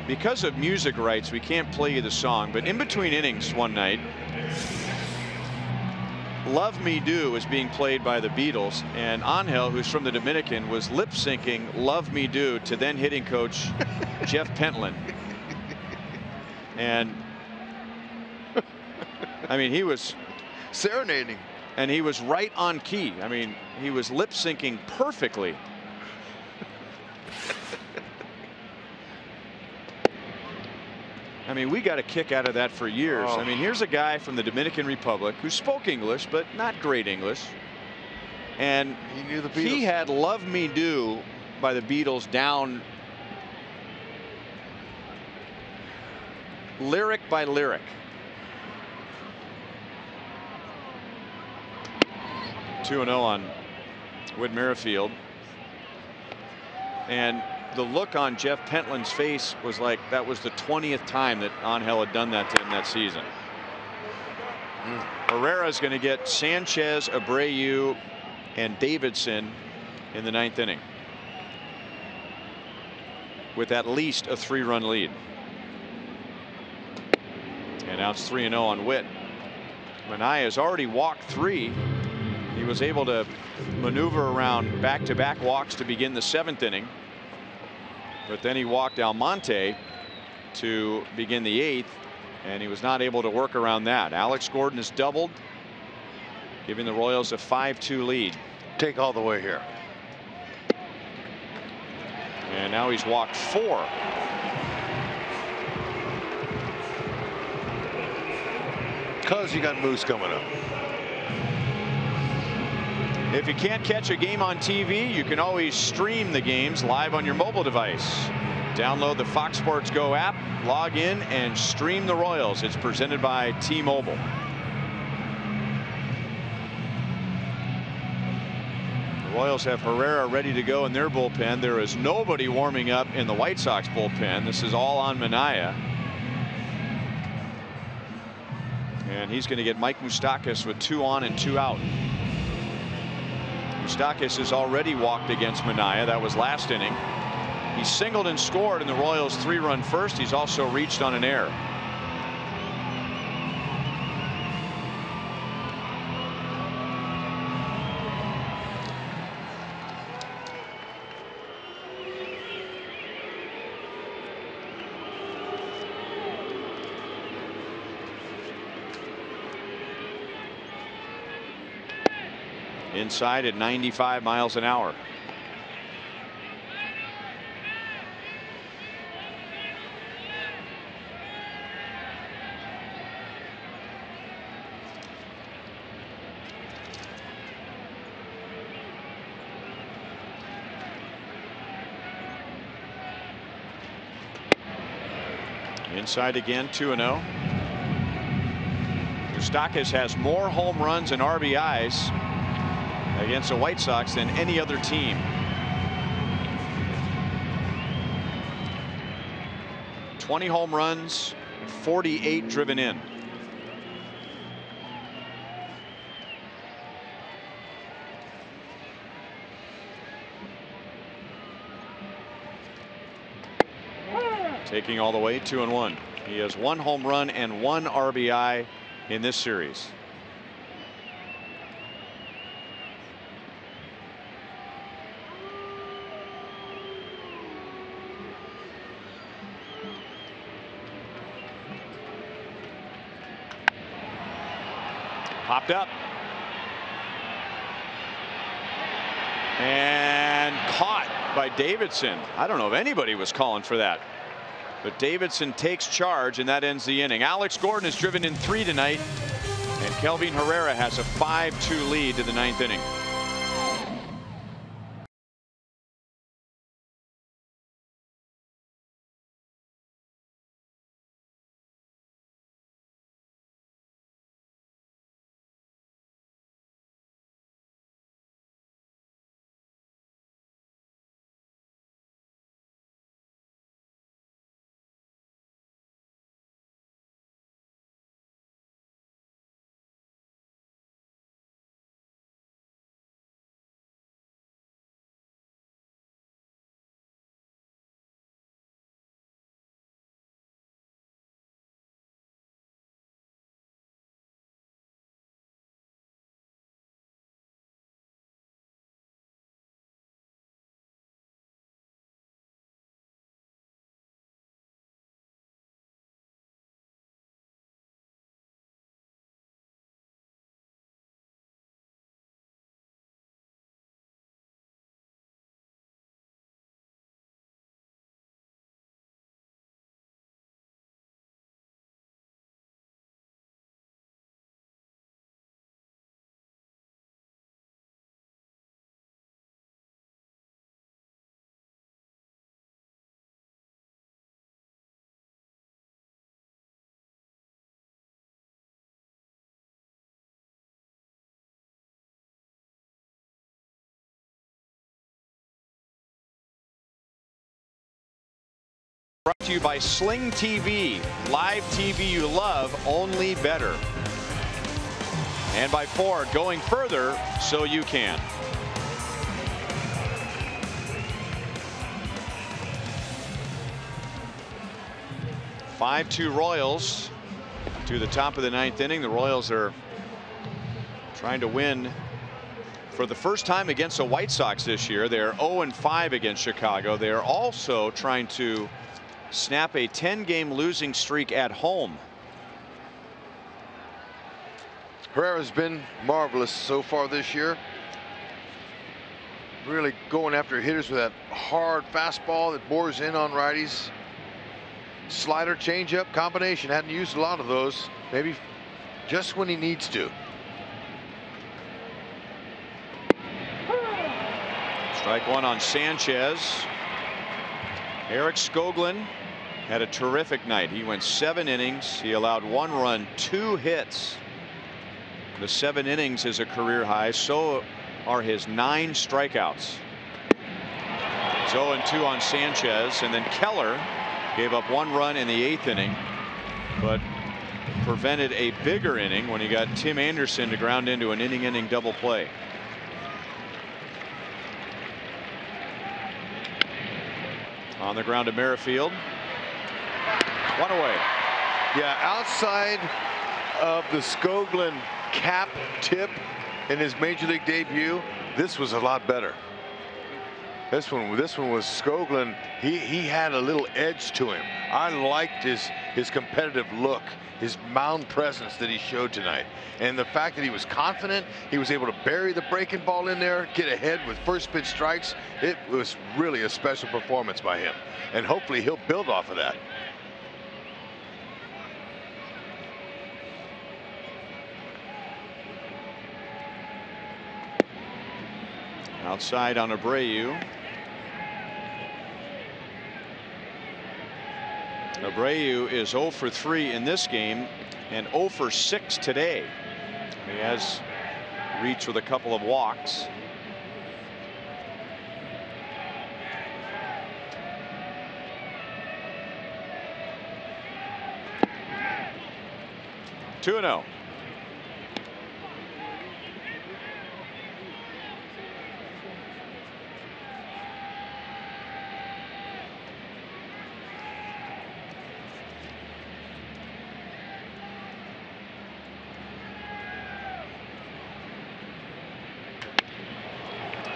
Speaker 1: because of music rights, we can't play you the song, but in between innings one night, Love Me Do was being played by the Beatles, and Angel, who's from the Dominican, was lip syncing Love Me Do to then hitting coach Jeff Pentland. And I mean, he was
Speaker 2: serenading,
Speaker 1: and he was right on key. I mean, he was lip syncing perfectly. I mean, we got a kick out of that for years.
Speaker 2: Oh.
Speaker 1: I mean, here's a guy from the Dominican Republic who spoke English, but not great English. And
Speaker 2: he knew the Beatles.
Speaker 1: He had Love Me Do by the Beatles down lyric by lyric. Two 2-0 on Whit Merrifield. And the look on Jeff Pentland's face was like that was the 20th time that Angel had done that to him that season. Herrera is going to get Sanchez, Abreu, and Davidson in the 9th inning with at least a 3-run lead. And now it's 3-0 on Whit. Manaea has already walked 3. He was able to maneuver around back-to-back walks to begin the 7th inning. But then he walked Almonte to begin the 8th, and he was not able to work around that. Alex Gordon has doubled, giving the Royals a 5-2 lead.
Speaker 2: Take all the way here.
Speaker 1: And now he's walked 4.
Speaker 2: Because you got Moose coming up.
Speaker 1: If you can't catch a game on TV, you can always stream the games live on your mobile device. Download the Fox Sports Go app, log in, and stream the Royals. It's presented by T-Mobile. The Royals have Herrera ready to go in their bullpen. There is nobody warming up in the White Sox bullpen. This is all on Manaea. And he's going to get Mike Moustakas with 2 on and 2 out. Moustakas has already walked against Manaea. That was last inning. He singled and scored in the Royals' 3-run first. He's also reached on an error. Inside at 95 miles an hour. Inside again, 2-0. Moustakas has more home runs and RBIs against the White Sox than any other team. 20 home runs, 48 driven in. Taking all the way, 2-1. He has 1 home run and 1 RBI in this series. Popped up. And caught by Davidson. I don't know if anybody was calling for that. But Davidson takes charge, and that ends the inning. Alex Gordon has driven in 3 tonight, and Kelvin Herrera has a 5-2 lead to the 9th inning. Brought to you by Sling TV. Live TV you love, only better. And by Ford, going further so you can. (5-2) Royals to the top of the 9th inning. The Royals are trying to win for the first time against the White Sox this year. They're 0-5 against Chicago. They are also trying to snap a 10-game losing streak at home.
Speaker 2: Herrera's been marvelous so far this year. Really going after hitters with that hard fastball that bores in on righties. Slider, changeup combination. Hadn't used a lot of those. Maybe just when he needs to.
Speaker 1: Strike 1 on Sanchez. Eric Skoglund had a terrific night. He went 7 innings. He allowed 1 run, 2 hits. The 7 innings is a career high. So are his 9 strikeouts. It's 0-2 on Sanchez, and then Keller gave up 1 run in the 8th inning, but prevented a bigger inning when he got Tim Anderson to ground into an inning double play. On the ground to Merrifield. 1 away.
Speaker 2: Yeah, outside of the Skoglund cap tip in his major league debut, this was a lot better. This one was Skoglund. He had a little edge to him. I liked his competitive look, his mound presence that he showed tonight, and the fact that he was confident. He was able to bury the breaking ball in there, get ahead with first pitch strikes. It was really a special performance by him, and hopefully he'll build off of that.
Speaker 1: Outside on Abreu. Abreu is 0 for 3 in this game and 0 for 6 today. He has reached with a couple of walks. Two and 0.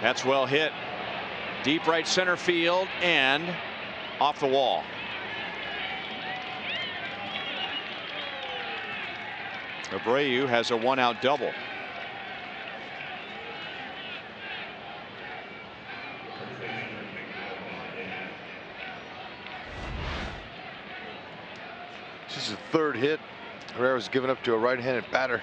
Speaker 1: That's well hit. Deep right center field and off the wall. Abreu has a 1-out double.
Speaker 2: This is his third hit. Herrera's given up to a right-handed batter.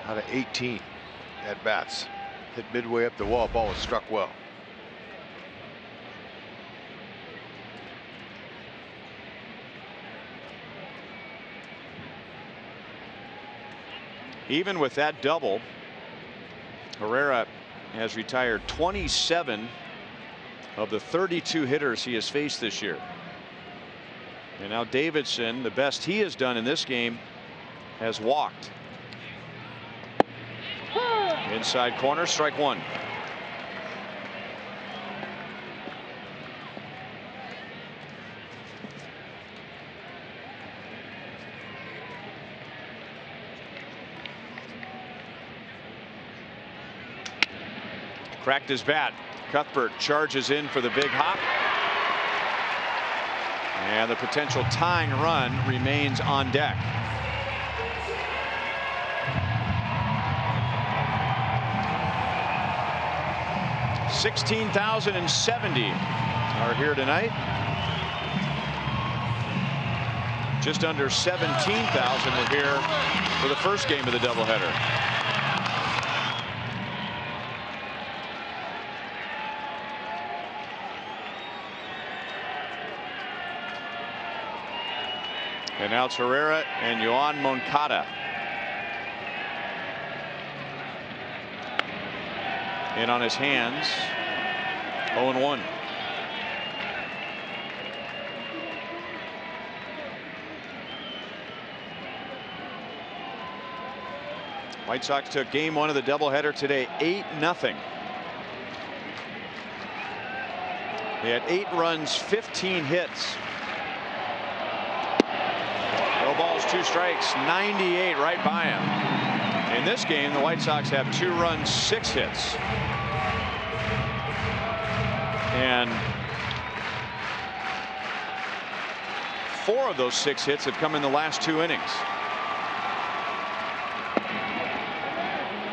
Speaker 2: Out of 18 at bats. Hit midway up the wall. Ball was struck well.
Speaker 1: Even with that double, Herrera has retired 27 of the 32 hitters he has faced this year. And now Davidson, the best he has done in this game, has walked. Inside corner, strike one. Cracked his bat. Cuthbert charges in for the big hop. And the potential tying run remains on deck. $16,070 are here tonight. Just under 17,000 were here for the first game of the doubleheader. And now it's Herrera and Yoan Moncada. In on his hands. 0-1. White Sox took game one of the doubleheader today 8-0. They had 8 runs, 15 hits. No balls, 2 strikes, 98 right by him. In this game, the White Sox have 2 runs, 6 hits. And 4 of those 6 hits have come in the last 2 innings.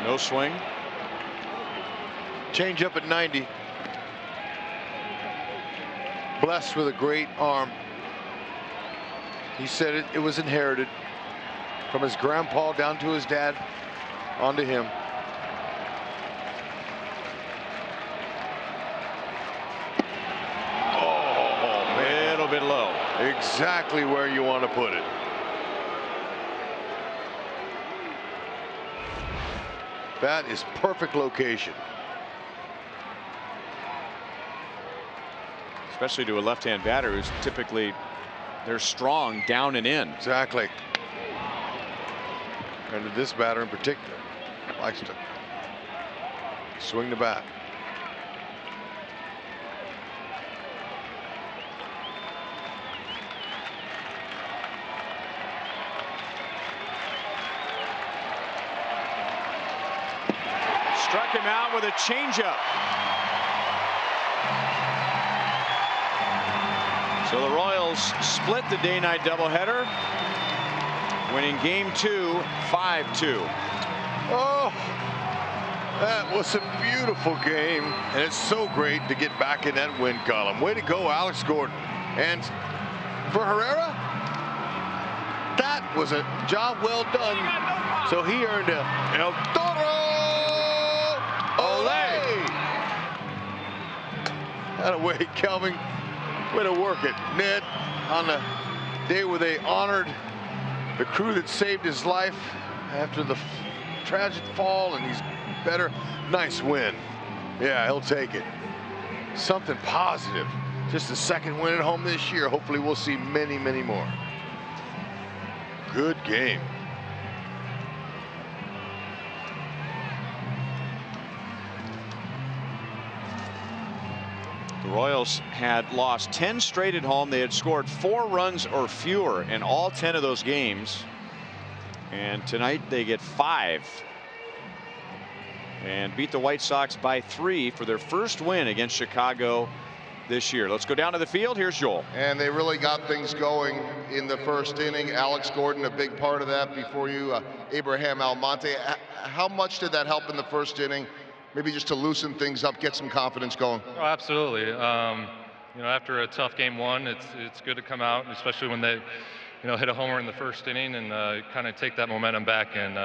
Speaker 1: No swing.
Speaker 2: Change up at 90. Blessed with a great arm. He said it was inherited from his grandpa down to his dad onto him.
Speaker 1: Oh, a little bit low.
Speaker 2: Exactly where you want to put it. That is perfect location.
Speaker 1: Especially to a left-hand batter who's typically, they're strong down and in.
Speaker 2: Exactly. And this batter in particular likes to swing the bat.
Speaker 1: Struck him out with a changeup. So the Royals split the day-night doubleheader, winning game 2, 5-2.
Speaker 2: Oh, that was a beautiful game, and it's so great to get back in that win column. Way to go, Alex Gordon. And for Herrera, that was a job well done. So he earned a El Toro. Ole! That away, Kelvin. Way to work it. Ned, on the day where they honored the crew that saved his life after the tragic fall, and he's better. Nice win. Yeah, he'll take it. Something positive. Just the second win at home this year. Hopefully we'll see many, many more. Good game.
Speaker 1: The Royals had lost 10 straight at home. They had scored 4 runs or fewer in all 10 of those games. And tonight they get 5. And beat the White Sox by 3 for their first win against Chicago this year. Let's go down to the field. Here's Joel.
Speaker 4: And they really got things going in the first inning. Alex Gordon, a big part of that. Before you, Abraham Almonte. How much did that help in the first inning? Maybe just to loosen things up, get some confidence going.
Speaker 5: Oh, absolutely. You know, after a tough game one, it's good to come out, especially when they, hit a homer in the first inning and kind of take that momentum back. And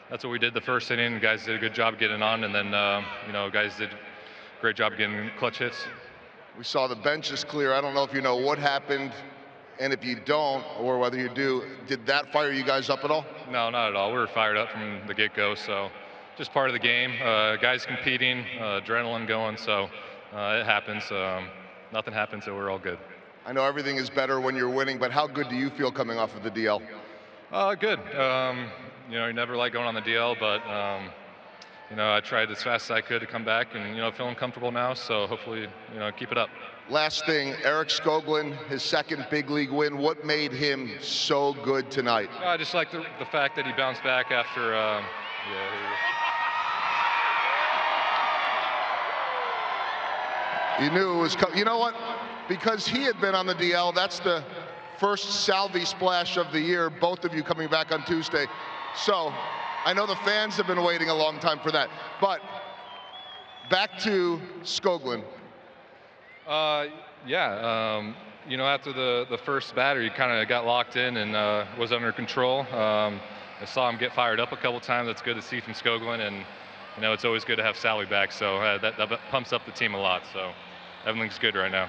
Speaker 5: that's what we did the first inning. The guys did a good job getting on, and then guys did a great job getting clutch hits.
Speaker 4: We saw the bench is clear. I don't know if you know what happened, and if you don't, or whether you do, did that fire you guys up at all?
Speaker 5: No, not at all. We were fired up from the get-go, so just part of the game. Guys competing, adrenaline going, so it happens. Nothing happens, so we're all good.
Speaker 4: I know everything is better when you're winning, but how good do you feel coming off of the DL?
Speaker 5: Good. You never like going on the DL, but I tried as fast as I could to come back, and feeling comfortable now. So hopefully, keep it up.
Speaker 4: Last thing, Eric Skoglund, his second big league win. What made him so good tonight?
Speaker 5: I just like the fact that he bounced back after.
Speaker 4: You knew it was. You know what? Because he had been on the DL. That's the first Salvi splash of the year. Both of you coming back on Tuesday. So I know the fans have been waiting a long time for that. But back to Skoglund.
Speaker 5: After the first batter, he kind of got locked in and was under control. I saw him get fired up a couple times. That's good to see from Skoglund, and it's always good to have Salvi back. So that pumps up the team a lot. So everything's good right now.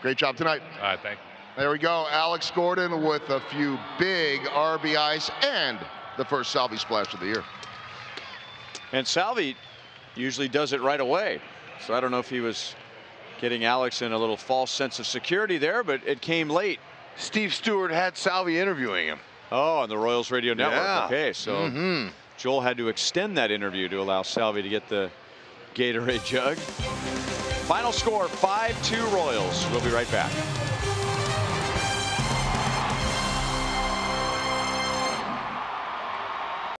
Speaker 4: Great job tonight.
Speaker 5: All right, thanks.
Speaker 4: There we go. Alex Gordon with a few big RBIs and the first Salvi splash of the year.
Speaker 1: And Salvi usually does it right away. So I don't know if he was getting Alex in a little false sense of security there, but it came late.
Speaker 2: Steve Stewart had Salvi interviewing him.
Speaker 1: Oh, on the Royals Radio Network.
Speaker 2: Yeah.
Speaker 1: Okay, so Joel had to extend that interview to allow Salvi to get the Gatorade jug. Final score, 5-2 Royals. We'll be right back.